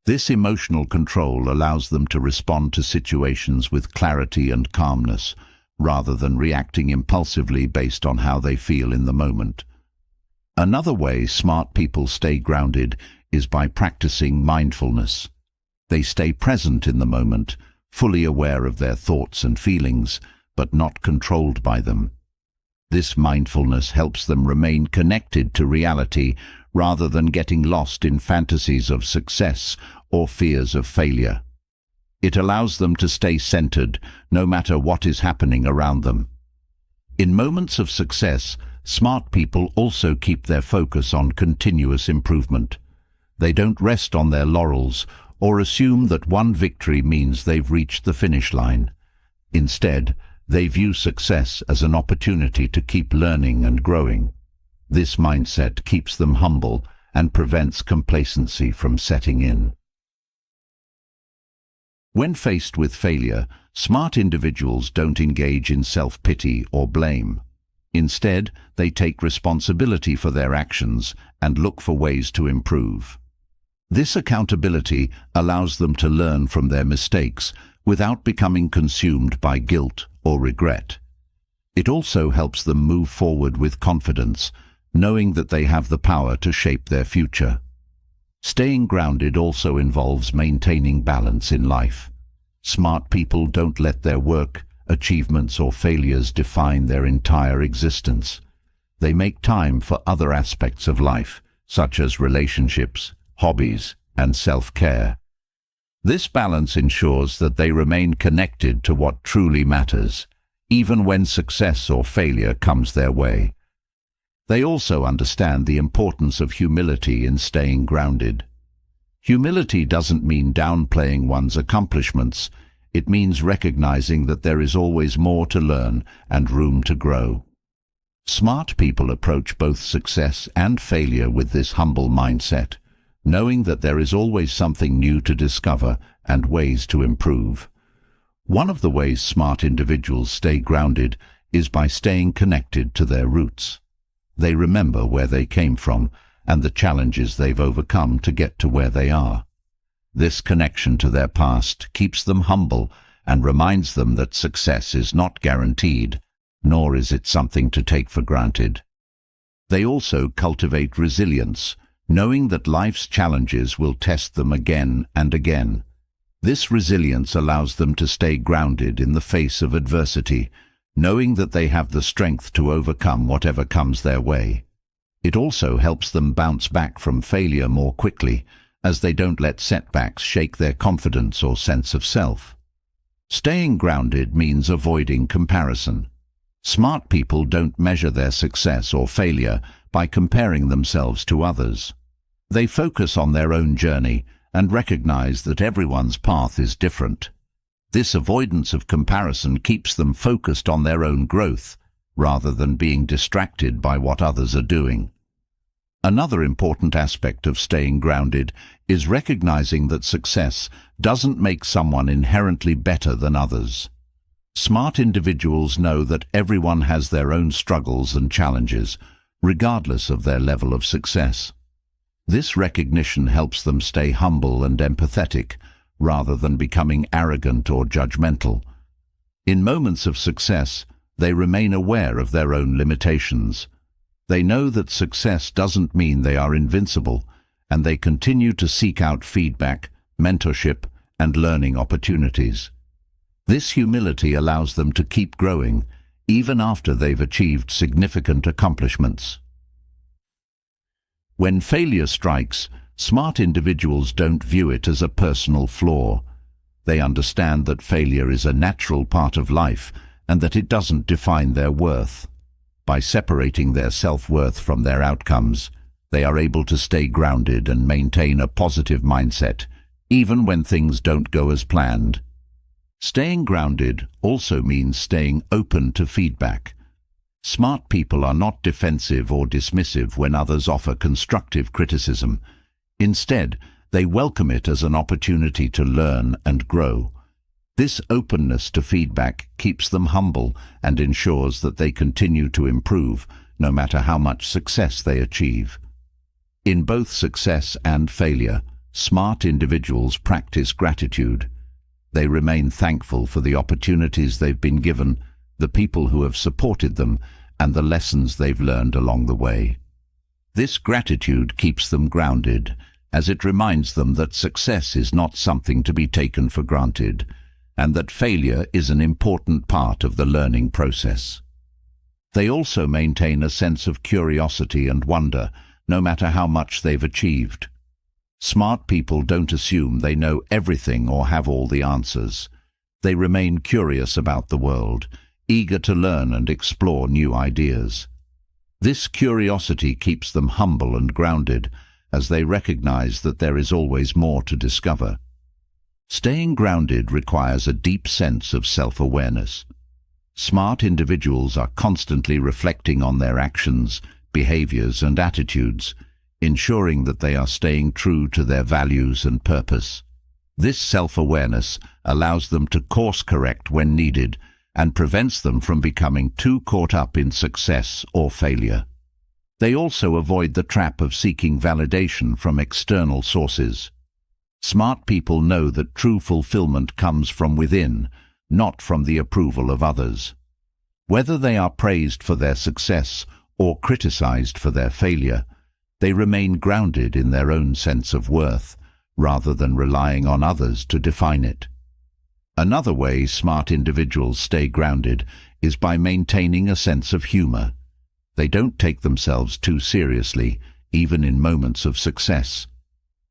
This emotional control allows them to respond to situations with clarity and calmness, rather than reacting impulsively based on how they feel in the moment. Another way smart people stay grounded is by practicing mindfulness. They stay present in the moment, fully aware of their thoughts and feelings, but not controlled by them. This mindfulness helps them remain connected to reality rather than getting lost in fantasies of success or fears of failure. It allows them to stay centered no matter what is happening around them. In moments of success, smart people also keep their focus on continuous improvement. They don't rest on their laurels or assume that one victory means they've reached the finish line. Instead, they view success as an opportunity to keep learning and growing. This mindset keeps them humble and prevents complacency from setting in. When faced with failure, smart individuals don't engage in self-pity or blame. Instead, they take responsibility for their actions and look for ways to improve. This accountability allows them to learn from their mistakes without becoming consumed by guilt or regret. It also helps them move forward with confidence, knowing that they have the power to shape their future. Staying grounded also involves maintaining balance in life. Smart people don't let their work, achievements or failures define their entire existence. They make time for other aspects of life, such as relationships, hobbies, and self-care. This balance ensures that they remain connected to what truly matters, even when success or failure comes their way. They also understand the importance of humility in staying grounded. Humility doesn't mean downplaying one's accomplishments. It means recognizing that there is always more to learn and room to grow. Smart people approach both success and failure with this humble mindset, knowing that there is always something new to discover and ways to improve. One of the ways smart individuals stay grounded is by staying connected to their roots. They remember where they came from and the challenges they've overcome to get to where they are. This connection to their past keeps them humble and reminds them that success is not guaranteed, nor is it something to take for granted. They also cultivate resilience, knowing that life's challenges will test them again and again. This resilience allows them to stay grounded in the face of adversity, knowing that they have the strength to overcome whatever comes their way. It also helps them bounce back from failure more quickly, as they don't let setbacks shake their confidence or sense of self. Staying grounded means avoiding comparison. Smart people don't measure their success or failure by comparing themselves to others. They focus on their own journey and recognize that everyone's path is different. This avoidance of comparison keeps them focused on their own growth, rather than being distracted by what others are doing. Another important aspect of staying grounded is recognizing that success doesn't make someone inherently better than others. Smart individuals know that everyone has their own struggles and challenges, regardless of their level of success. This recognition helps them stay humble and empathetic, rather than becoming arrogant or judgmental. In moments of success, they remain aware of their own limitations. They know that success doesn't mean they are invincible, and they continue to seek out feedback, mentorship, and learning opportunities. This humility allows them to keep growing, even after they've achieved significant accomplishments. When failure strikes, smart individuals don't view it as a personal flaw. They understand that failure is a natural part of life and that it doesn't define their worth. By separating their self-worth from their outcomes, they are able to stay grounded and maintain a positive mindset, even when things don't go as planned. Staying grounded also means staying open to feedback. Smart people are not defensive or dismissive when others offer constructive criticism. Instead, they welcome it as an opportunity to learn and grow. This openness to feedback keeps them humble and ensures that they continue to improve, no matter how much success they achieve. In both success and failure, smart individuals practice gratitude. They remain thankful for the opportunities they've been given, the people who have supported them, and the lessons they've learned along the way. This gratitude keeps them grounded, as it reminds them that success is not something to be taken for granted, and that failure is an important part of the learning process. They also maintain a sense of curiosity and wonder, no matter how much they've achieved. Smart people don't assume they know everything or have all the answers. They remain curious about the world, eager to learn and explore new ideas. This curiosity keeps them humble and grounded, as they recognize that there is always more to discover. Staying grounded requires a deep sense of self-awareness. Smart individuals are constantly reflecting on their actions, behaviors, and attitudes, ensuring that they are staying true to their values and purpose. This self-awareness allows them to course-correct when needed and prevents them from becoming too caught up in success or failure. They also avoid the trap of seeking validation from external sources. Smart people know that true fulfillment comes from within, not from the approval of others. Whether they are praised for their success or criticized for their failure, they remain grounded in their own sense of worth, rather than relying on others to define it. Another way smart individuals stay grounded is by maintaining a sense of humor. They don't take themselves too seriously, even in moments of success.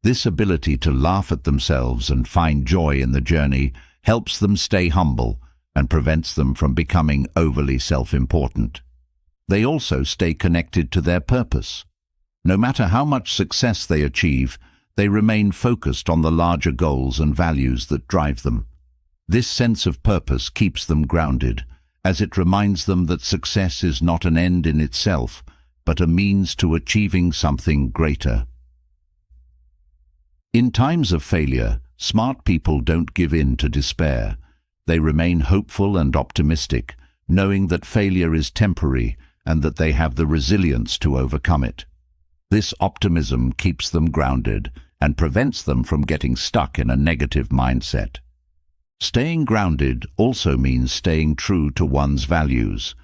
This ability to laugh at themselves and find joy in the journey helps them stay humble and prevents them from becoming overly self-important. They also stay connected to their purpose. No matter how much success they achieve, they remain focused on the larger goals and values that drive them. This sense of purpose keeps them grounded, as it reminds them that success is not an end in itself, but a means to achieving something greater. In times of failure, smart people don't give in to despair. They remain hopeful and optimistic, knowing that failure is temporary and that they have the resilience to overcome it. This optimism keeps them grounded and prevents them from getting stuck in a negative mindset. Staying grounded also means staying true to one's values.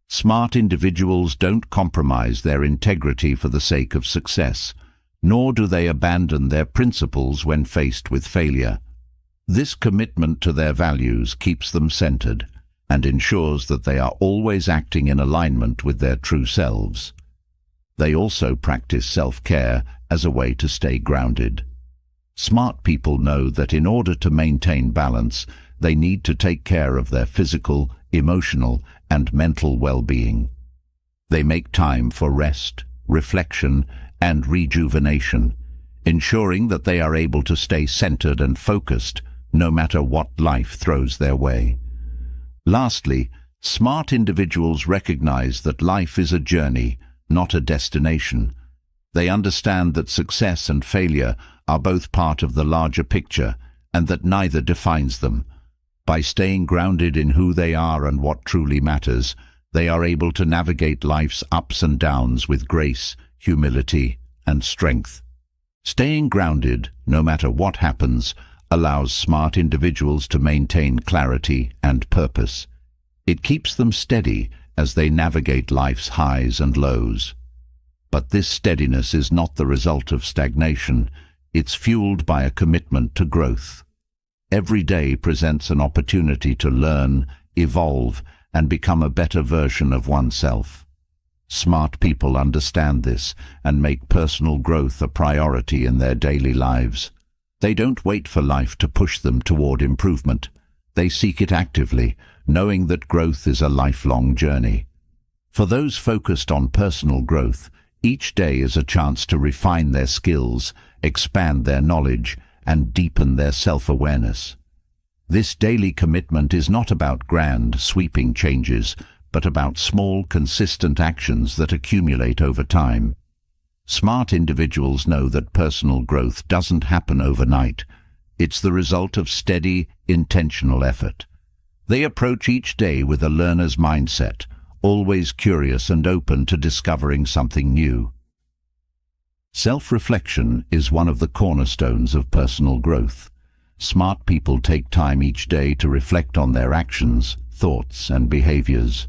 Smart individuals don't compromise their integrity for the sake of success, nor do they abandon their principles when faced with failure. This commitment to their values keeps them centered and ensures that they are always acting in alignment with their true selves. They also practice self-care as a way to stay grounded. Smart people know that in order to maintain balance, they need to take care of their physical, emotional, and mental well-being. They make time for rest, reflection, and rejuvenation, ensuring that they are able to stay centered and focused no matter what life throws their way. Lastly, smart individuals recognize that life is a journey, not a destination. They understand that success and failure are both part of the larger picture and that neither defines them. By staying grounded in who they are and what truly matters, they are able to navigate life's ups and downs with grace, humility, and strength. Staying grounded, no matter what happens, allows smart individuals to maintain clarity and purpose. It keeps them steady as they navigate life's highs and lows. But this steadiness is not the result of stagnation. It's fueled by a commitment to growth. Every day presents an opportunity to learn, evolve, and become a better version of oneself. Smart people understand this and make personal growth a priority in their daily lives. They don't wait for life to push them toward improvement. They seek it actively, knowing that growth is a lifelong journey. For those focused on personal growth, each day is a chance to refine their skills, expand their knowledge, and deepen their self-awareness. This daily commitment is not about grand, sweeping changes, but about small, consistent actions that accumulate over time. Smart individuals know that personal growth doesn't happen overnight. It's the result of steady, intentional effort. They approach each day with a learner's mindset, always curious and open to discovering something new. Self-reflection is one of the cornerstones of personal growth. Smart people take time each day to reflect on their actions, thoughts, and behaviors.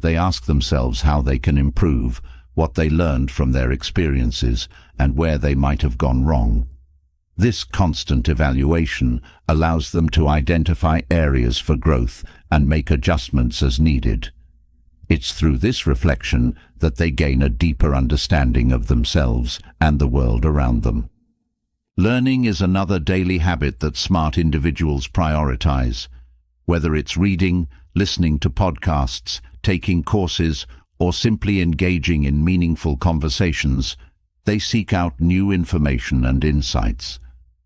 They ask themselves how they can improve, what they learned from their experiences, and where they might have gone wrong. This constant evaluation allows them to identify areas for growth and make adjustments as needed. It's through this reflection that they gain a deeper understanding of themselves and the world around them. Learning is another daily habit that smart individuals prioritize. Whether it's reading, listening to podcasts, taking courses, or simply engaging in meaningful conversations, they seek out new information and insights.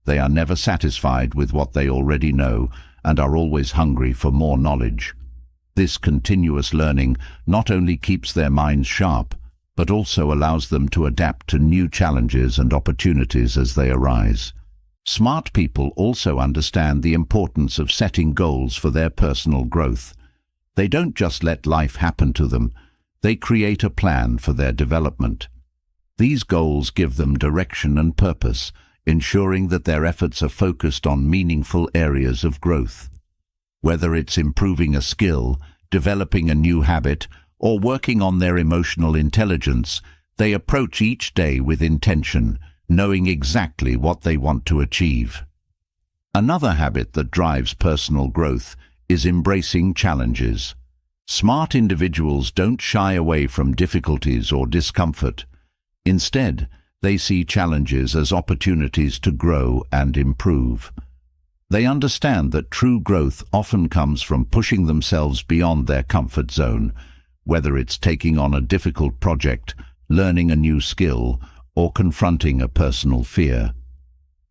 They are never satisfied with what they already know and are always hungry for more knowledge. This continuous learning not only keeps their minds sharp, but also allows them to adapt to new challenges and opportunities as they arise. Smart people also understand the importance of setting goals for their personal growth. They don't just let life happen to them, they create a plan for their development. These goals give them direction and purpose, ensuring that their efforts are focused on meaningful areas of growth. Whether it's improving a skill, developing a new habit, or working on their emotional intelligence, they approach each day with intention, knowing exactly what they want to achieve. Another habit that drives personal growth is embracing challenges. Smart individuals don't shy away from difficulties or discomfort. Instead, they see challenges as opportunities to grow and improve. They understand that true growth often comes from pushing themselves beyond their comfort zone, whether it's taking on a difficult project, learning a new skill, or confronting a personal fear.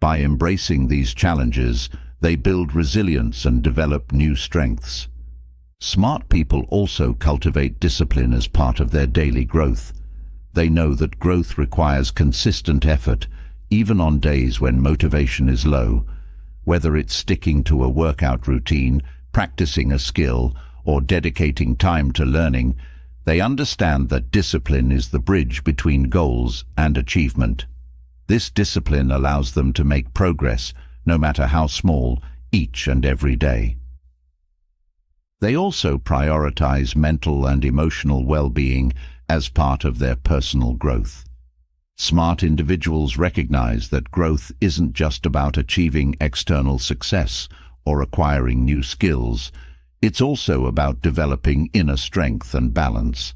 By embracing these challenges, they build resilience and develop new strengths. Smart people also cultivate discipline as part of their daily growth. They know that growth requires consistent effort, even on days when motivation is low. Whether it's sticking to a workout routine, practicing a skill, or dedicating time to learning, they understand that discipline is the bridge between goals and achievement. This discipline allows them to make progress, no matter how small, each and every day. They also prioritize mental and emotional well-being as part of their personal growth. Smart individuals recognize that growth isn't just about achieving external success or acquiring new skills. It's also about developing inner strength and balance.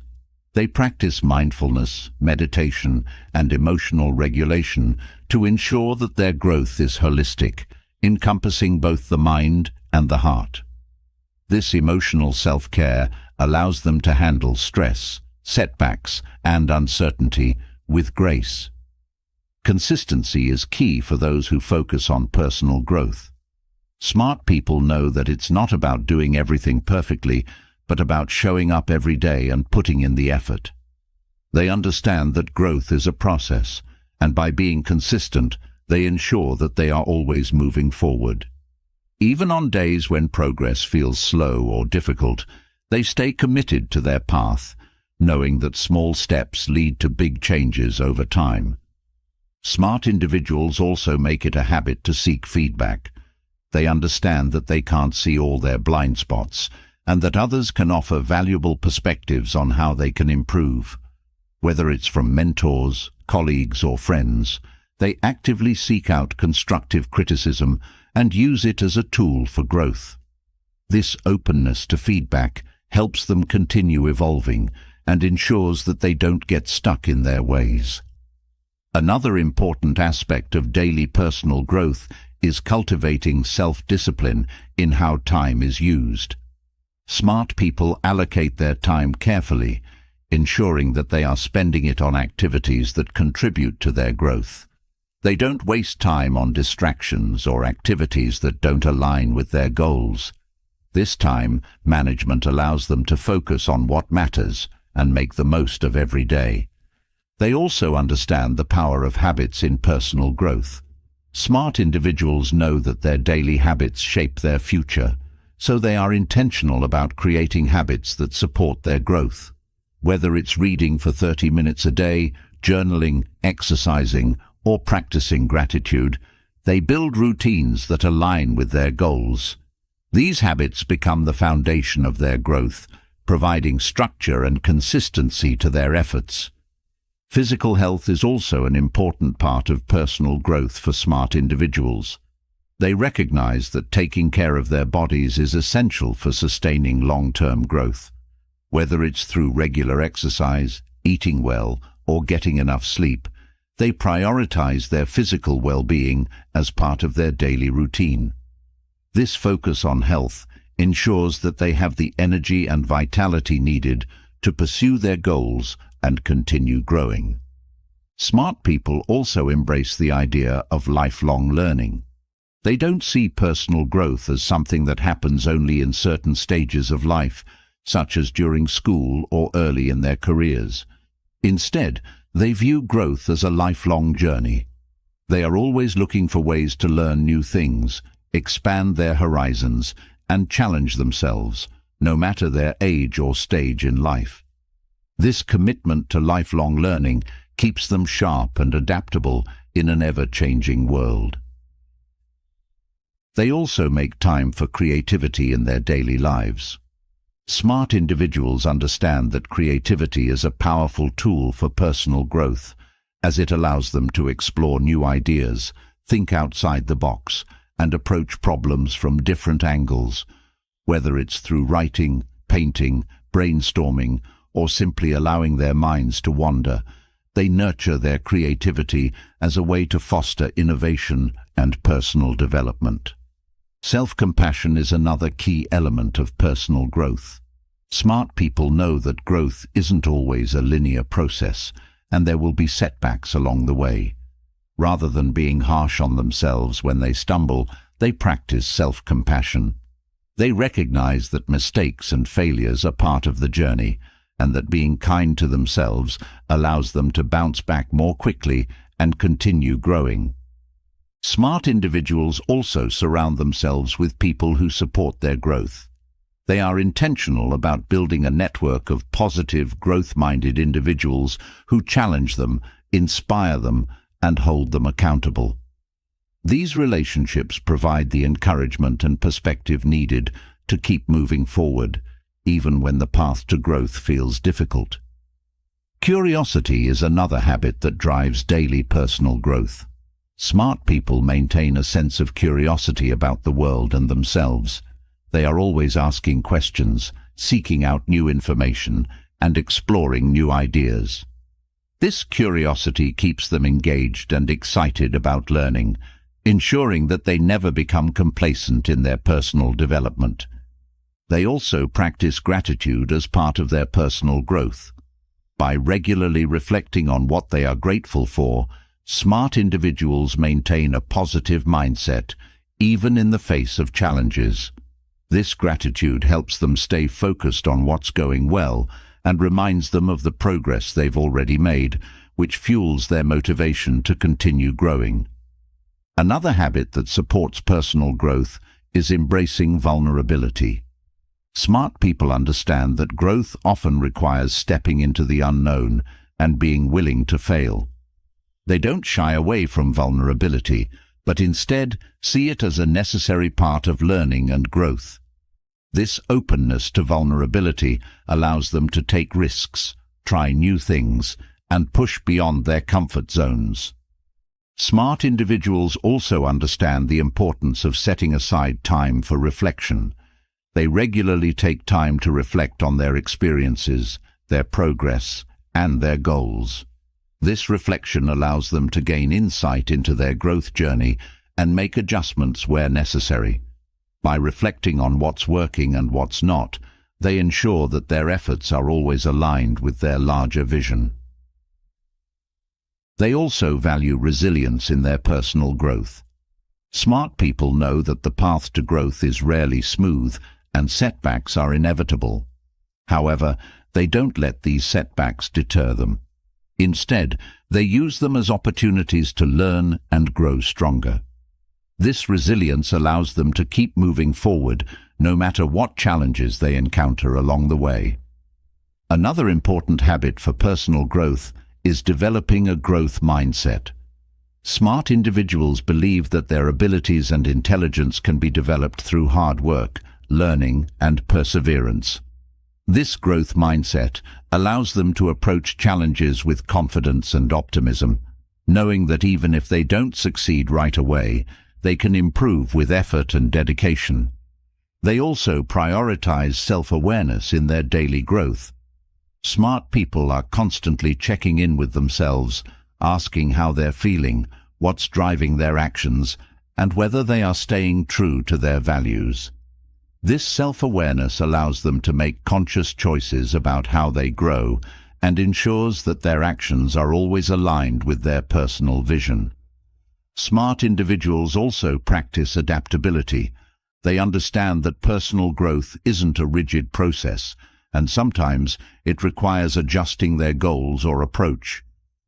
They practice mindfulness, meditation, and emotional regulation to ensure that their growth is holistic, encompassing both the mind and the heart. This emotional self-care allows them to handle stress, setbacks, and uncertainty with grace. Consistency is key for those who focus on personal growth. Smart people know that it's not about doing everything perfectly, but about showing up every day and putting in the effort. They understand that growth is a process, and by being consistent, they ensure that they are always moving forward. Even on days when progress feels slow or difficult, they stay committed to their path, knowing that small steps lead to big changes over time. Smart individuals also make it a habit to seek feedback. They understand that they can't see all their blind spots, and that others can offer valuable perspectives on how they can improve. Whether it's from mentors, colleagues, or friends, they actively seek out constructive criticism and use it as a tool for growth. This openness to feedback helps them continue evolving and ensures that they don't get stuck in their ways. Another important aspect of daily personal growth is cultivating self-discipline in how time is used. Smart people allocate their time carefully, ensuring that they are spending it on activities that contribute to their growth. They don't waste time on distractions or activities that don't align with their goals. This time management allows them to focus on what matters and make the most of every day. They also understand the power of habits in personal growth. Smart individuals know that their daily habits shape their future, so they are intentional about creating habits that support their growth. Whether it's reading for 30 minutes a day, journaling, exercising, or practicing gratitude, they build routines that align with their goals. These habits become the foundation of their growth, providing structure and consistency to their efforts. Physical health is also an important part of personal growth for smart individuals. They recognize that taking care of their bodies is essential for sustaining long-term growth. Whether it's through regular exercise, eating well, or getting enough sleep, they prioritize their physical well-being as part of their daily routine. This focus on health ensures that they have the energy and vitality needed to pursue their goals and continue growing. Smart people also embrace the idea of lifelong learning. They don't see personal growth as something that happens only in certain stages of life, such as during school or early in their careers. Instead, they view growth as a lifelong journey. They are always looking for ways to learn new things, expand their horizons, and challenge themselves, no matter their age or stage in life. This commitment to lifelong learning keeps them sharp and adaptable in an ever-changing world. They also make time for creativity in their daily lives. Smart individuals understand that creativity is a powerful tool for personal growth, as it allows them to explore new ideas, think outside the box, and approach problems from different angles, whether it's through writing, painting, brainstorming, or simply allowing their minds to wander. They nurture their creativity as a way to foster innovation and personal development. Self-compassion is another key element of personal growth. Smart people know that growth isn't always a linear process, and there will be setbacks along the way. Rather than being harsh on themselves when they stumble, they practice self-compassion. They recognize that mistakes and failures are part of the journey, and that being kind to themselves allows them to bounce back more quickly and continue growing. Smart individuals also surround themselves with people who support their growth. They are intentional about building a network of positive, growth-minded individuals who challenge them, inspire them, and hold them accountable. These relationships provide the encouragement and perspective needed to keep moving forward, even when the path to growth feels difficult. Curiosity is another habit that drives daily personal growth. Smart people maintain a sense of curiosity about the world and themselves. They are always asking questions, seeking out new information, and exploring new ideas. This curiosity keeps them engaged and excited about learning, ensuring that they never become complacent in their personal development. They also practice gratitude as part of their personal growth. By regularly reflecting on what they are grateful for, smart individuals maintain a positive mindset, even in the face of challenges. This gratitude helps them stay focused on what's going well and reminds them of the progress they've already made, which fuels their motivation to continue growing. Another habit that supports personal growth is embracing vulnerability. Smart people understand that growth often requires stepping into the unknown and being willing to fail. They don't shy away from vulnerability, but instead see it as a necessary part of learning and growth. This openness to vulnerability allows them to take risks, try new things, and push beyond their comfort zones. Smart individuals also understand the importance of setting aside time for reflection. They regularly take time to reflect on their experiences, their progress, and their goals. This reflection allows them to gain insight into their growth journey and make adjustments where necessary. By reflecting on what's working and what's not, they ensure that their efforts are always aligned with their larger vision. They also value resilience in their personal growth. Smart people know that the path to growth is rarely smooth and setbacks are inevitable. However, they don't let these setbacks deter them. Instead, they use them as opportunities to learn and grow stronger. This resilience allows them to keep moving forward no matter what challenges they encounter along the way. Another important habit for personal growth is developing a growth mindset. Smart individuals believe that their abilities and intelligence can be developed through hard work, learning, and perseverance. This growth mindset allows them to approach challenges with confidence and optimism, knowing that even if they don't succeed right away, they can improve with effort and dedication. They also prioritize self-awareness in their daily growth. Smart people are constantly checking in with themselves, asking how they're feeling, what's driving their actions, and whether they are staying true to their values. This self-awareness allows them to make conscious choices about how they grow and ensures that their actions are always aligned with their personal vision. Smart individuals also practice adaptability. They understand that personal growth isn't a rigid process, and sometimes it requires adjusting their goals or approach.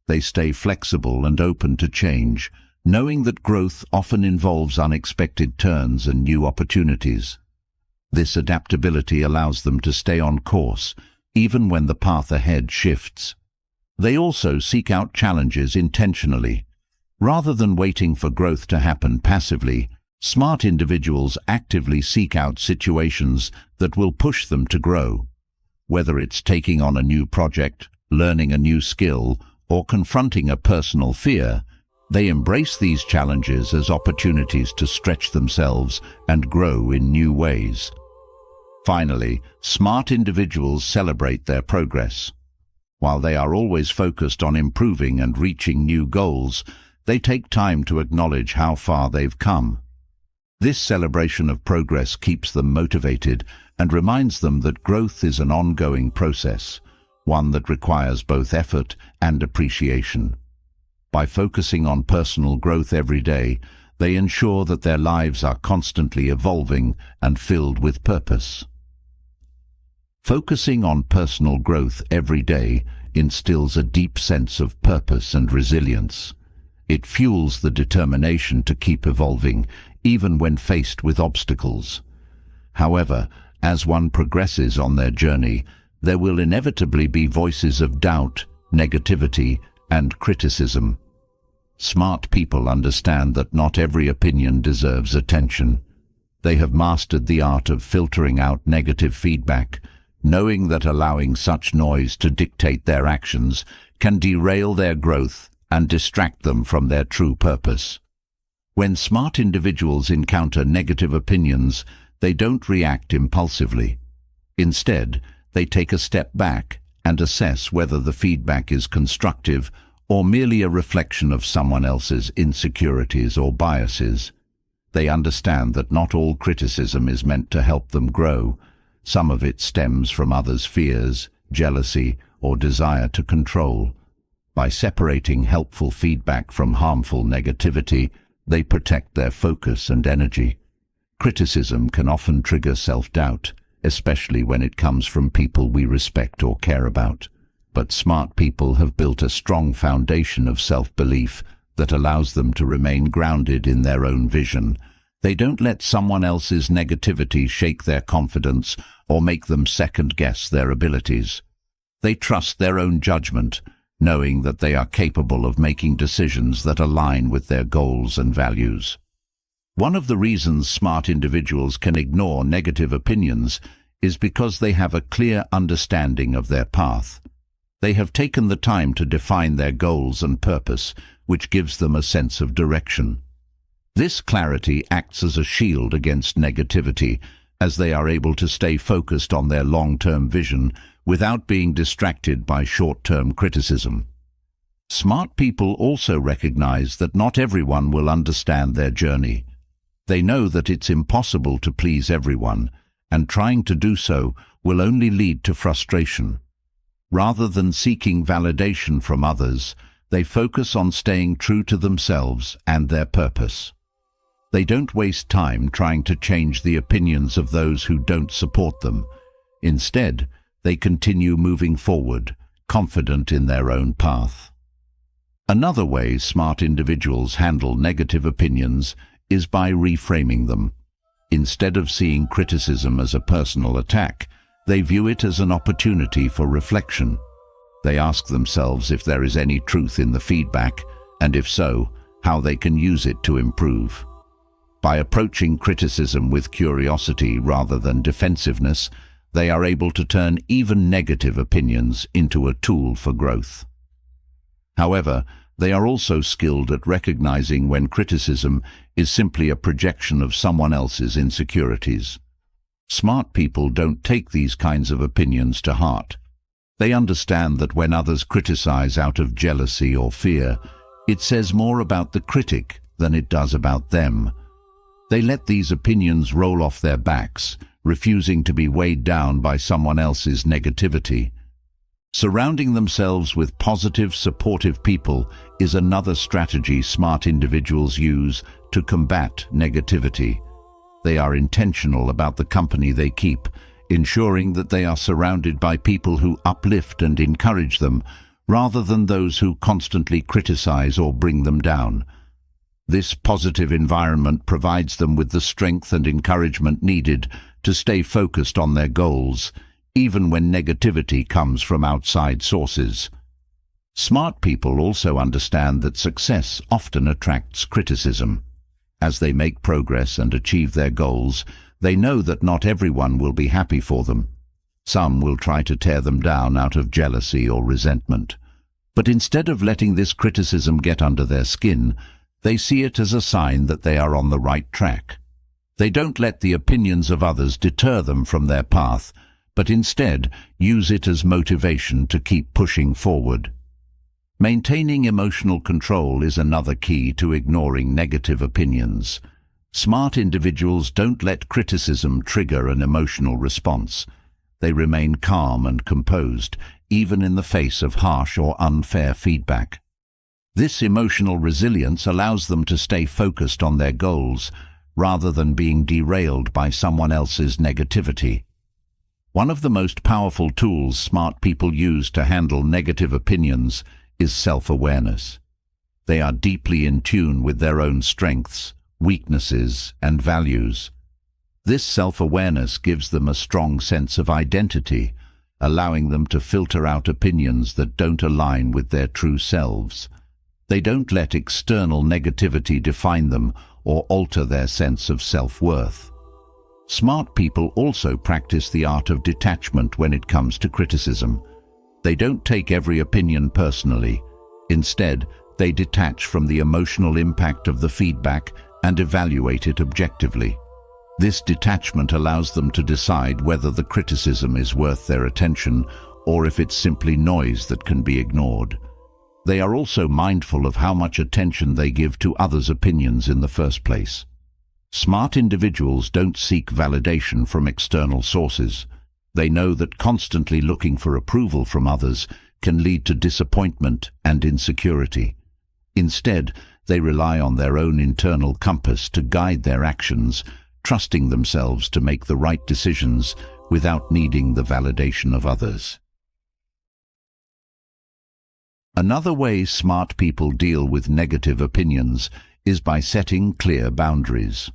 They stay flexible and open to change, knowing that growth often involves unexpected turns and new opportunities. This adaptability allows them to stay on course, even when the path ahead shifts. They also seek out challenges intentionally. Rather than waiting for growth to happen passively, smart individuals actively seek out situations that will push them to grow. Whether it's taking on a new project, learning a new skill, or confronting a personal fear, they embrace these challenges as opportunities to stretch themselves and grow in new ways. Finally, smart individuals celebrate their progress. While they are always focused on improving and reaching new goals, they take time to acknowledge how far they've come. This celebration of progress keeps them motivated and reminds them that growth is an ongoing process, one that requires both effort and appreciation. By focusing on personal growth every day, they ensure that their lives are constantly evolving and filled with purpose. Focusing on personal growth every day instills a deep sense of purpose and resilience. It fuels the determination to keep evolving, even when faced with obstacles. However, as one progresses on their journey, there will inevitably be voices of doubt, negativity, and criticism. Smart people understand that not every opinion deserves attention. They have mastered the art of filtering out negative feedback, knowing that allowing such noise to dictate their actions can derail their growth and distract them from their true purpose. When smart individuals encounter negative opinions, they don't react impulsively. Instead, they take a step back and assess whether the feedback is constructive or merely a reflection of someone else's insecurities or biases. They understand that not all criticism is meant to help them grow. Some of it stems from others' fears, jealousy, or desire to control. By separating helpful feedback from harmful negativity, they protect their focus and energy. Criticism can often trigger self-doubt, especially when it comes from people we respect or care about. But smart people have built a strong foundation of self-belief that allows them to remain grounded in their own vision. They don't let someone else's negativity shake their confidence or make them second-guess their abilities. They trust their own judgment, knowing that they are capable of making decisions that align with their goals and values. One of the reasons smart individuals can ignore negative opinions is because they have a clear understanding of their path. They have taken the time to define their goals and purpose, which gives them a sense of direction. This clarity acts as a shield against negativity, as they are able to stay focused on their long-term vision without being distracted by short-term criticism. Smart people also recognize that not everyone will understand their journey. They know that it's impossible to please everyone, and trying to do so will only lead to frustration. Rather than seeking validation from others, they focus on staying true to themselves and their purpose. They don't waste time trying to change the opinions of those who don't support them. Instead, they continue moving forward, confident in their own path. Another way smart individuals handle negative opinions is by reframing them. Instead of seeing criticism as a personal attack, they view it as an opportunity for reflection. They ask themselves if there is any truth in the feedback, and if so, how they can use it to improve. By approaching criticism with curiosity rather than defensiveness, they are able to turn even negative opinions into a tool for growth. However, they are also skilled at recognizing when criticism is simply a projection of someone else's insecurities. Smart people don't take these kinds of opinions to heart. They understand that when others criticize out of jealousy or fear, it says more about the critic than it does about them. They let these opinions roll off their backs, refusing to be weighed down by someone else's negativity. Surrounding themselves with positive, supportive people is another strategy smart individuals use to combat negativity. They are intentional about the company they keep, ensuring that they are surrounded by people who uplift and encourage them, rather than those who constantly criticize or bring them down. This positive environment provides them with the strength and encouragement needed to stay focused on their goals, even when negativity comes from outside sources. Smart people also understand that success often attracts criticism. As they make progress and achieve their goals, they know that not everyone will be happy for them. Some will try to tear them down out of jealousy or resentment. But instead of letting this criticism get under their skin, they see it as a sign that they are on the right track. They don't let the opinions of others deter them from their path, but instead use it as motivation to keep pushing forward. Maintaining emotional control is another key to ignoring negative opinions. Smart individuals don't let criticism trigger an emotional response. They remain calm and composed, even in the face of harsh or unfair feedback. This emotional resilience allows them to stay focused on their goals, rather than being derailed by someone else's negativity. One of the most powerful tools smart people use to handle negative opinions is self-awareness. They are deeply in tune with their own strengths, weaknesses, and values. This self-awareness gives them a strong sense of identity, allowing them to filter out opinions that don't align with their true selves. They don't let external negativity define them or alter their sense of self-worth. Smart people also practice the art of detachment when it comes to criticism. They don't take every opinion personally. Instead, they detach from the emotional impact of the feedback and evaluate it objectively. This detachment allows them to decide whether the criticism is worth their attention or if it's simply noise that can be ignored. They are also mindful of how much attention they give to others' opinions in the first place. Smart individuals don't seek validation from external sources. They know that constantly looking for approval from others can lead to disappointment and insecurity. Instead, they rely on their own internal compass to guide their actions, trusting themselves to make the right decisions without needing the validation of others. Another way smart people deal with negative opinions is by setting clear boundaries.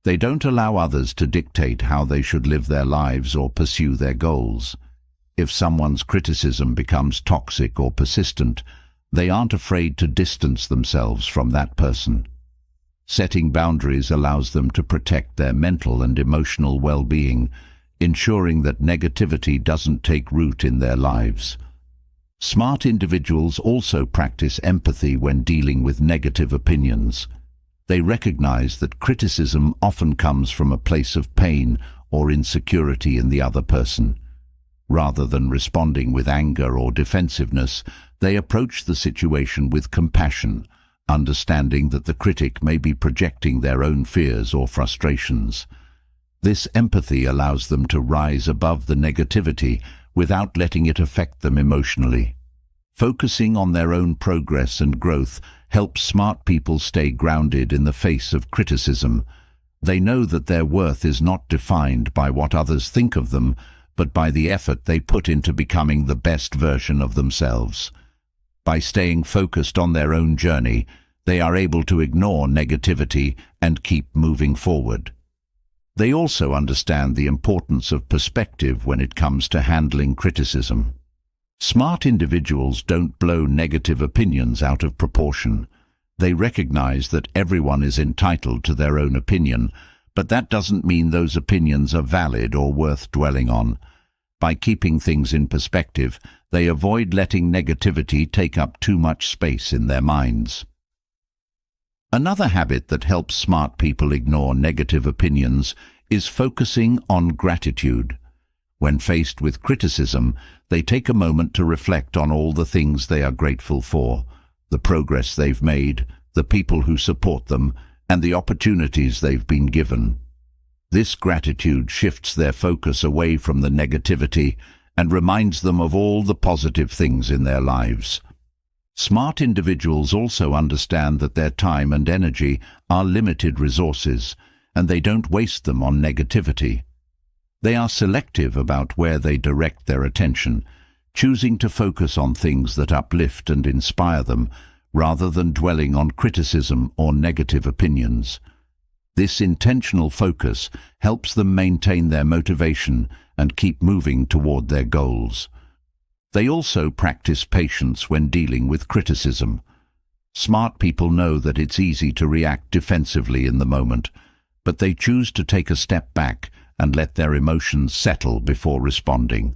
They don't allow others to dictate how they should live their lives or pursue their goals. If someone's criticism becomes toxic or persistent, they aren't afraid to distance themselves from that person. Setting boundaries allows them to protect their mental and emotional well-being, ensuring that negativity doesn't take root in their lives. Smart individuals also practice empathy when dealing with negative opinions. They recognize that criticism often comes from a place of pain or insecurity in the other person. Rather than responding with anger or defensiveness, they approach the situation with compassion, understanding that the critic may be projecting their own fears or frustrations. This empathy allows them to rise above the negativity without letting it affect them emotionally. Focusing on their own progress and growth helps smart people stay grounded in the face of criticism. They know that their worth is not defined by what others think of them, but by the effort they put into becoming the best version of themselves. By staying focused on their own journey, they are able to ignore negativity and keep moving forward. They also understand the importance of perspective when it comes to handling criticism. Smart individuals don't blow negative opinions out of proportion. They recognize that everyone is entitled to their own opinion, but that doesn't mean those opinions are valid or worth dwelling on. By keeping things in perspective, they avoid letting negativity take up too much space in their minds. Another habit that helps smart people ignore negative opinions is focusing on gratitude. When faced with criticism, they take a moment to reflect on all the things they are grateful for, the progress they've made, the people who support them, and the opportunities they've been given. This gratitude shifts their focus away from the negativity and reminds them of all the positive things in their lives. Smart individuals also understand that their time and energy are limited resources, and they don't waste them on negativity. They are selective about where they direct their attention, choosing to focus on things that uplift and inspire them, rather than dwelling on criticism or negative opinions. This intentional focus helps them maintain their motivation and keep moving toward their goals. They also practice patience when dealing with criticism. Smart people know that it's easy to react defensively in the moment, but they choose to take a step back and let their emotions settle before responding.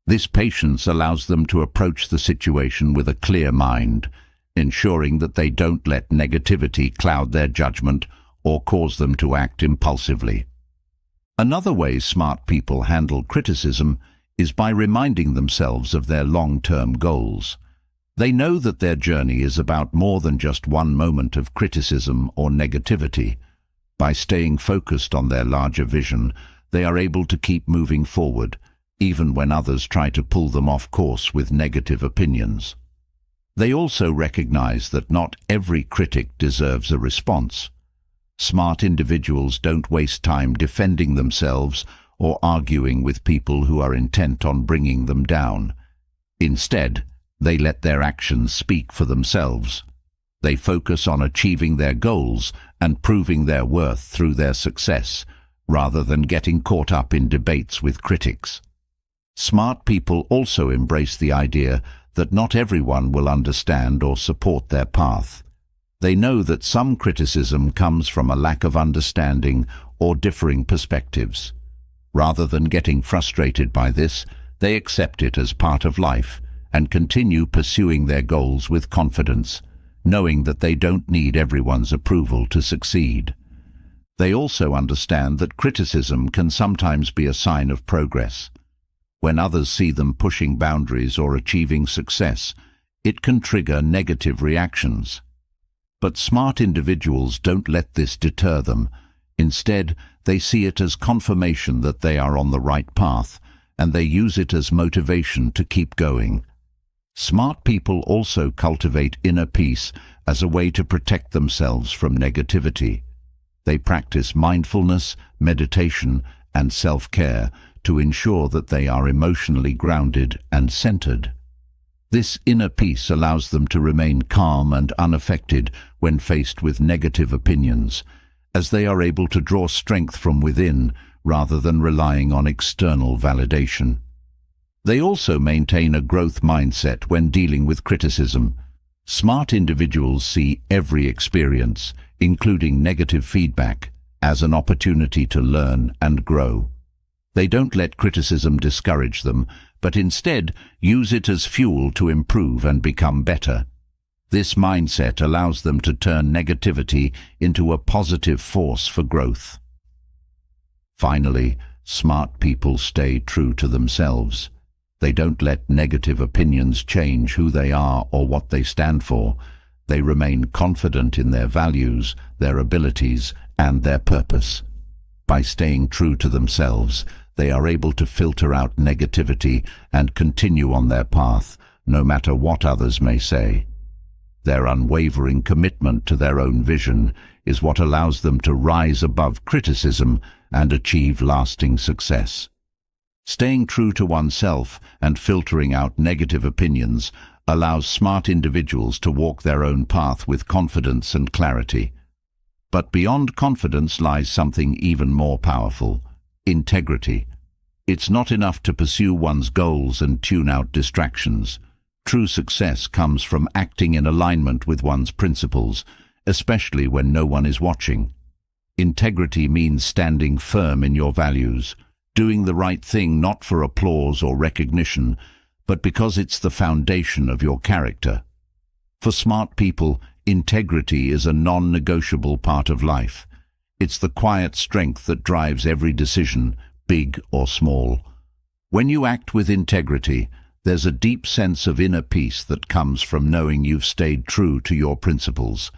This patience allows them to approach the situation with a clear mind, ensuring that they don't let negativity cloud their judgment or cause them to act impulsively. Another way smart people handle criticism is by reminding themselves of their long-term goals. They know that their journey is about more than just one moment of criticism or negativity. By staying focused on their larger vision, they are able to keep moving forward, even when others try to pull them off course with negative opinions. They also recognize that not every critic deserves a response. Smart individuals don't waste time defending themselves or arguing with people who are intent on bringing them down. Instead, they let their actions speak for themselves. They focus on achieving their goals and proving their worth through their success, rather than getting caught up in debates with critics. Smart people also embrace the idea that not everyone will understand or support their path. They know that some criticism comes from a lack of understanding or differing perspectives. Rather than getting frustrated by this, they accept it as part of life and continue pursuing their goals with confidence, knowing that they don't need everyone's approval to succeed. They also understand that criticism can sometimes be a sign of progress. When others see them pushing boundaries or achieving success, it can trigger negative reactions. But smart individuals don't let this deter them. Instead, they see it as confirmation that they are on the right path, and they use it as motivation to keep going. Smart people also cultivate inner peace as a way to protect themselves from negativity. They practice mindfulness, meditation, and self-care to ensure that they are emotionally grounded and centered. This inner peace allows them to remain calm and unaffected when faced with negative opinions, as they are able to draw strength from within rather than relying on external validation. They also maintain a growth mindset when dealing with criticism. Smart individuals see every experience, including negative feedback, as an opportunity to learn and grow. They don't let criticism discourage them, but instead use it as fuel to improve and become better. This mindset allows them to turn negativity into a positive force for growth. Finally, smart people stay true to themselves. They don't let negative opinions change who they are or what they stand for. They remain confident in their values, their abilities, and their purpose. By staying true to themselves, they are able to filter out negativity and continue on their path, no matter what others may say. Their unwavering commitment to their own vision is what allows them to rise above criticism and achieve lasting success. Staying true to oneself and filtering out negative opinions allows smart individuals to walk their own path with confidence and clarity. But beyond confidence lies something even more powerful: integrity. It's not enough to pursue one's goals and tune out distractions. True success comes from acting in alignment with one's principles, especially when no one is watching. Integrity means standing firm in your values, doing the right thing not for applause or recognition, but because it's the foundation of your character. For smart people, integrity is a non-negotiable part of life. It's the quiet strength that drives every decision, big or small. When you act with integrity, there's a deep sense of inner peace that comes from knowing you've stayed true to your principles.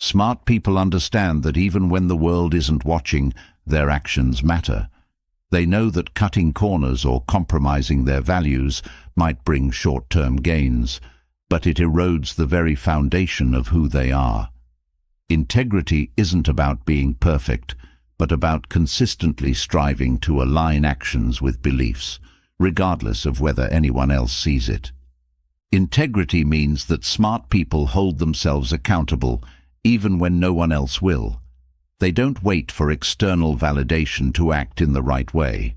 Smart people understand that even when the world isn't watching, their actions matter. They know that cutting corners or compromising their values might bring short-term gains, but it erodes the very foundation of who they are. Integrity isn't about being perfect, but about consistently striving to align actions with beliefs, regardless of whether anyone else sees it. Integrity means that smart people hold themselves accountable even when no one else will. They don't wait for external validation to act in the right way.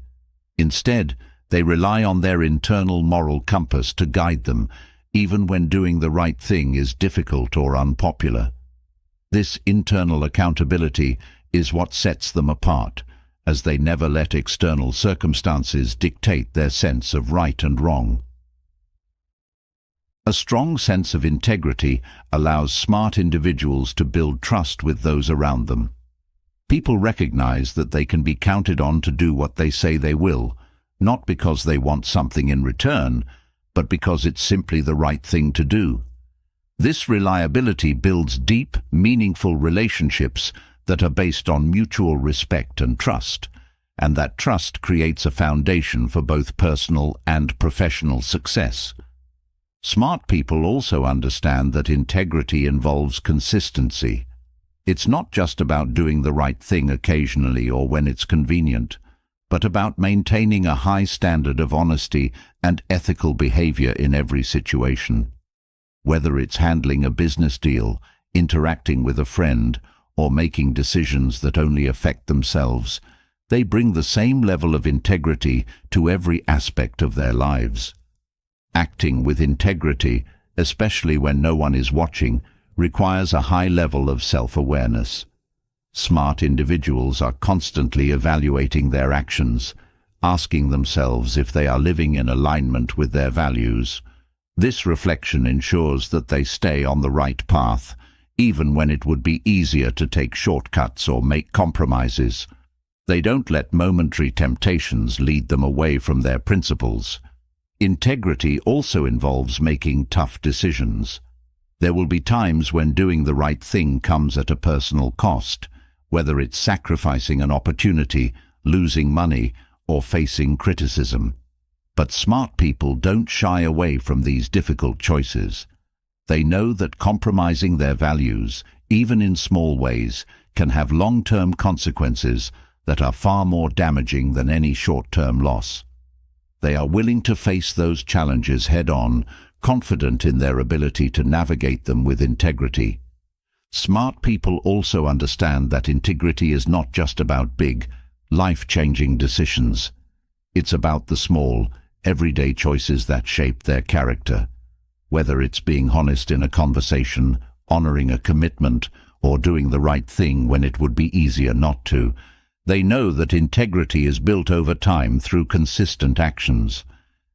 Instead, they rely on their internal moral compass to guide them, even when doing the right thing is difficult or unpopular. This internal accountability is what sets them apart, as they never let external circumstances dictate their sense of right and wrong. A strong sense of integrity allows smart individuals to build trust with those around them. People recognize that they can be counted on to do what they say they will, not because they want something in return, but because it's simply the right thing to do. This reliability builds deep, meaningful relationships that are based on mutual respect and trust, and that trust creates a foundation for both personal and professional success. Smart people also understand that integrity involves consistency. It's not just about doing the right thing occasionally or when it's convenient, but about maintaining a high standard of honesty and ethical behavior in every situation. Whether it's handling a business deal, interacting with a friend, or making decisions that only affect themselves, they bring the same level of integrity to every aspect of their lives. Acting with integrity, especially when no one is watching, requires a high level of self-awareness. Smart individuals are constantly evaluating their actions, asking themselves if they are living in alignment with their values. This reflection ensures that they stay on the right path, even when it would be easier to take shortcuts or make compromises. They don't let momentary temptations lead them away from their principles. Integrity also involves making tough decisions. There will be times when doing the right thing comes at a personal cost, whether it's sacrificing an opportunity, losing money, or facing criticism. But smart people don't shy away from these difficult choices. They know that compromising their values, even in small ways, can have long-term consequences that are far more damaging than any short-term loss. They are willing to face those challenges head-on, confident in their ability to navigate them with integrity. Smart people also understand that integrity is not just about big, life-changing decisions. It's about the small, everyday choices that shape their character. Whether it's being honest in a conversation, honoring a commitment, or doing the right thing when it would be easier not to, they know that integrity is built over time through consistent actions.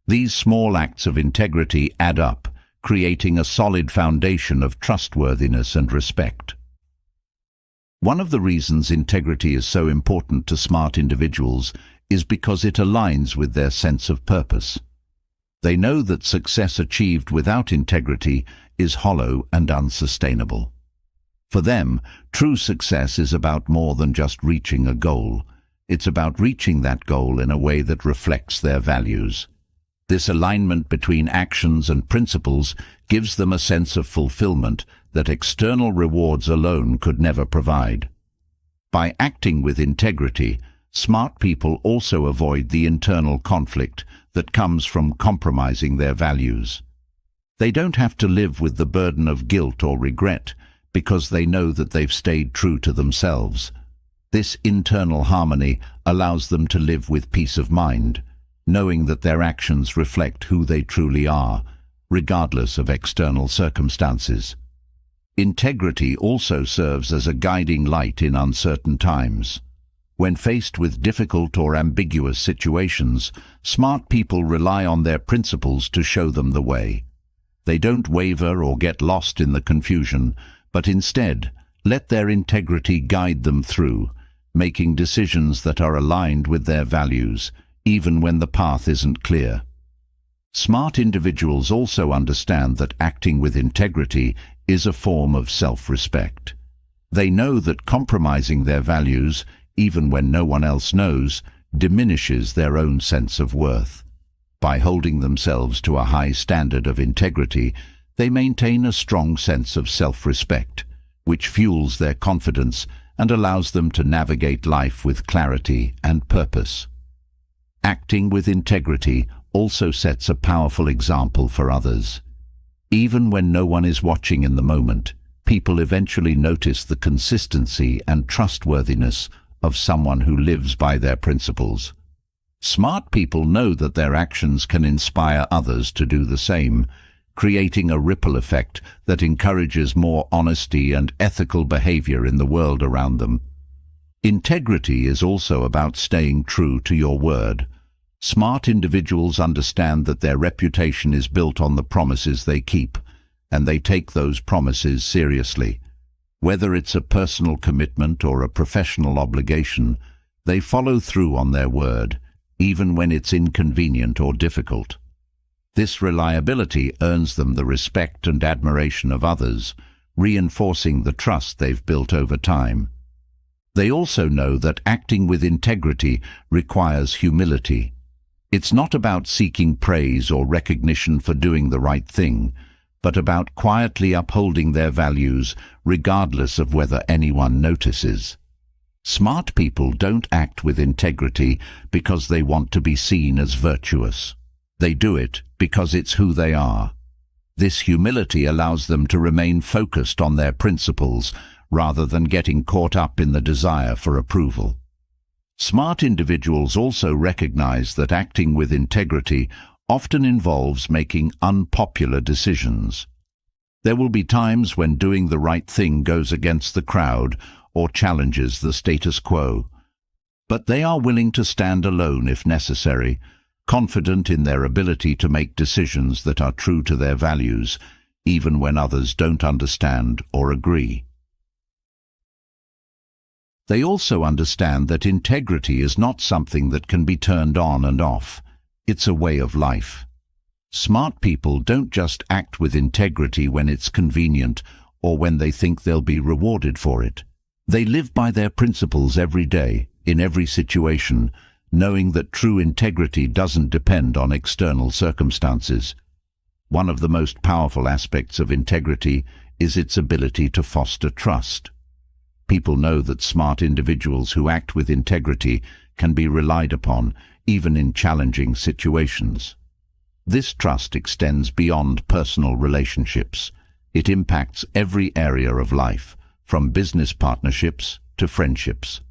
These small acts of integrity add up, creating a solid foundation of trustworthiness and respect. One of the reasons integrity is so important to smart individuals is because it aligns with their sense of purpose. They know that success achieved without integrity is hollow and unsustainable. For them, true success is about more than just reaching a goal. It's about reaching that goal in a way that reflects their values. This alignment between actions and principles gives them a sense of fulfillment that external rewards alone could never provide. By acting with integrity, smart people also avoid the internal conflict that comes from compromising their values. They don't have to live with the burden of guilt or regret because they know that they've stayed true to themselves. This internal harmony allows them to live with peace of mind, knowing that their actions reflect who they truly are, regardless of external circumstances. Integrity also serves as a guiding light in uncertain times. When faced with difficult or ambiguous situations, smart people rely on their principles to show them the way. They don't waver or get lost in the confusion, but instead let their integrity guide them through, making decisions that are aligned with their values, even when the path isn't clear. Smart individuals also understand that acting with integrity is a form of self-respect. They know that compromising their values, even when no one else knows, diminishes their own sense of worth. By holding themselves to a high standard of integrity, they maintain a strong sense of self-respect, which fuels their confidence and allows them to navigate life with clarity and purpose. Acting with integrity also sets a powerful example for others. Even when no one is watching in the moment, people eventually notice the consistency and trustworthiness of someone who lives by their principles. Smart people know that their actions can inspire others to do the same, creating a ripple effect that encourages more honesty and ethical behavior in the world around them. Integrity is also about staying true to your word. Smart individuals understand that their reputation is built on the promises they keep, and they take those promises seriously. Whether it's a personal commitment or a professional obligation, they follow through on their word, even when it's inconvenient or difficult. This reliability earns them the respect and admiration of others, reinforcing the trust they've built over time. They also know that acting with integrity requires humility. It's not about seeking praise or recognition for doing the right thing, but about quietly upholding their values regardless of whether anyone notices. Smart people don't act with integrity because they want to be seen as virtuous. They do it because it's who they are. This humility allows them to remain focused on their principles rather than getting caught up in the desire for approval. Smart individuals also recognize that acting with integrity often involves making unpopular decisions. There will be times when doing the right thing goes against the crowd or challenges the status quo. But they are willing to stand alone if necessary, confident in their ability to make decisions that are true to their values, even when others don't understand or agree. They also understand that integrity is not something that can be turned on and off. It's a way of life. Smart people don't just act with integrity when it's convenient or when they think they'll be rewarded for it. They live by their principles every day, in every situation, knowing that true integrity doesn't depend on external circumstances. One of the most powerful aspects of integrity is its ability to foster trust. People know that smart individuals who act with integrity can be relied upon, even in challenging situations. This trust extends beyond personal relationships. It impacts every area of life, from business partnerships to friendships.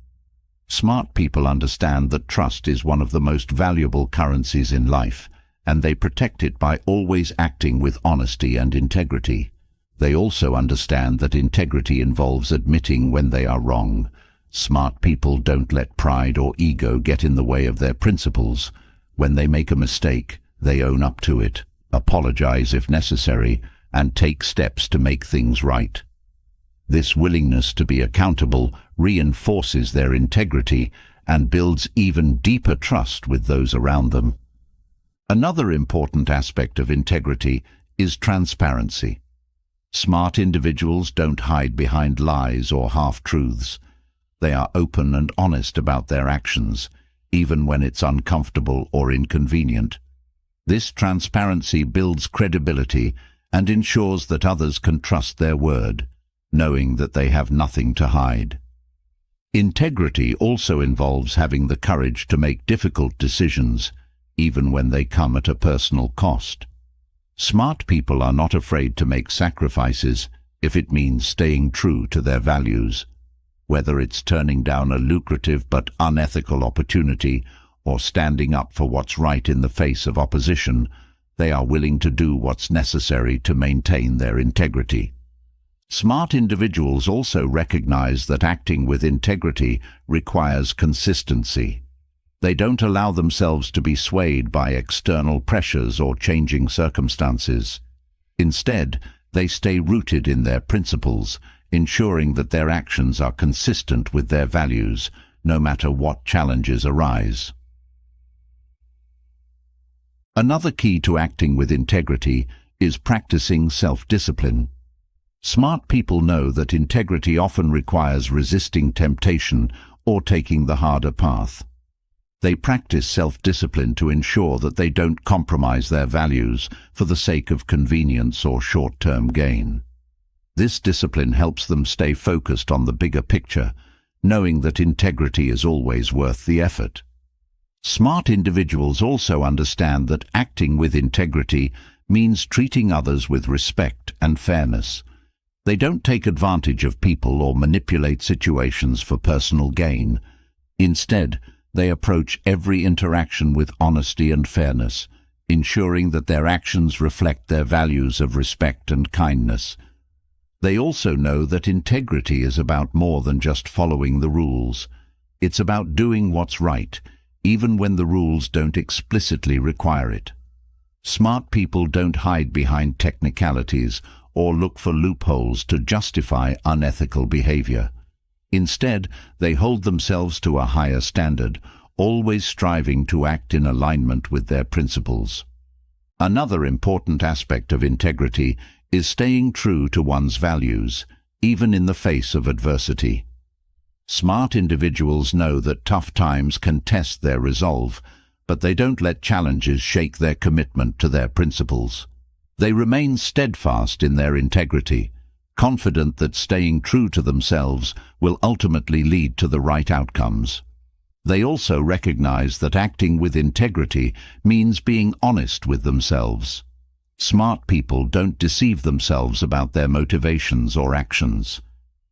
Smart people understand that trust is one of the most valuable currencies in life, and they protect it by always acting with honesty and integrity. They also understand that integrity involves admitting when they are wrong. Smart people don't let pride or ego get in the way of their principles. When they make a mistake, they own up to it, apologize if necessary, and take steps to make things right. This willingness to be accountable reinforces their integrity and builds even deeper trust with those around them. Another important aspect of integrity is transparency. Smart individuals don't hide behind lies or half-truths. They are open and honest about their actions, even when it's uncomfortable or inconvenient. This transparency builds credibility and ensures that others can trust their word, knowing that they have nothing to hide. Integrity also involves having the courage to make difficult decisions, even when they come at a personal cost. Smart people are not afraid to make sacrifices if it means staying true to their values. Whether it's turning down a lucrative but unethical opportunity or standing up for what's right in the face of opposition, they are willing to do what's necessary to maintain their integrity. Smart individuals also recognize that acting with integrity requires consistency. They don't allow themselves to be swayed by external pressures or changing circumstances. Instead, they stay rooted in their principles, ensuring that their actions are consistent with their values, no matter what challenges arise. Another key to acting with integrity is practicing self-discipline. Smart people know that integrity often requires resisting temptation or taking the harder path. They practice self-discipline to ensure that they don't compromise their values for the sake of convenience or short-term gain. This discipline helps them stay focused on the bigger picture, knowing that integrity is always worth the effort. Smart individuals also understand that acting with integrity means treating others with respect and fairness. They don't take advantage of people or manipulate situations for personal gain. Instead, they approach every interaction with honesty and fairness, ensuring that their actions reflect their values of respect and kindness. They also know that integrity is about more than just following the rules. It's about doing what's right, even when the rules don't explicitly require it. Smart people don't hide behind technicalities or look for loopholes to justify unethical behavior. Instead, they hold themselves to a higher standard, always striving to act in alignment with their principles. Another important aspect of integrity is staying true to one's values, even in the face of adversity. Smart individuals know that tough times can test their resolve, but they don't let challenges shake their commitment to their principles. They remain steadfast in their integrity, confident that staying true to themselves will ultimately lead to the right outcomes. They also recognize that acting with integrity means being honest with themselves. Smart people don't deceive themselves about their motivations or actions.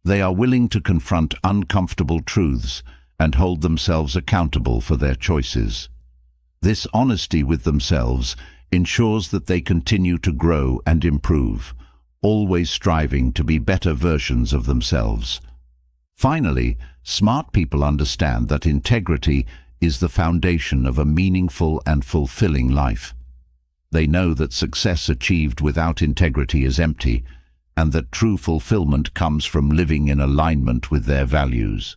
They are willing to confront uncomfortable truths and hold themselves accountable for their choices. This honesty with themselves ensures that they continue to grow and improve, always striving to be better versions of themselves. Finally, smart people understand that integrity is the foundation of a meaningful and fulfilling life. They know that success achieved without integrity is empty, and that true fulfillment comes from living in alignment with their values.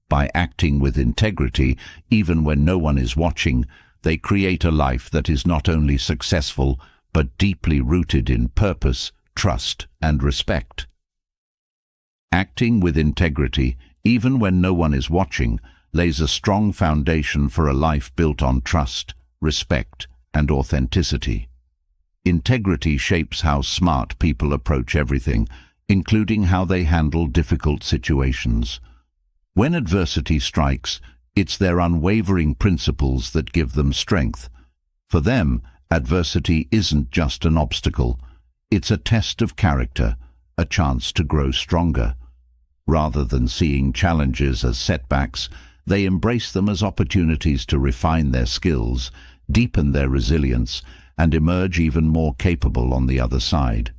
By acting with integrity, even when no one is watching, they create a life that is not only successful, but deeply rooted in purpose, trust, and respect. Acting with integrity, even when no one is watching, lays a strong foundation for a life built on trust, respect, and authenticity. Integrity shapes how smart people approach everything, including how they handle difficult situations. When adversity strikes, it's their unwavering principles that give them strength. For them, adversity isn't just an obstacle. It's a test of character, a chance to grow stronger. Rather than seeing challenges as setbacks, they embrace them as opportunities to refine their skills, deepen their resilience, and emerge even more capable on the other side.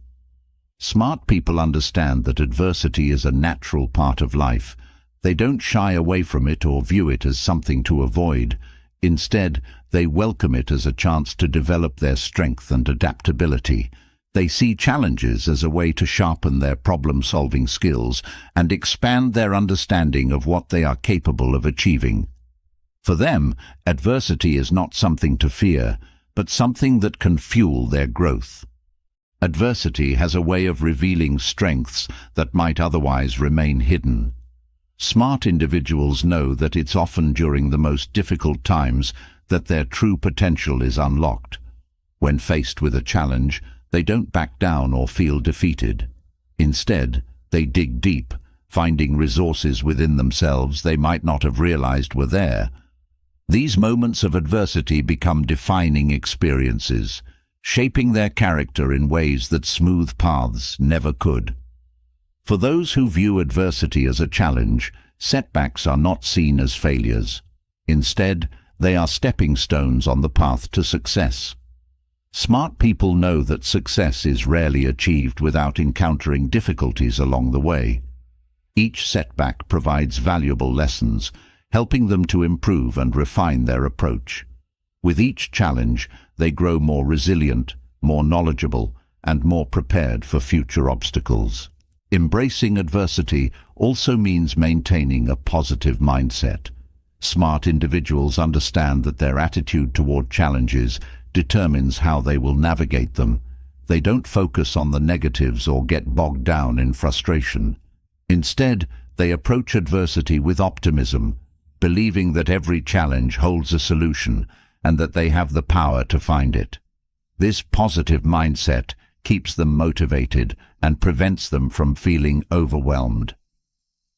Smart people understand that adversity is a natural part of life. They don't shy away from it or view it as something to avoid. Instead, they welcome it as a chance to develop their strength and adaptability. They see challenges as a way to sharpen their problem-solving skills and expand their understanding of what they are capable of achieving. For them, adversity is not something to fear, but something that can fuel their growth. Adversity has a way of revealing strengths that might otherwise remain hidden. Smart individuals know that it's often during the most difficult times that their true potential is unlocked. When faced with a challenge, they don't back down or feel defeated. Instead, they dig deep, finding resources within themselves they might not have realized were there. These moments of adversity become defining experiences, shaping their character in ways that smooth paths never could. For those who view adversity as a challenge, setbacks are not seen as failures. Instead, they are stepping stones on the path to success. Smart people know that success is rarely achieved without encountering difficulties along the way. Each setback provides valuable lessons, helping them to improve and refine their approach. With each challenge, they grow more resilient, more knowledgeable, and more prepared for future obstacles. Embracing adversity also means maintaining a positive mindset. Smart individuals understand that their attitude toward challenges determines how they will navigate them. They don't focus on the negatives or get bogged down in frustration. Instead, they approach adversity with optimism, believing that every challenge holds a solution and that they have the power to find it. This positive mindset keeps them motivated and prevents them from feeling overwhelmed.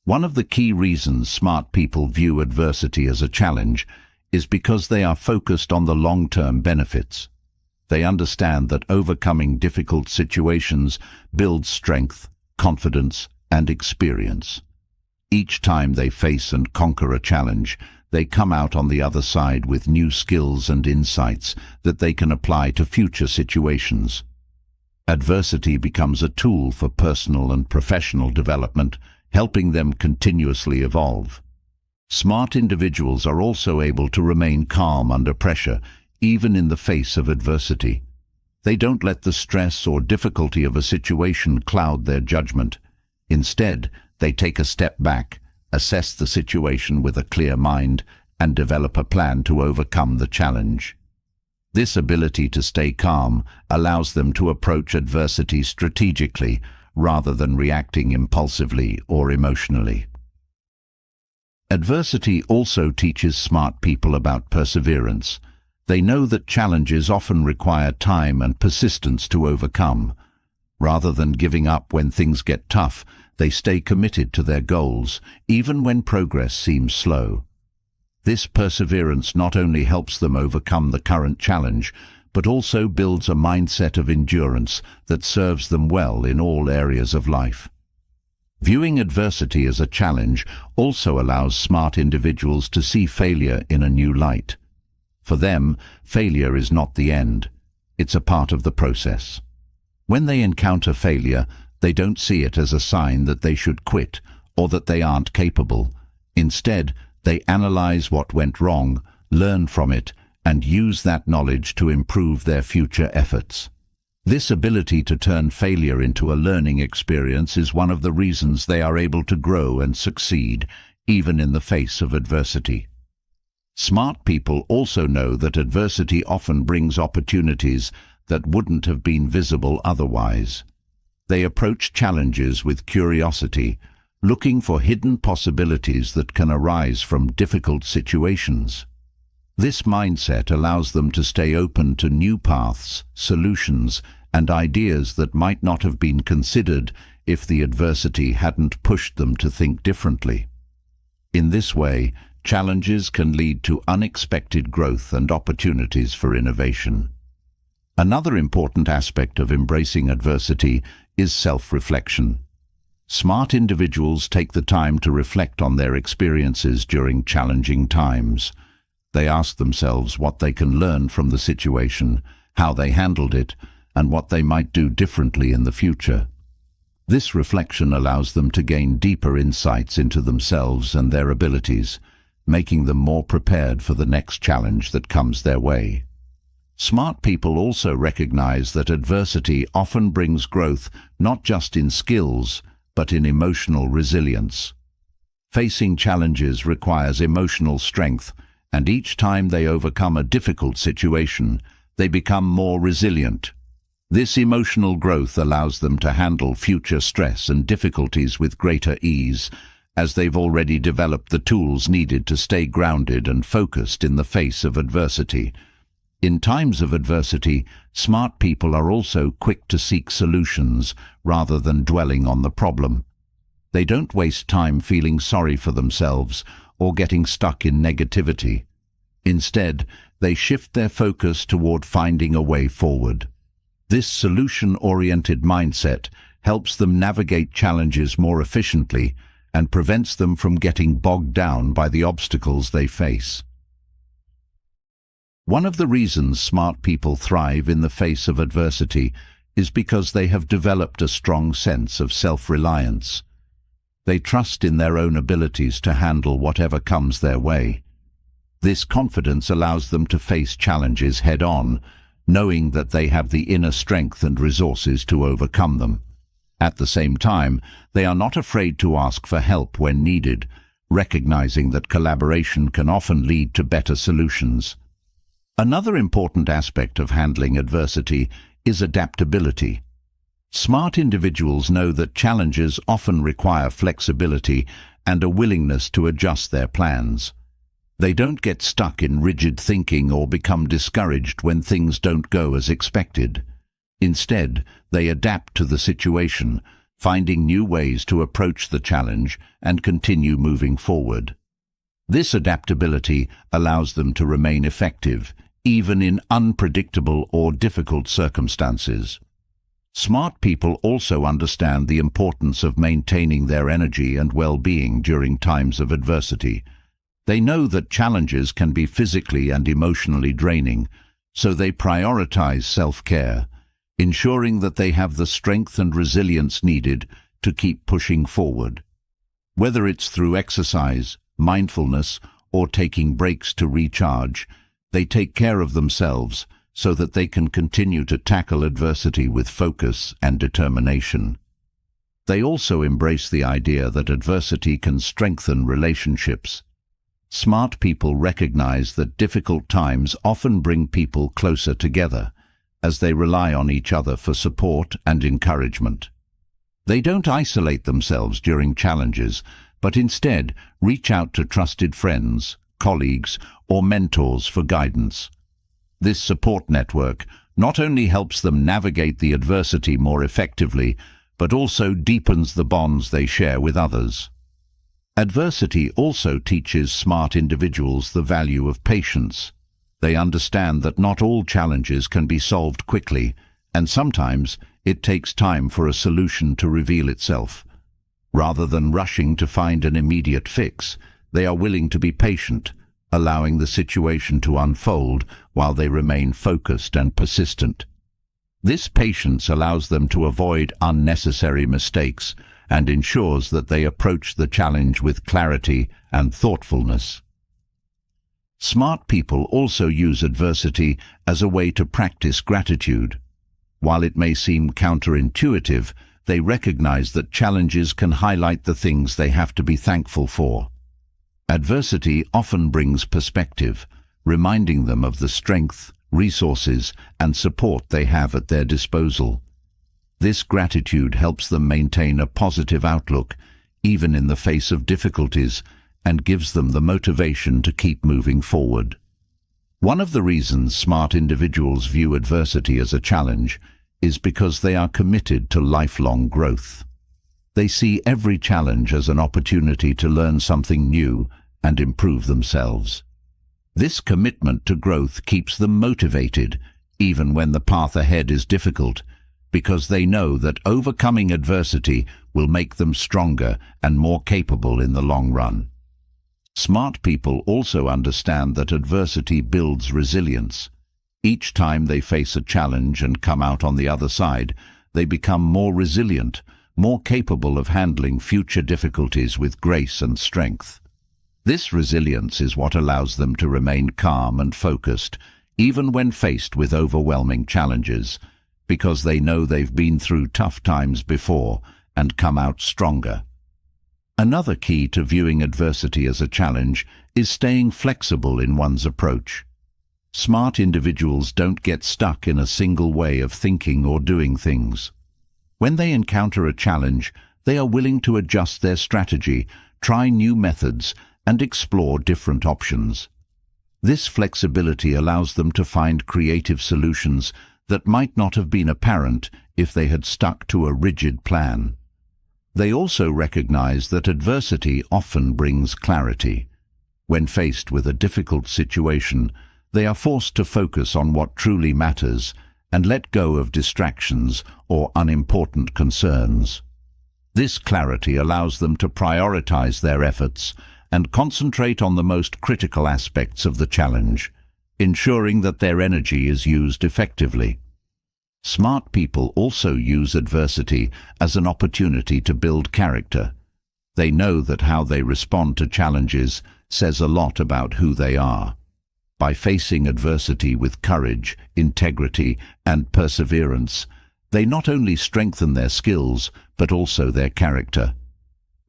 One of the key reasons smart people view adversity as a challenge is because they are focused on the long-term benefits. They understand that overcoming difficult situations builds strength, confidence, and experience. Each time they face and conquer a challenge, they come out on the other side with new skills and insights that they can apply to future situations. Adversity becomes a tool for personal and professional development, helping them continuously evolve. Smart individuals are also able to remain calm under pressure, even in the face of adversity. They don't let the stress or difficulty of a situation cloud their judgment. Instead, they take a step back, assess the situation with a clear mind, and develop a plan to overcome the challenge. This ability to stay calm allows them to approach adversity strategically rather than reacting impulsively or emotionally. Adversity also teaches smart people about perseverance. They know that challenges often require time and persistence to overcome. Rather than giving up when things get tough, they stay committed to their goals, even when progress seems slow. This perseverance not only helps them overcome the current challenge, but also builds a mindset of endurance that serves them well in all areas of life. Viewing adversity as a challenge also allows smart individuals to see failure in a new light. For them, failure is not the end. It's a part of the process. When they encounter failure, they don't see it as a sign that they should quit or that they aren't capable. Instead, they analyze what went wrong, learn from it, and use that knowledge to improve their future efforts. This ability to turn failure into a learning experience is one of the reasons they are able to grow and succeed, even in the face of adversity. Smart people also know that adversity often brings opportunities that wouldn't have been visible otherwise. They approach challenges with curiosity, looking for hidden possibilities that can arise from difficult situations. This mindset allows them to stay open to new paths, solutions, and ideas that might not have been considered if the adversity hadn't pushed them to think differently. In this way, challenges can lead to unexpected growth and opportunities for innovation. Another important aspect of embracing adversity is self-reflection. Smart individuals take the time to reflect on their experiences during challenging times. They ask themselves what they can learn from the situation, how they handled it, and what they might do differently in the future. This reflection allows them to gain deeper insights into themselves and their abilities, making them more prepared for the next challenge that comes their way. Smart people also recognize that adversity often brings growth not just in skills, but in emotional resilience. Facing challenges requires emotional strength, and each time they overcome a difficult situation, they become more resilient. This emotional growth allows them to handle future stress and difficulties with greater ease, as they've already developed the tools needed to stay grounded and focused in the face of adversity. In times of adversity, smart people are also quick to seek solutions rather than dwelling on the problem. They don't waste time feeling sorry for themselves or getting stuck in negativity. Instead, they shift their focus toward finding a way forward. This solution-oriented mindset helps them navigate challenges more efficiently and prevents them from getting bogged down by the obstacles they face. One of the reasons smart people thrive in the face of adversity is because they have developed a strong sense of self-reliance. They trust in their own abilities to handle whatever comes their way. This confidence allows them to face challenges head-on, knowing that they have the inner strength and resources to overcome them. At the same time, they are not afraid to ask for help when needed, recognizing that collaboration can often lead to better solutions. Another important aspect of handling adversity is adaptability. Smart individuals know that challenges often require flexibility and a willingness to adjust their plans. They don't get stuck in rigid thinking or become discouraged when things don't go as expected. Instead, they adapt to the situation, finding new ways to approach the challenge and continue moving forward. This adaptability allows them to remain effective, even in unpredictable or difficult circumstances. Smart people also understand the importance of maintaining their energy and well-being during times of adversity. They know that challenges can be physically and emotionally draining, so they prioritize self-care, ensuring that they have the strength and resilience needed to keep pushing forward. Whether it's through exercise, mindfulness, or taking breaks to recharge, they take care of themselves so that they can continue to tackle adversity with focus and determination. They also embrace the idea that adversity can strengthen relationships. Smart people recognize that difficult times often bring people closer together, as they rely on each other for support and encouragement. They don't isolate themselves during challenges, but instead reach out to trusted friends, colleagues, or mentors for guidance. This support network not only helps them navigate the adversity more effectively, but also deepens the bonds they share with others. Adversity also teaches smart individuals the value of patience. They understand that not all challenges can be solved quickly, and sometimes it takes time for a solution to reveal itself. Rather than rushing to find an immediate fix, they are willing to be patient, allowing the situation to unfold while they remain focused and persistent. This patience allows them to avoid unnecessary mistakes and ensures that they approach the challenge with clarity and thoughtfulness. Smart people also use adversity as a way to practice gratitude. While it may seem counterintuitive, they recognize that challenges can highlight the things they have to be thankful for. Adversity often brings perspective, reminding them of the strength, resources, and support they have at their disposal. This gratitude helps them maintain a positive outlook, even in the face of difficulties, and gives them the motivation to keep moving forward. One of the reasons smart individuals view adversity as a challenge is because they are committed to lifelong growth. They see every challenge as an opportunity to learn something new and improve themselves. This commitment to growth keeps them motivated, even when the path ahead is difficult, because they know that overcoming adversity will make them stronger and more capable in the long run. Smart people also understand that adversity builds resilience. Each time they face a challenge and come out on the other side, they become more resilient, more capable of handling future difficulties with grace and strength. This resilience is what allows them to remain calm and focused, even when faced with overwhelming challenges, because they know they've been through tough times before and come out stronger. Another key to viewing adversity as a challenge is staying flexible in one's approach. Smart individuals don't get stuck in a single way of thinking or doing things. When they encounter a challenge, they are willing to adjust their strategy, try new methods, and explore different options. This flexibility allows them to find creative solutions that might not have been apparent if they had stuck to a rigid plan. They also recognize that adversity often brings clarity. When faced with a difficult situation, they are forced to focus on what truly matters and let go of distractions or unimportant concerns. This clarity allows them to prioritize their efforts and concentrate on the most critical aspects of the challenge, ensuring that their energy is used effectively. Smart people also use adversity as an opportunity to build character. They know that how they respond to challenges says a lot about who they are. By facing adversity with courage, integrity, and perseverance, they not only strengthen their skills, but also their character.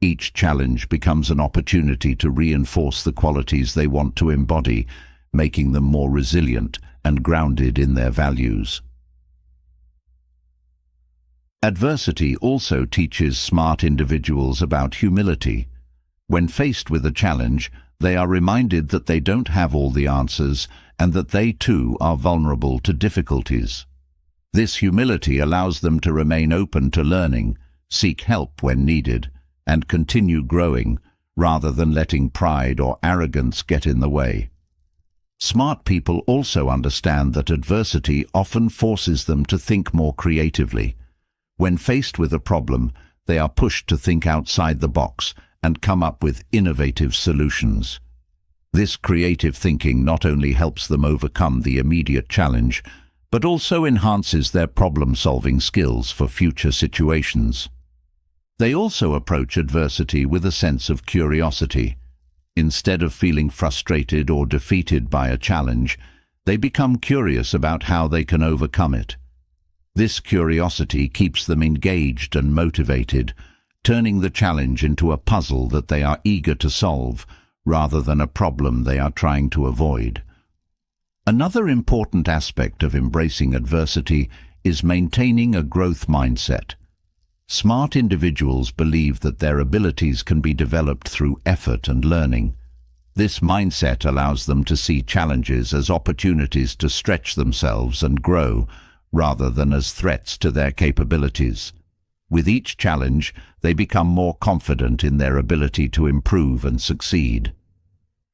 Each challenge becomes an opportunity to reinforce the qualities they want to embody, making them more resilient and grounded in their values. Adversity also teaches smart individuals about humility. When faced with a challenge, they are reminded that they don't have all the answers and that they too are vulnerable to difficulties. This humility allows them to remain open to learning, seek help when needed, and continue growing, rather than letting pride or arrogance get in the way. Smart people also understand that adversity often forces them to think more creatively. When faced with a problem, they are pushed to think outside the box and come up with innovative solutions. This creative thinking not only helps them overcome the immediate challenge, but also enhances their problem-solving skills for future situations. They also approach adversity with a sense of curiosity. Instead of feeling frustrated or defeated by a challenge, they become curious about how they can overcome it. This curiosity keeps them engaged and motivated, turning the challenge into a puzzle that they are eager to solve, rather than a problem they are trying to avoid. Another important aspect of embracing adversity is maintaining a growth mindset. Smart individuals believe that their abilities can be developed through effort and learning. This mindset allows them to see challenges as opportunities to stretch themselves and grow, rather than as threats to their capabilities. With each challenge, they become more confident in their ability to improve and succeed.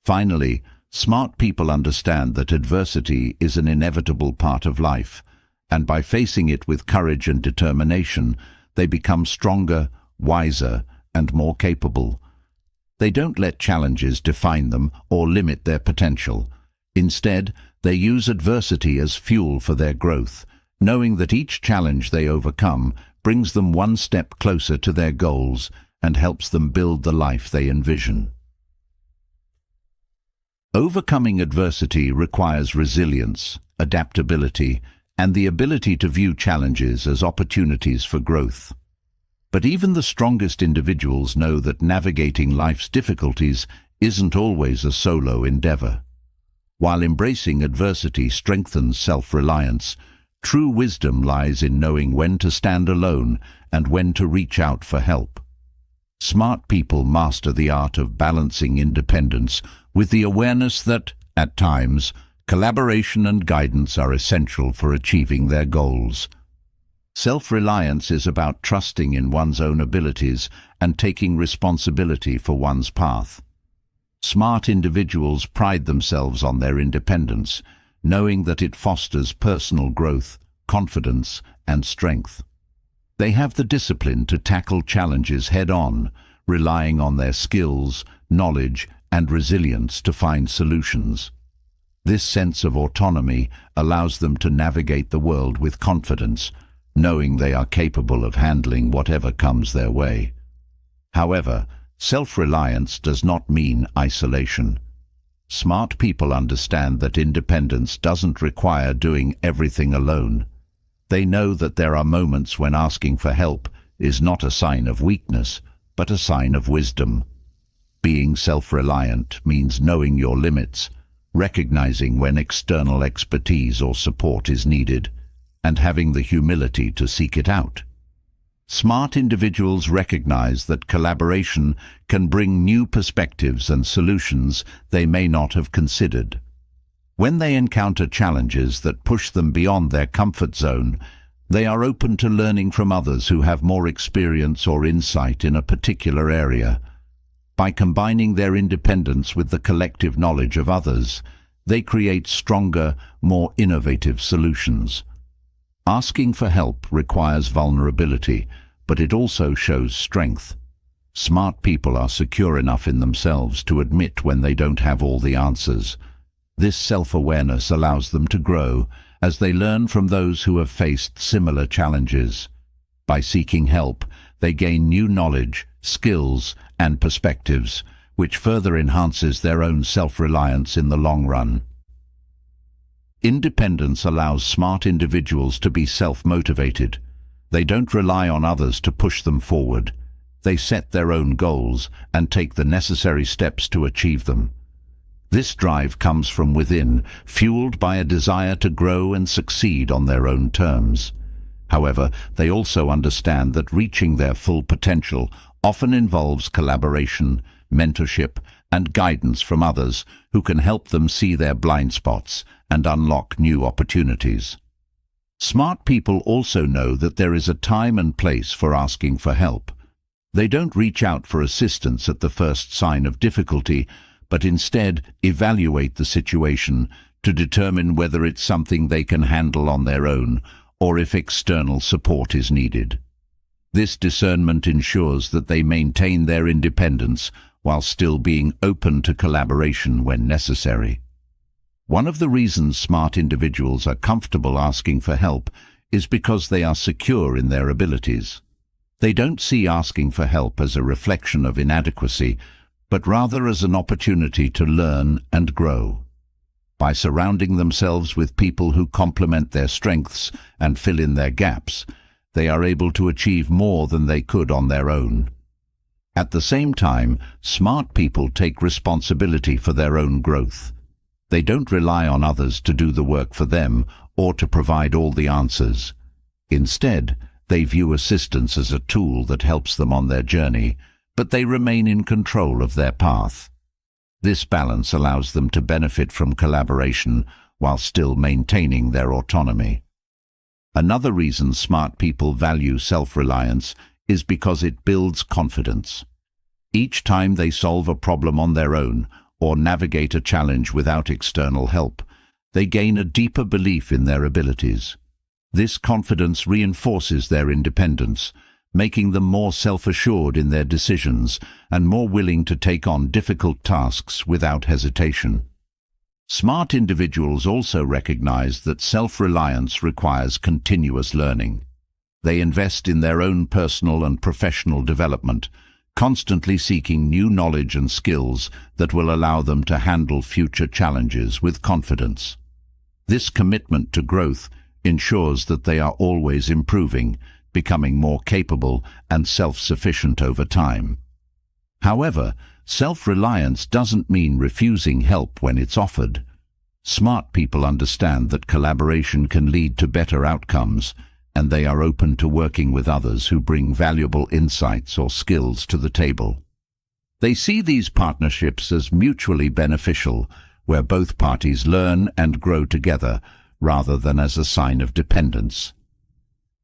Finally, smart people understand that adversity is an inevitable part of life, and by facing it with courage and determination, they become stronger, wiser, and more capable. They don't let challenges define them or limit their potential. Instead, they use adversity as fuel for their growth, knowing that each challenge they overcome brings them one step closer to their goals and helps them build the life they envision. Overcoming adversity requires resilience, adaptability, and the ability to view challenges as opportunities for growth. But even the strongest individuals know that navigating life's difficulties isn't always a solo endeavor. While embracing adversity strengthens self-reliance, true wisdom lies in knowing when to stand alone and when to reach out for help. Smart people master the art of balancing independence with the awareness that, at times, collaboration and guidance are essential for achieving their goals. Self-reliance is about trusting in one's own abilities and taking responsibility for one's path. Smart individuals pride themselves on their independence, knowing that it fosters personal growth, confidence, and strength. They have the discipline to tackle challenges head-on, relying on their skills, knowledge, and resilience to find solutions. This sense of autonomy allows them to navigate the world with confidence, knowing they are capable of handling whatever comes their way. However, self-reliance does not mean isolation. Smart people understand that independence doesn't require doing everything alone. They know that there are moments when asking for help is not a sign of weakness, but a sign of wisdom. Being self-reliant means knowing your limits, recognizing when external expertise or support is needed, and having the humility to seek it out. Smart individuals recognize that collaboration can bring new perspectives and solutions they may not have considered. When they encounter challenges that push them beyond their comfort zone, they are open to learning from others who have more experience or insight in a particular area. By combining their independence with the collective knowledge of others, they create stronger, more innovative solutions. Asking for help requires vulnerability, but it also shows strength. Smart people are secure enough in themselves to admit when they don't have all the answers. This self-awareness allows them to grow as they learn from those who have faced similar challenges. By seeking help, they gain new knowledge, skills, and perspectives, which further enhances their own self-reliance in the long run. Independence allows smart individuals to be self-motivated. They don't rely on others to push them forward. They set their own goals and take the necessary steps to achieve them. This drive comes from within, fueled by a desire to grow and succeed on their own terms. However, they also understand that reaching their full potential often involves collaboration, mentorship, and guidance from others who can help them see their blind spots and unlock new opportunities. Smart people also know that there is a time and place for asking for help. They don't reach out for assistance at the first sign of difficulty, but instead evaluate the situation to determine whether it's something they can handle on their own or if external support is needed. This discernment ensures that they maintain their independence while still being open to collaboration when necessary. One of the reasons smart individuals are comfortable asking for help is because they are secure in their abilities. They don't see asking for help as a reflection of inadequacy, but rather as an opportunity to learn and grow. By surrounding themselves with people who complement their strengths and fill in their gaps, they are able to achieve more than they could on their own. At the same time, smart people take responsibility for their own growth. They don't rely on others to do the work for them or to provide all the answers. Instead, they view assistance as a tool that helps them on their journey, but they remain in control of their path. This balance allows them to benefit from collaboration while still maintaining their autonomy. Another reason smart people value self-reliance is because it builds confidence. Each time they solve a problem on their own or navigate a challenge without external help, they gain a deeper belief in their abilities. This confidence reinforces their independence, making them more self-assured in their decisions and more willing to take on difficult tasks without hesitation. Smart individuals also recognize that self-reliance requires continuous learning. They invest in their own personal and professional development, constantly seeking new knowledge and skills that will allow them to handle future challenges with confidence. This commitment to growth ensures that they are always improving, becoming more capable and self-sufficient over time. However, self-reliance doesn't mean refusing help when it's offered. Smart people understand that collaboration can lead to better outcomes, and they are open to working with others who bring valuable insights or skills to the table. They see these partnerships as mutually beneficial, where both parties learn and grow together, rather than as a sign of dependence.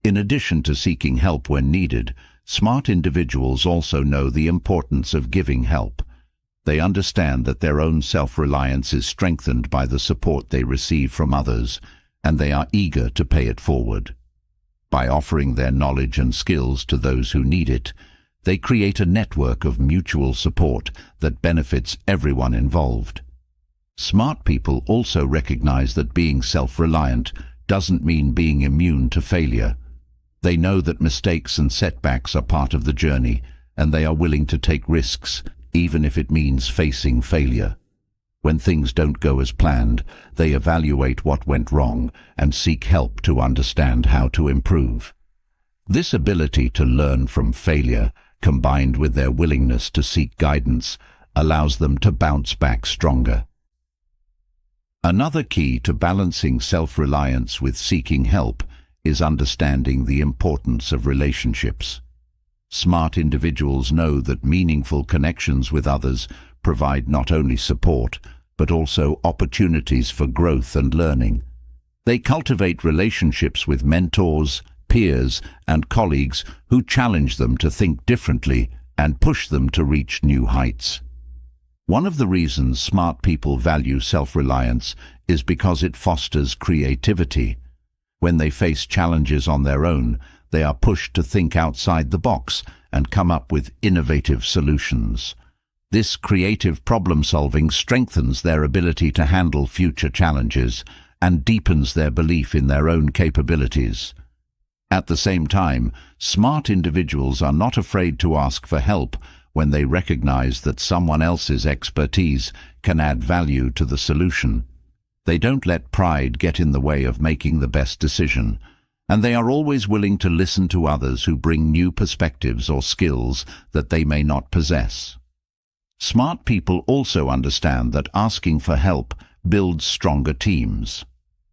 In addition to seeking help when needed, smart individuals also know the importance of giving help. They understand that their own self-reliance is strengthened by the support they receive from others, and they are eager to pay it forward. By offering their knowledge and skills to those who need it, they create a network of mutual support that benefits everyone involved. Smart people also recognize that being self-reliant doesn't mean being immune to failure. They know that mistakes and setbacks are part of the journey, and they are willing to take risks, even if it means facing failure. When things don't go as planned, they evaluate what went wrong and seek help to understand how to improve. This ability to learn from failure, combined with their willingness to seek guidance, allows them to bounce back stronger. Another key to balancing self-reliance with seeking help is understanding the importance of relationships. Smart individuals know that meaningful connections with others provide not only support, but also opportunities for growth and learning. They cultivate relationships with mentors, peers, and colleagues who challenge them to think differently and push them to reach new heights. One of the reasons smart people value self-reliance is because it fosters creativity. When they face challenges on their own, they are pushed to think outside the box and come up with innovative solutions. This creative problem-solving strengthens their ability to handle future challenges and deepens their belief in their own capabilities. At the same time, smart individuals are not afraid to ask for help when they recognize that someone else's expertise can add value to the solution. They don't let pride get in the way of making the best decision, and they are always willing to listen to others who bring new perspectives or skills that they may not possess. Smart people also understand that asking for help builds stronger teams.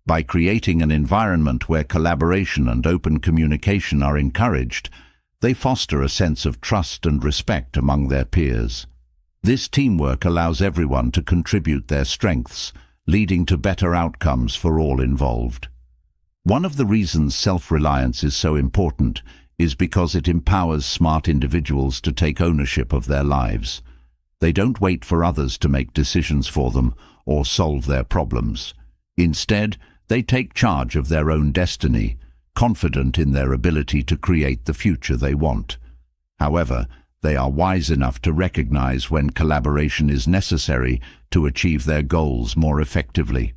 By creating an environment where collaboration and open communication are encouraged, they foster a sense of trust and respect among their peers. This teamwork allows everyone to contribute their strengths, leading to better outcomes for all involved. One of the reasons self-reliance is so important is because it empowers smart individuals to take ownership of their lives. They don't wait for others to make decisions for them or solve their problems. Instead, they take charge of their own destiny, confident in their ability to create the future they want. However, they are wise enough to recognize when collaboration is necessary to achieve their goals more effectively.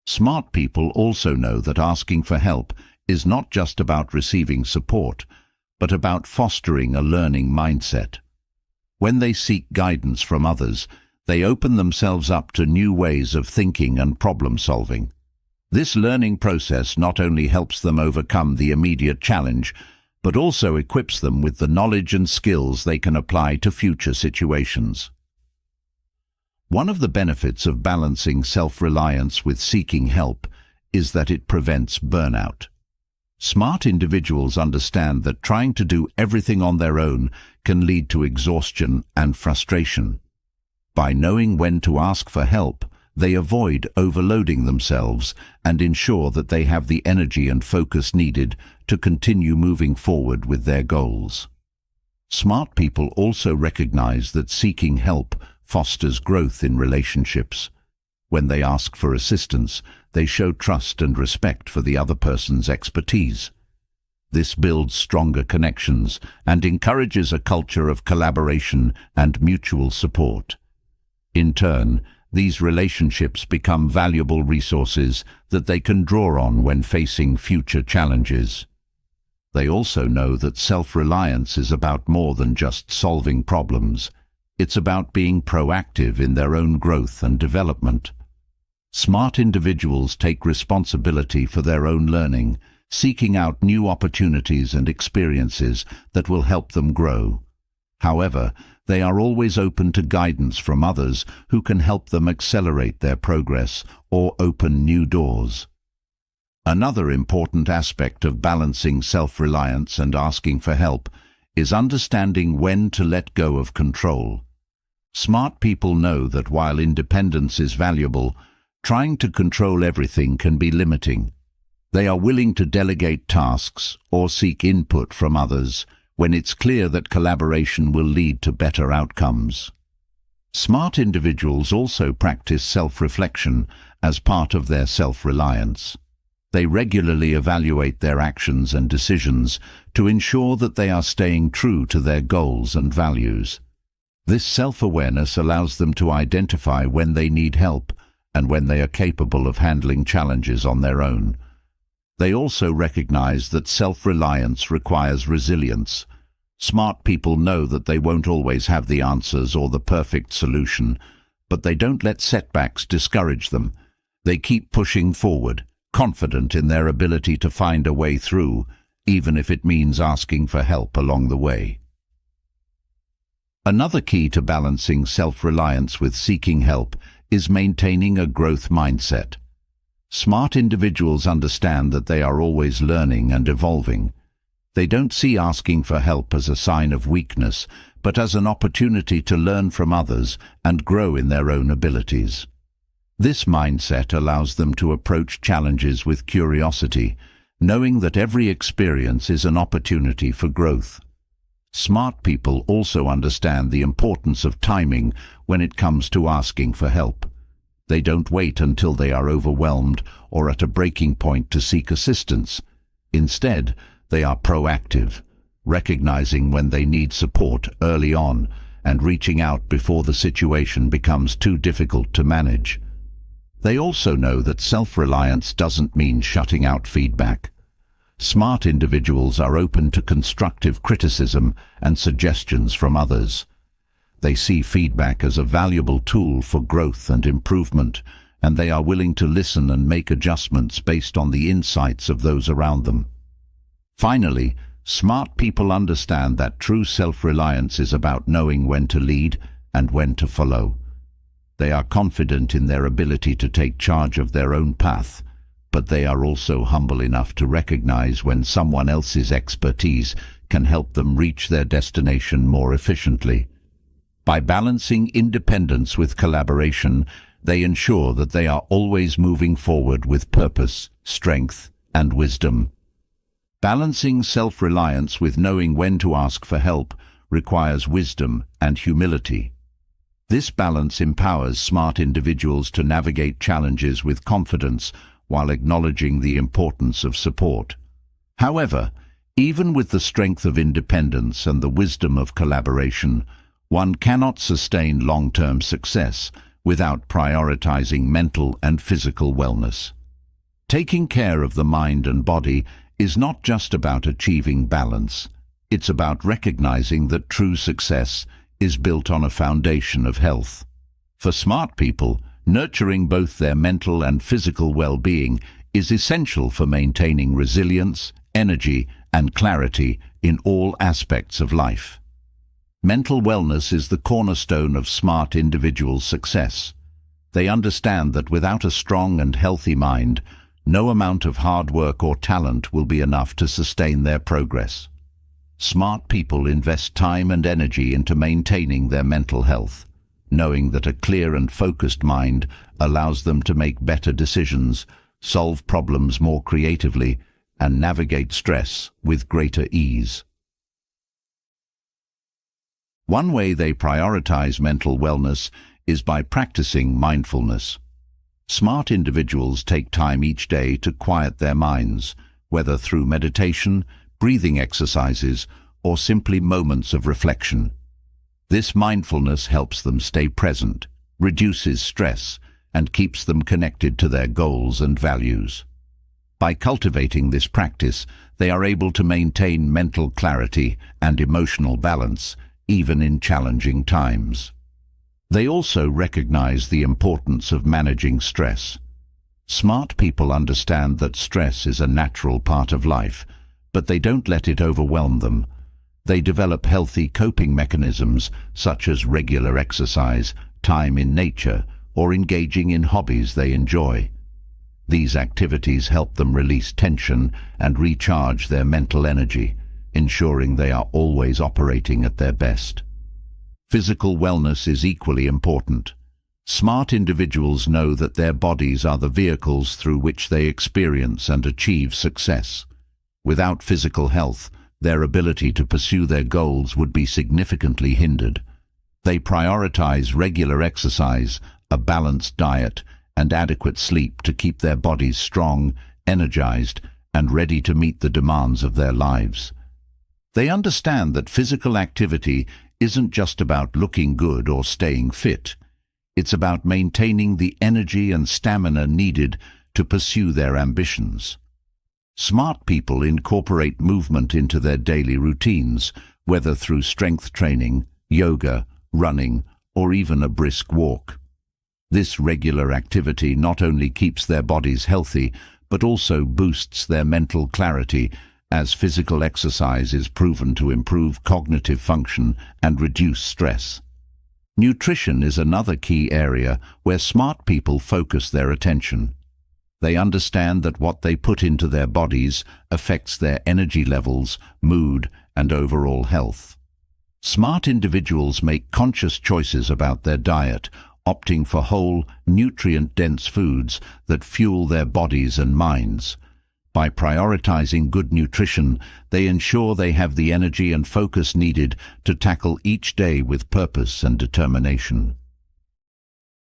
Smart people also know that asking for help is not just about receiving support, but about fostering a learning mindset. When they seek guidance from others, they open themselves up to new ways of thinking and problem-solving. This learning process not only helps them overcome the immediate challenge, but also equips them with the knowledge and skills they can apply to future situations. One of the benefits of balancing self-reliance with seeking help is that it prevents burnout. Smart individuals understand that trying to do everything on their own can lead to exhaustion and frustration. By knowing when to ask for help, they avoid overloading themselves and ensure that they have the energy and focus needed to continue moving forward with their goals. Smart people also recognize that seeking help fosters growth in relationships. When they ask for assistance, they show trust and respect for the other person's expertise. This builds stronger connections and encourages a culture of collaboration and mutual support. In turn, these relationships become valuable resources that they can draw on when facing future challenges. They also know that self-reliance is about more than just solving problems. It's about being proactive in their own growth and development. Smart individuals take responsibility for their own learning, seeking out new opportunities and experiences that will help them grow. However, they are always open to guidance from others who can help them accelerate their progress or open new doors. Another important aspect of balancing self-reliance and asking for help is understanding when to let go of control. Smart people know that while independence is valuable, trying to control everything can be limiting. They are willing to delegate tasks or seek input from others when it's clear that collaboration will lead to better outcomes. Smart individuals also practice self-reflection as part of their self-reliance. They regularly evaluate their actions and decisions to ensure that they are staying true to their goals and values. This self-awareness allows them to identify when they need help and when they are capable of handling challenges on their own. They also recognize that self-reliance requires resilience. Smart people know that they won't always have the answers or the perfect solution, but they don't let setbacks discourage them. They keep pushing forward, confident in their ability to find a way through, even if it means asking for help along the way. Another key to balancing self-reliance with seeking help is maintaining a growth mindset. Smart individuals understand that they are always learning and evolving. They don't see asking for help as a sign of weakness, but as an opportunity to learn from others and grow in their own abilities. This mindset allows them to approach challenges with curiosity, knowing that every experience is an opportunity for growth. Smart people also understand the importance of timing when it comes to asking for help. They don't wait until they are overwhelmed or at a breaking point to seek assistance. Instead, they are proactive, recognizing when they need support early on and reaching out before the situation becomes too difficult to manage. They also know that self-reliance doesn't mean shutting out feedback. Smart individuals are open to constructive criticism and suggestions from others. They see feedback as a valuable tool for growth and improvement, and they are willing to listen and make adjustments based on the insights of those around them. Finally, smart people understand that true self-reliance is about knowing when to lead and when to follow. They are confident in their ability to take charge of their own path, but they are also humble enough to recognize when someone else's expertise can help them reach their destination more efficiently. By balancing independence with collaboration, they ensure that they are always moving forward with purpose, strength, and wisdom. Balancing self-reliance with knowing when to ask for help requires wisdom and humility. This balance empowers smart individuals to navigate challenges with confidence while acknowledging the importance of support. However, even with the strength of independence and the wisdom of collaboration, one cannot sustain long-term success without prioritizing mental and physical wellness. Taking care of the mind and body is not just about achieving balance. It's about recognizing that true success is built on a foundation of health. For smart people, nurturing both their mental and physical well-being is essential for maintaining resilience, energy, and clarity in all aspects of life. Mental wellness is the cornerstone of smart individuals' success. They understand that without a strong and healthy mind, no amount of hard work or talent will be enough to sustain their progress. Smart people invest time and energy into maintaining their mental health, knowing that a clear and focused mind allows them to make better decisions, solve problems more creatively, and navigate stress with greater ease. One way they prioritize mental wellness is by practicing mindfulness. Smart individuals take time each day to quiet their minds, whether through meditation, breathing exercises, or simply moments of reflection. This mindfulness helps them stay present, reduces stress, and keeps them connected to their goals and values. By cultivating this practice, they are able to maintain mental clarity and emotional balance, even in challenging times. They also recognize the importance of managing stress. Smart people understand that stress is a natural part of life, but they don't let it overwhelm them. They develop healthy coping mechanisms such as regular exercise, time in nature, or engaging in hobbies they enjoy. These activities help them release tension and recharge their mental energy, ensuring they are always operating at their best. Physical wellness is equally important. Smart individuals know that their bodies are the vehicles through which they experience and achieve success. Without physical health, their ability to pursue their goals would be significantly hindered. They prioritize regular exercise, a balanced diet, and adequate sleep to keep their bodies strong, energized, and ready to meet the demands of their lives. They understand that physical activity isn't just about looking good or staying fit. It's about maintaining the energy and stamina needed to pursue their ambitions. Smart people incorporate movement into their daily routines, whether through strength training, yoga, running, or even a brisk walk. This regular activity not only keeps their bodies healthy, but also boosts their mental clarity, as physical exercise is proven to improve cognitive function and reduce stress. Nutrition is another key area where smart people focus their attention. They understand that what they put into their bodies affects their energy levels, mood, and overall health. Smart individuals make conscious choices about their diet, opting for whole, nutrient-dense foods that fuel their bodies and minds. By prioritizing good nutrition, they ensure they have the energy and focus needed to tackle each day with purpose and determination.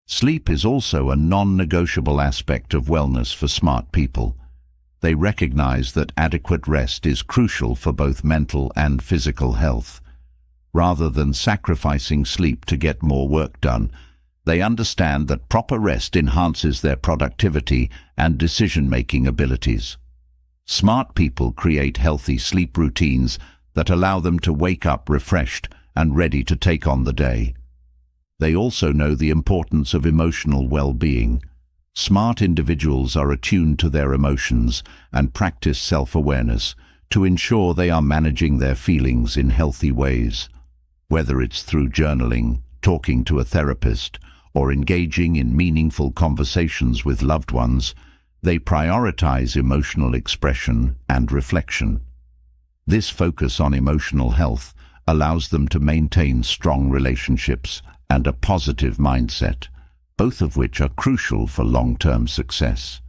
Sleep is also a non-negotiable aspect of wellness for smart people. They recognize that adequate rest is crucial for both mental and physical health. Rather than sacrificing sleep to get more work done, they understand that proper rest enhances their productivity and decision-making abilities. Smart people create healthy sleep routines that allow them to wake up refreshed and ready to take on the day. They also know the importance of emotional well-being. Smart individuals are attuned to their emotions and practice self-awareness to ensure they are managing their feelings in healthy ways. Whether it's through journaling, talking to a therapist, or engaging in meaningful conversations with loved ones, they prioritize emotional expression and reflection. This focus on emotional health allows them to maintain strong relationships and a positive mindset, both of which are crucial for long-term success.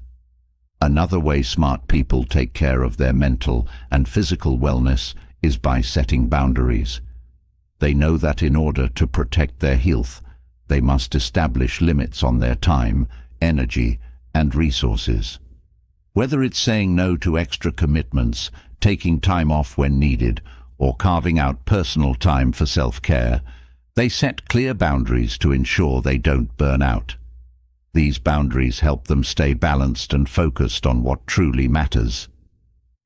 Another way smart people take care of their mental and physical wellness is by setting boundaries. They know that in order to protect their health, they must establish limits on their time, energy, and resources. Whether it's saying no to extra commitments, taking time off when needed, or carving out personal time for self-care, they set clear boundaries to ensure they don't burn out. These boundaries help them stay balanced and focused on what truly matters.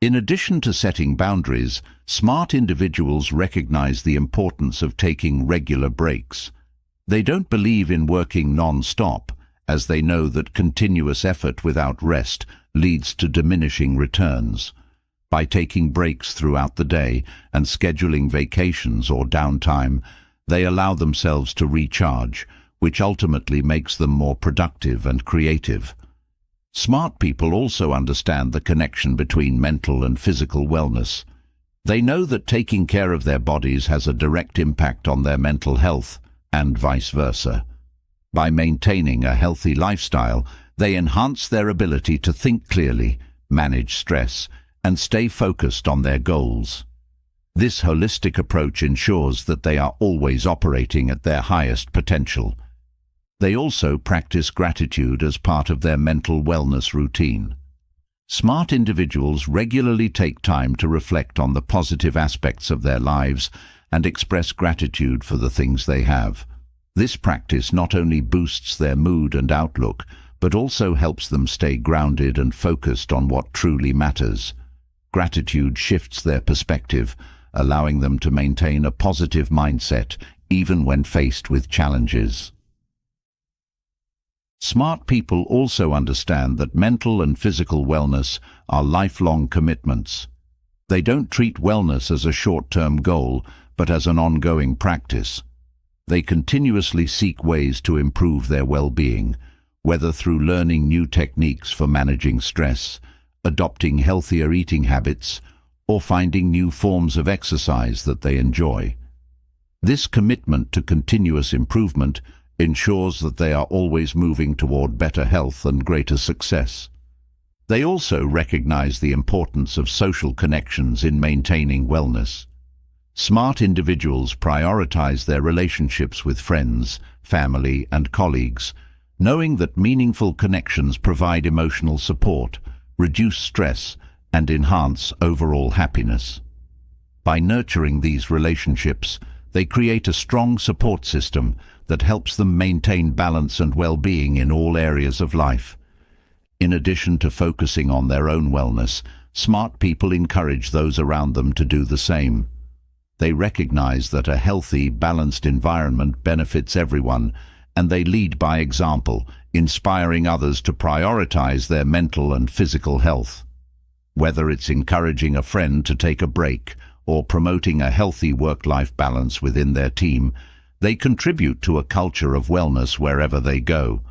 In addition to setting boundaries, smart individuals recognize the importance of taking regular breaks. They don't believe in working non-stop, as they know that continuous effort without rest leads to diminishing returns. By taking breaks throughout the day and scheduling vacations or downtime, they allow themselves to recharge, which ultimately makes them more productive and creative. Smart people also understand the connection between mental and physical wellness. They know that taking care of their bodies has a direct impact on their mental health, and vice versa. By maintaining a healthy lifestyle, they enhance their ability to think clearly, manage stress, and stay focused on their goals. This holistic approach ensures that they are always operating at their highest potential. They also practice gratitude as part of their mental wellness routine. Smart individuals regularly take time to reflect on the positive aspects of their lives and express gratitude for the things they have. This practice not only boosts their mood and outlook, but also helps them stay grounded and focused on what truly matters. Gratitude shifts their perspective, allowing them to maintain a positive mindset even when faced with challenges. Smart people also understand that mental and physical wellness are lifelong commitments. They don't treat wellness as a short-term goal, but as an ongoing practice. They continuously seek ways to improve their well-being, whether through learning new techniques for managing stress, adopting healthier eating habits, or finding new forms of exercise that they enjoy. This commitment to continuous improvement ensures that they are always moving toward better health and greater success. They also recognize the importance of social connections in maintaining wellness. Smart individuals prioritize their relationships with friends, family, and colleagues, knowing that meaningful connections provide emotional support, reduce stress, and enhance overall happiness. By nurturing these relationships, they create a strong support system that helps them maintain balance and well-being in all areas of life. In addition to focusing on their own wellness, smart people encourage those around them to do the same. They recognize that a healthy, balanced environment benefits everyone, and they lead by example, inspiring others to prioritize their mental and physical health. Whether it's encouraging a friend to take a break or promoting a healthy work-life balance within their team, they contribute to a culture of wellness wherever they go.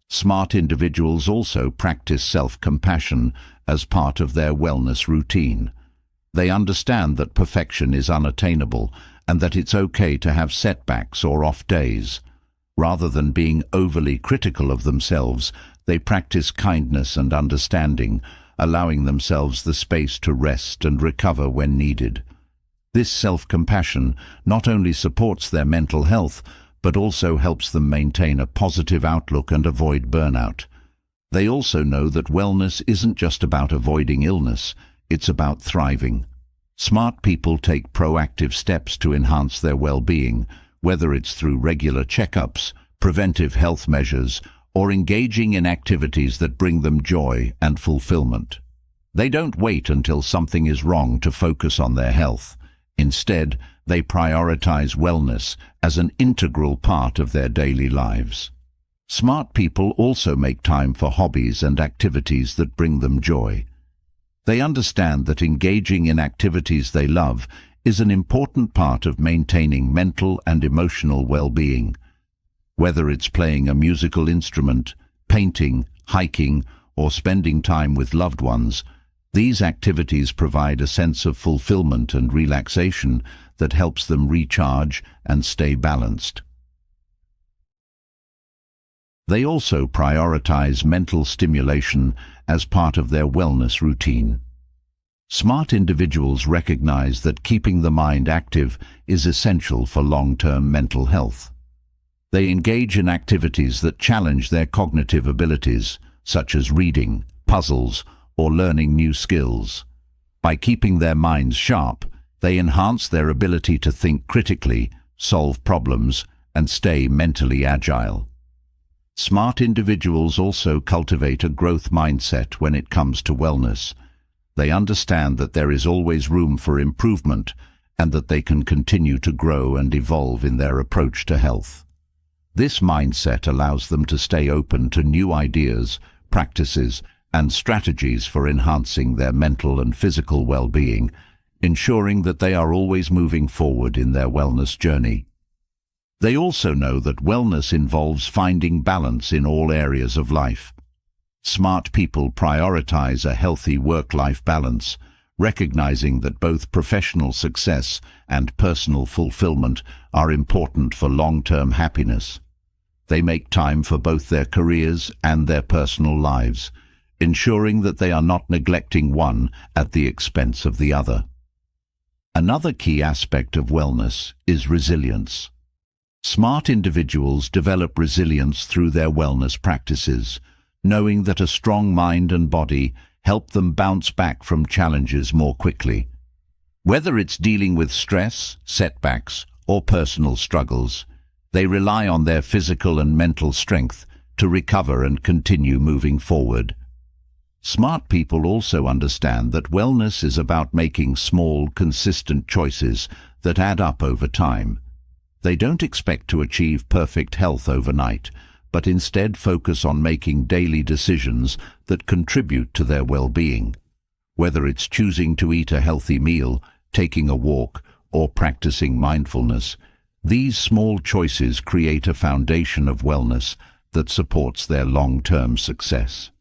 Smart individuals also practice self-compassion as part of their wellness routine. They understand that perfection is unattainable and that it's okay to have setbacks or off days. Rather than being overly critical of themselves, they practice kindness and understanding, allowing themselves the space to rest and recover when needed. This self-compassion not only supports their mental health, but also helps them maintain a positive outlook and avoid burnout. They also know that wellness isn't just about avoiding illness, it's about thriving. Smart people take proactive steps to enhance their well-being, whether it's through regular checkups, preventive health measures, or engaging in activities that bring them joy and fulfillment. They don't wait until something is wrong to focus on their health. Instead, they prioritize wellness as an integral part of their daily lives. Smart people also make time for hobbies and activities that bring them joy. They understand that engaging in activities they love is an important part of maintaining mental and emotional well-being. Whether it's playing a musical instrument, painting, hiking, or spending time with loved ones, these activities provide a sense of fulfillment and relaxation that helps them recharge and stay balanced. They also prioritize mental stimulation as part of their wellness routine. Smart individuals recognize that keeping the mind active is essential for long-term mental health. They engage in activities that challenge their cognitive abilities, such as reading, puzzles, or learning new skills. By keeping their minds sharp, they enhance their ability to think critically, solve problems, and stay mentally agile. Smart individuals also cultivate a growth mindset when it comes to wellness. They understand that there is always room for improvement and that they can continue to grow and evolve in their approach to health. This mindset allows them to stay open to new ideas, practices, and strategies for enhancing their mental and physical well-being, ensuring that they are always moving forward in their wellness journey. They also know that wellness involves finding balance in all areas of life. Smart people prioritize a healthy work-life balance, recognizing that both professional success and personal fulfillment are important for long-term happiness. They make time for both their careers and their personal lives, ensuring that they are not neglecting one at the expense of the other. Another key aspect of wellness is resilience. Smart individuals develop resilience through their wellness practices, knowing that a strong mind and body help them bounce back from challenges more quickly. Whether it's dealing with stress, setbacks, or personal struggles, they rely on their physical and mental strength to recover and continue moving forward. Smart people also understand that wellness is about making small, consistent choices that add up over time. They don't expect to achieve perfect health overnight, but instead focus on making daily decisions that contribute to their well-being. Whether it's choosing to eat a healthy meal, taking a walk, or practicing mindfulness, these small choices create a foundation of wellness that supports their long-term success.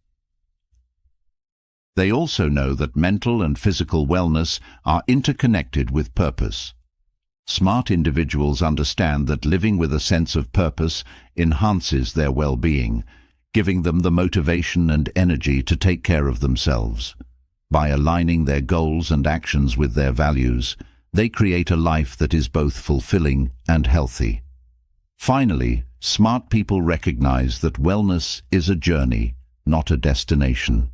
They also know that mental and physical wellness are interconnected with purpose. Smart individuals understand that living with a sense of purpose enhances their well-being, giving them the motivation and energy to take care of themselves. By aligning their goals and actions with their values, they create a life that is both fulfilling and healthy. Finally, smart people recognize that wellness is a journey, not a destination.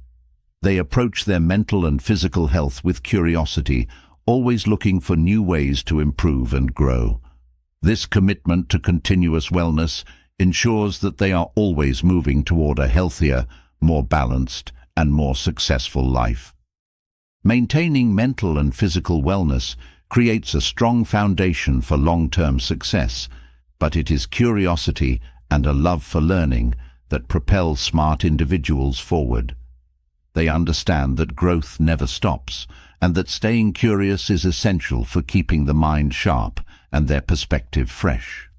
They approach their mental and physical health with curiosity, always looking for new ways to improve and grow. This commitment to continuous wellness ensures that they are always moving toward a healthier, more balanced, and more successful life. Maintaining mental and physical wellness creates a strong foundation for long-term success, but it is curiosity and a love for learning that propel smart individuals forward. They understand that growth never stops, and that staying curious is essential for keeping the mind sharp and their perspective fresh.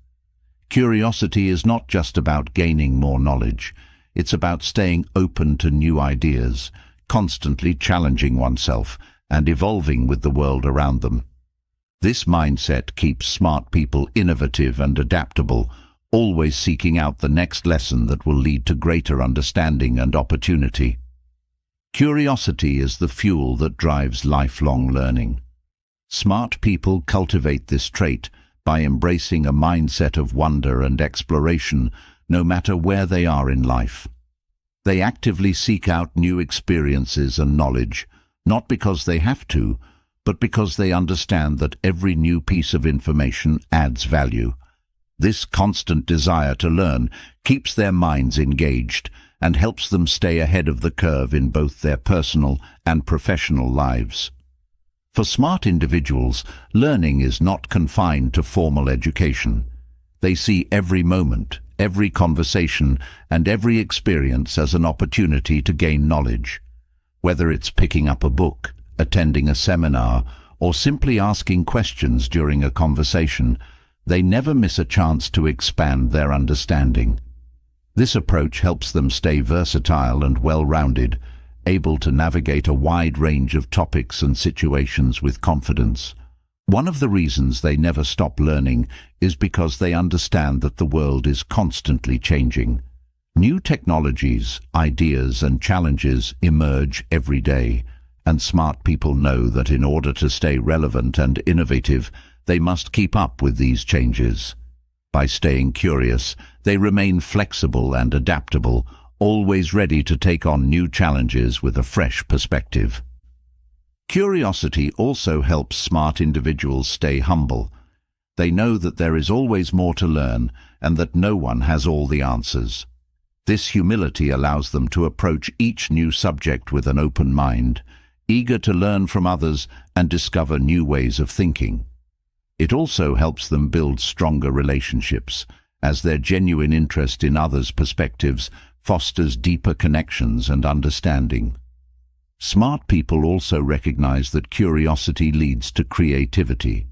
Curiosity is not just about gaining more knowledge, it's about staying open to new ideas, constantly challenging oneself and evolving with the world around them. This mindset keeps smart people innovative and adaptable, always seeking out the next lesson that will lead to greater understanding and opportunity. Curiosity is the fuel that drives lifelong learning. Smart people cultivate this trait by embracing a mindset of wonder and exploration, no matter where they are in life. They actively seek out new experiences and knowledge, not because they have to, but because they understand that every new piece of information adds value. This constant desire to learn keeps their minds engaged and helps them stay ahead of the curve in both their personal and professional lives. For smart individuals, learning is not confined to formal education. They see every moment, every conversation and every experience as an opportunity to gain knowledge. Whether it's picking up a book, attending a seminar, or simply asking questions during a conversation, they never miss a chance to expand their understanding. This approach helps them stay versatile and well-rounded, able to navigate a wide range of topics and situations with confidence. One of the reasons they never stop learning is because they understand that the world is constantly changing. New technologies, ideas, and challenges emerge every day, and smart people know that in order to stay relevant and innovative, they must keep up with these changes. By staying curious, they remain flexible and adaptable, always ready to take on new challenges with a fresh perspective. Curiosity also helps smart individuals stay humble. They know that there is always more to learn and that no one has all the answers. This humility allows them to approach each new subject with an open mind, eager to learn from others and discover new ways of thinking. It also helps them build stronger relationships, as their genuine interest in others' perspectives fosters deeper connections and understanding. Smart people also recognize that curiosity leads to creativity.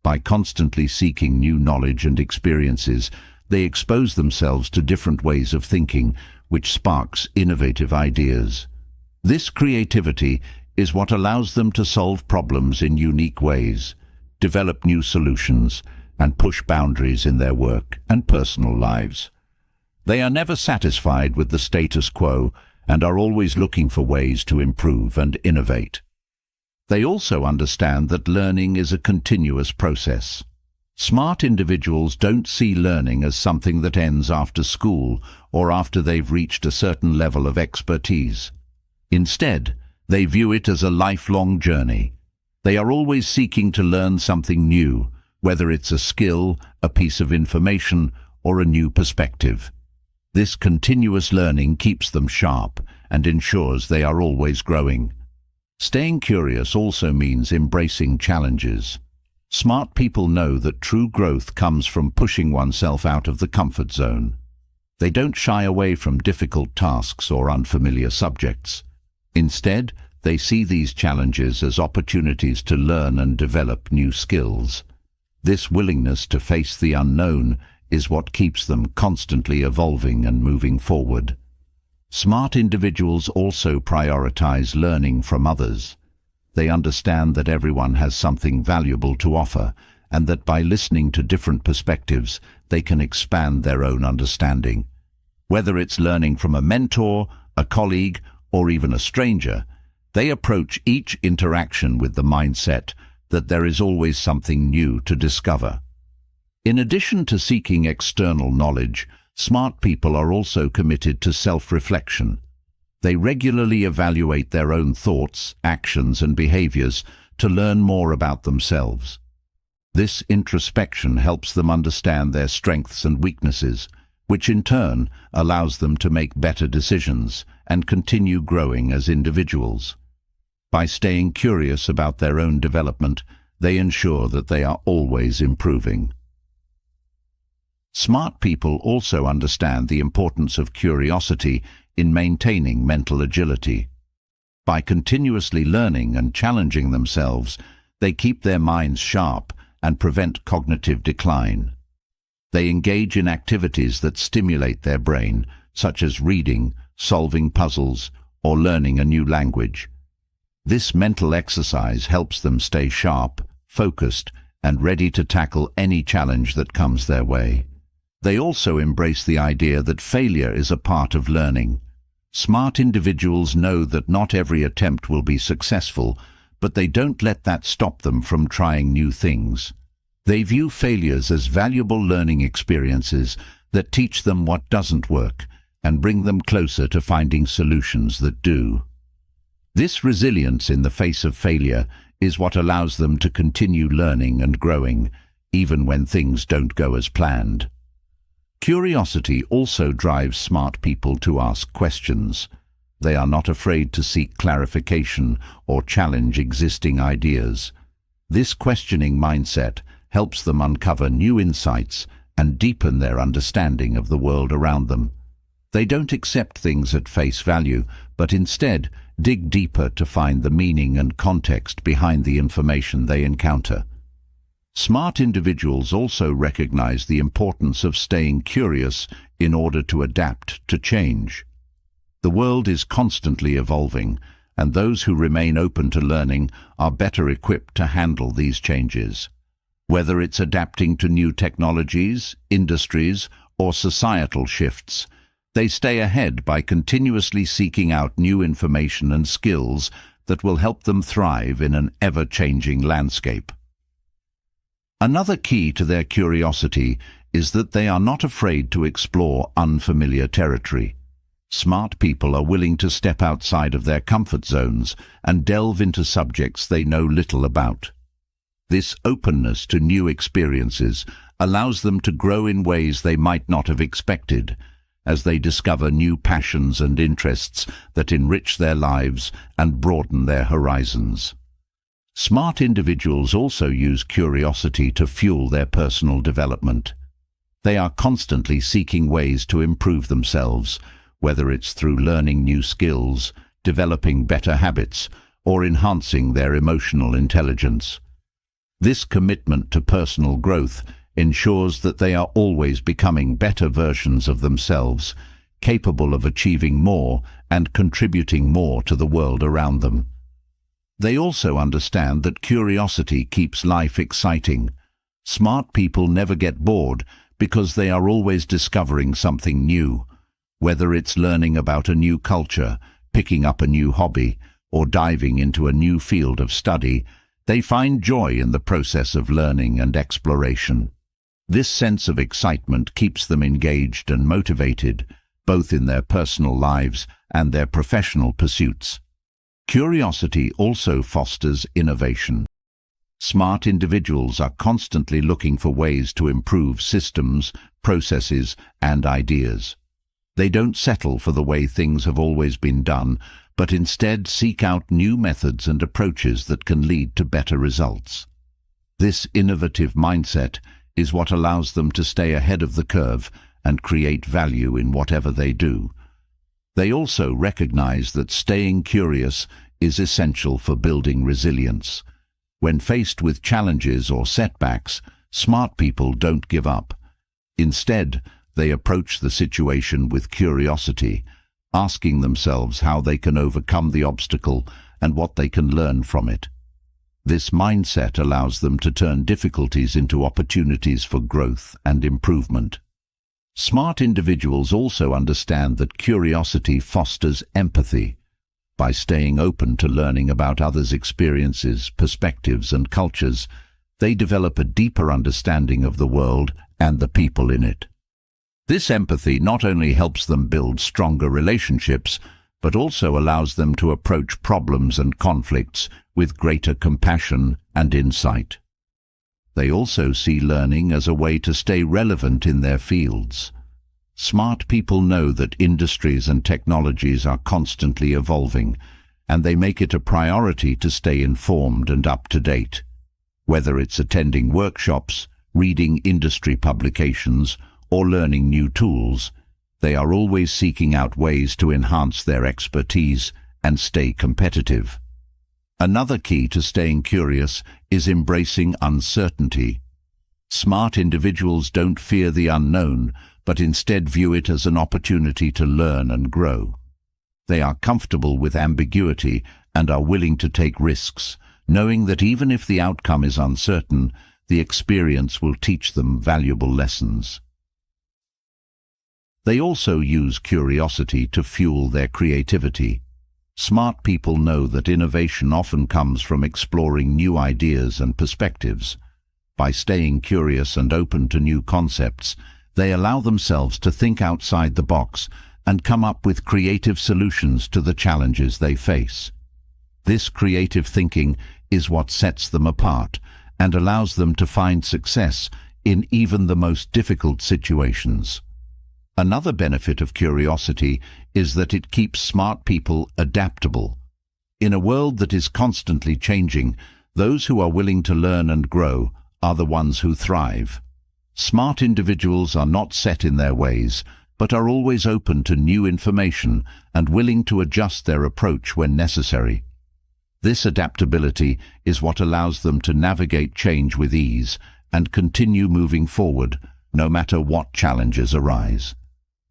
By constantly seeking new knowledge and experiences, they expose themselves to different ways of thinking, which sparks innovative ideas. This creativity is what allows them to solve problems in unique ways, develop new solutions, and push boundaries in their work and personal lives. They are never satisfied with the status quo and are always looking for ways to improve and innovate. They also understand that learning is a continuous process. Smart individuals don't see learning as something that ends after school or after they've reached a certain level of expertise. Instead, they view it as a lifelong journey. They are always seeking to learn something new, whether it's a skill, a piece of information, or a new perspective. This continuous learning keeps them sharp and ensures they are always growing. Staying curious also means embracing challenges. Smart people know that true growth comes from pushing oneself out of the comfort zone. They don't shy away from difficult tasks or unfamiliar subjects. Instead, they see these challenges as opportunities to learn and develop new skills. This willingness to face the unknown is what keeps them constantly evolving and moving forward. Smart individuals also prioritize learning from others. They understand that everyone has something valuable to offer, and that by listening to different perspectives, they can expand their own understanding. Whether it's learning from a mentor, a colleague, or even a stranger, they approach each interaction with the mindset that there is always something new to discover. In addition to seeking external knowledge, smart people are also committed to self-reflection. They regularly evaluate their own thoughts, actions, and behaviors to learn more about themselves. This introspection helps them understand their strengths and weaknesses, which in turn allows them to make better decisions and continue growing as individuals. By staying curious about their own development, they ensure that they are always improving. Smart people also understand the importance of curiosity in maintaining mental agility. By continuously learning and challenging themselves, they keep their minds sharp and prevent cognitive decline. They engage in activities that stimulate their brain, such as reading, solving puzzles, or learning a new language. This mental exercise helps them stay sharp, focused, and ready to tackle any challenge that comes their way. They also embrace the idea that failure is a part of learning. Smart individuals know that not every attempt will be successful, but they don't let that stop them from trying new things. They view failures as valuable learning experiences that teach them what doesn't work and bring them closer to finding solutions that do. This resilience in the face of failure is what allows them to continue learning and growing, even when things don't go as planned. Curiosity also drives smart people to ask questions. They are not afraid to seek clarification or challenge existing ideas. This questioning mindset helps them uncover new insights and deepen their understanding of the world around them. They don't accept things at face value, but instead dig deeper to find the meaning and context behind the information they encounter. Smart individuals also recognize the importance of staying curious in order to adapt to change. The world is constantly evolving, and those who remain open to learning are better equipped to handle these changes. Whether it's adapting to new technologies, industries, or societal shifts, they stay ahead by continuously seeking out new information and skills that will help them thrive in an ever-changing landscape. Another key to their curiosity is that they are not afraid to explore unfamiliar territory. Smart people are willing to step outside of their comfort zones and delve into subjects they know little about. This openness to new experiences allows them to grow in ways they might not have expected, as they discover new passions and interests that enrich their lives and broaden their horizons. Smart individuals also use curiosity to fuel their personal development. They are constantly seeking ways to improve themselves, whether it's through learning new skills, developing better habits, or enhancing their emotional intelligence. This commitment to personal growth ensures that they are always becoming better versions of themselves, capable of achieving more and contributing more to the world around them. They also understand that curiosity keeps life exciting. Smart people never get bored because they are always discovering something new. Whether it's learning about a new culture, picking up a new hobby, or diving into a new field of study, they find joy in the process of learning and exploration. This sense of excitement keeps them engaged and motivated, both in their personal lives and their professional pursuits. Curiosity also fosters innovation. Smart individuals are constantly looking for ways to improve systems, processes, and ideas. They don't settle for the way things have always been done, but instead seek out new methods and approaches that can lead to better results. This innovative mindset is what allows them to stay ahead of the curve and create value in whatever they do. They also recognize that staying curious is essential for building resilience. When faced with challenges or setbacks, smart people don't give up. Instead, they approach the situation with curiosity, asking themselves how they can overcome the obstacle and what they can learn from it. This mindset allows them to turn difficulties into opportunities for growth and improvement. Smart individuals also understand that curiosity fosters empathy. By staying open to learning about others' experiences, perspectives, and cultures, they develop a deeper understanding of the world and the people in it. This empathy not only helps them build stronger relationships, but also allows them to approach problems and conflicts with greater compassion and insight. They also see learning as a way to stay relevant in their fields. Smart people know that industries and technologies are constantly evolving, and they make it a priority to stay informed and up to date. Whether it's attending workshops, reading industry publications, or learning new tools, they are always seeking out ways to enhance their expertise and stay competitive. Another key to staying curious is embracing uncertainty. Smart individuals don't fear the unknown, but instead view it as an opportunity to learn and grow. They are comfortable with ambiguity and are willing to take risks, knowing that even if the outcome is uncertain, the experience will teach them valuable lessons. They also use curiosity to fuel their creativity. Smart people know that innovation often comes from exploring new ideas and perspectives. By staying curious and open to new concepts, they allow themselves to think outside the box and come up with creative solutions to the challenges they face. This creative thinking is what sets them apart and allows them to find success in even the most difficult situations. Another benefit of curiosity is that it keeps smart people adaptable. In a world that is constantly changing, those who are willing to learn and grow are the ones who thrive. Smart individuals are not set in their ways, but are always open to new information and willing to adjust their approach when necessary. This adaptability is what allows them to navigate change with ease and continue moving forward, no matter what challenges arise.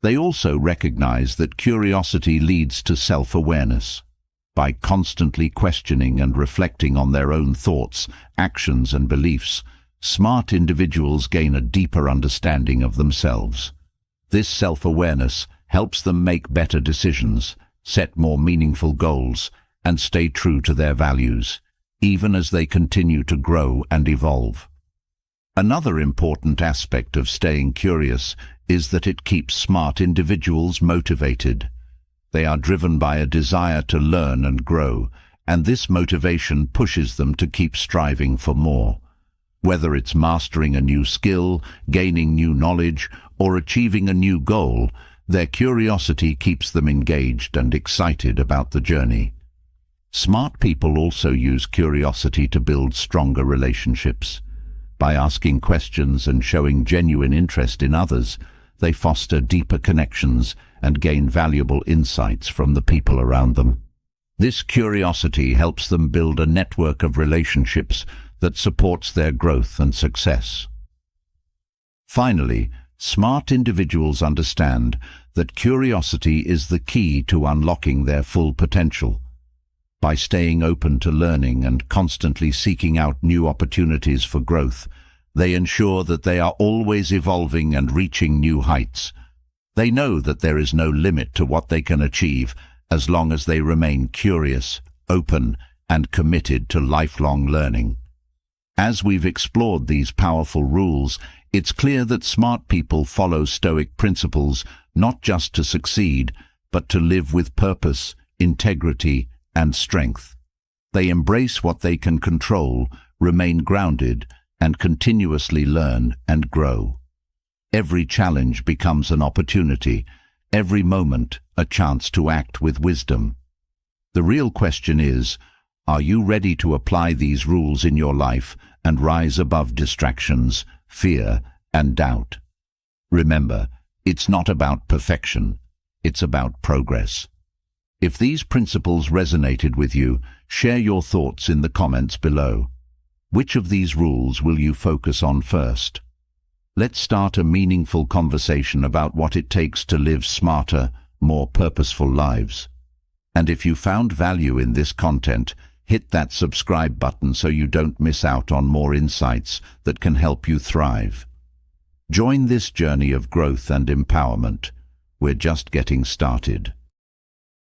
They also recognize that curiosity leads to self-awareness. By constantly questioning and reflecting on their own thoughts, actions, and beliefs, smart individuals gain a deeper understanding of themselves. This self-awareness helps them make better decisions, set more meaningful goals, and stay true to their values, even as they continue to grow and evolve. Another important aspect of staying curious is that it keeps smart individuals motivated. They are driven by a desire to learn and grow, and this motivation pushes them to keep striving for more. Whether it's mastering a new skill, gaining new knowledge, or achieving a new goal, their curiosity keeps them engaged and excited about the journey. Smart people also use curiosity to build stronger relationships. By asking questions and showing genuine interest in others, they foster deeper connections and gain valuable insights from the people around them. This curiosity helps them build a network of relationships that supports their growth and success. Finally, smart individuals understand that curiosity is the key to unlocking their full potential. By staying open to learning and constantly seeking out new opportunities for growth, they ensure that they are always evolving and reaching new heights. They know that there is no limit to what they can achieve as long as they remain curious, open, and committed to lifelong learning. As we've explored these powerful rules, it's clear that smart people follow Stoic principles not just to succeed, but to live with purpose, integrity, and strength. They embrace what they can control, remain grounded, and continuously learn and grow. Every challenge becomes an opportunity, every moment a chance to act with wisdom. The real question is, are you ready to apply these rules in your life and rise above distractions, fear, and doubt? Remember, it's not about perfection, it's about progress. If these principles resonated with you, share your thoughts in the comments below. Which of these rules will you focus on first? Let's start a meaningful conversation about what it takes to live smarter, more purposeful lives. And if you found value in this content, hit that subscribe button so you don't miss out on more insights that can help you thrive. Join this journey of growth and empowerment. We're just getting started.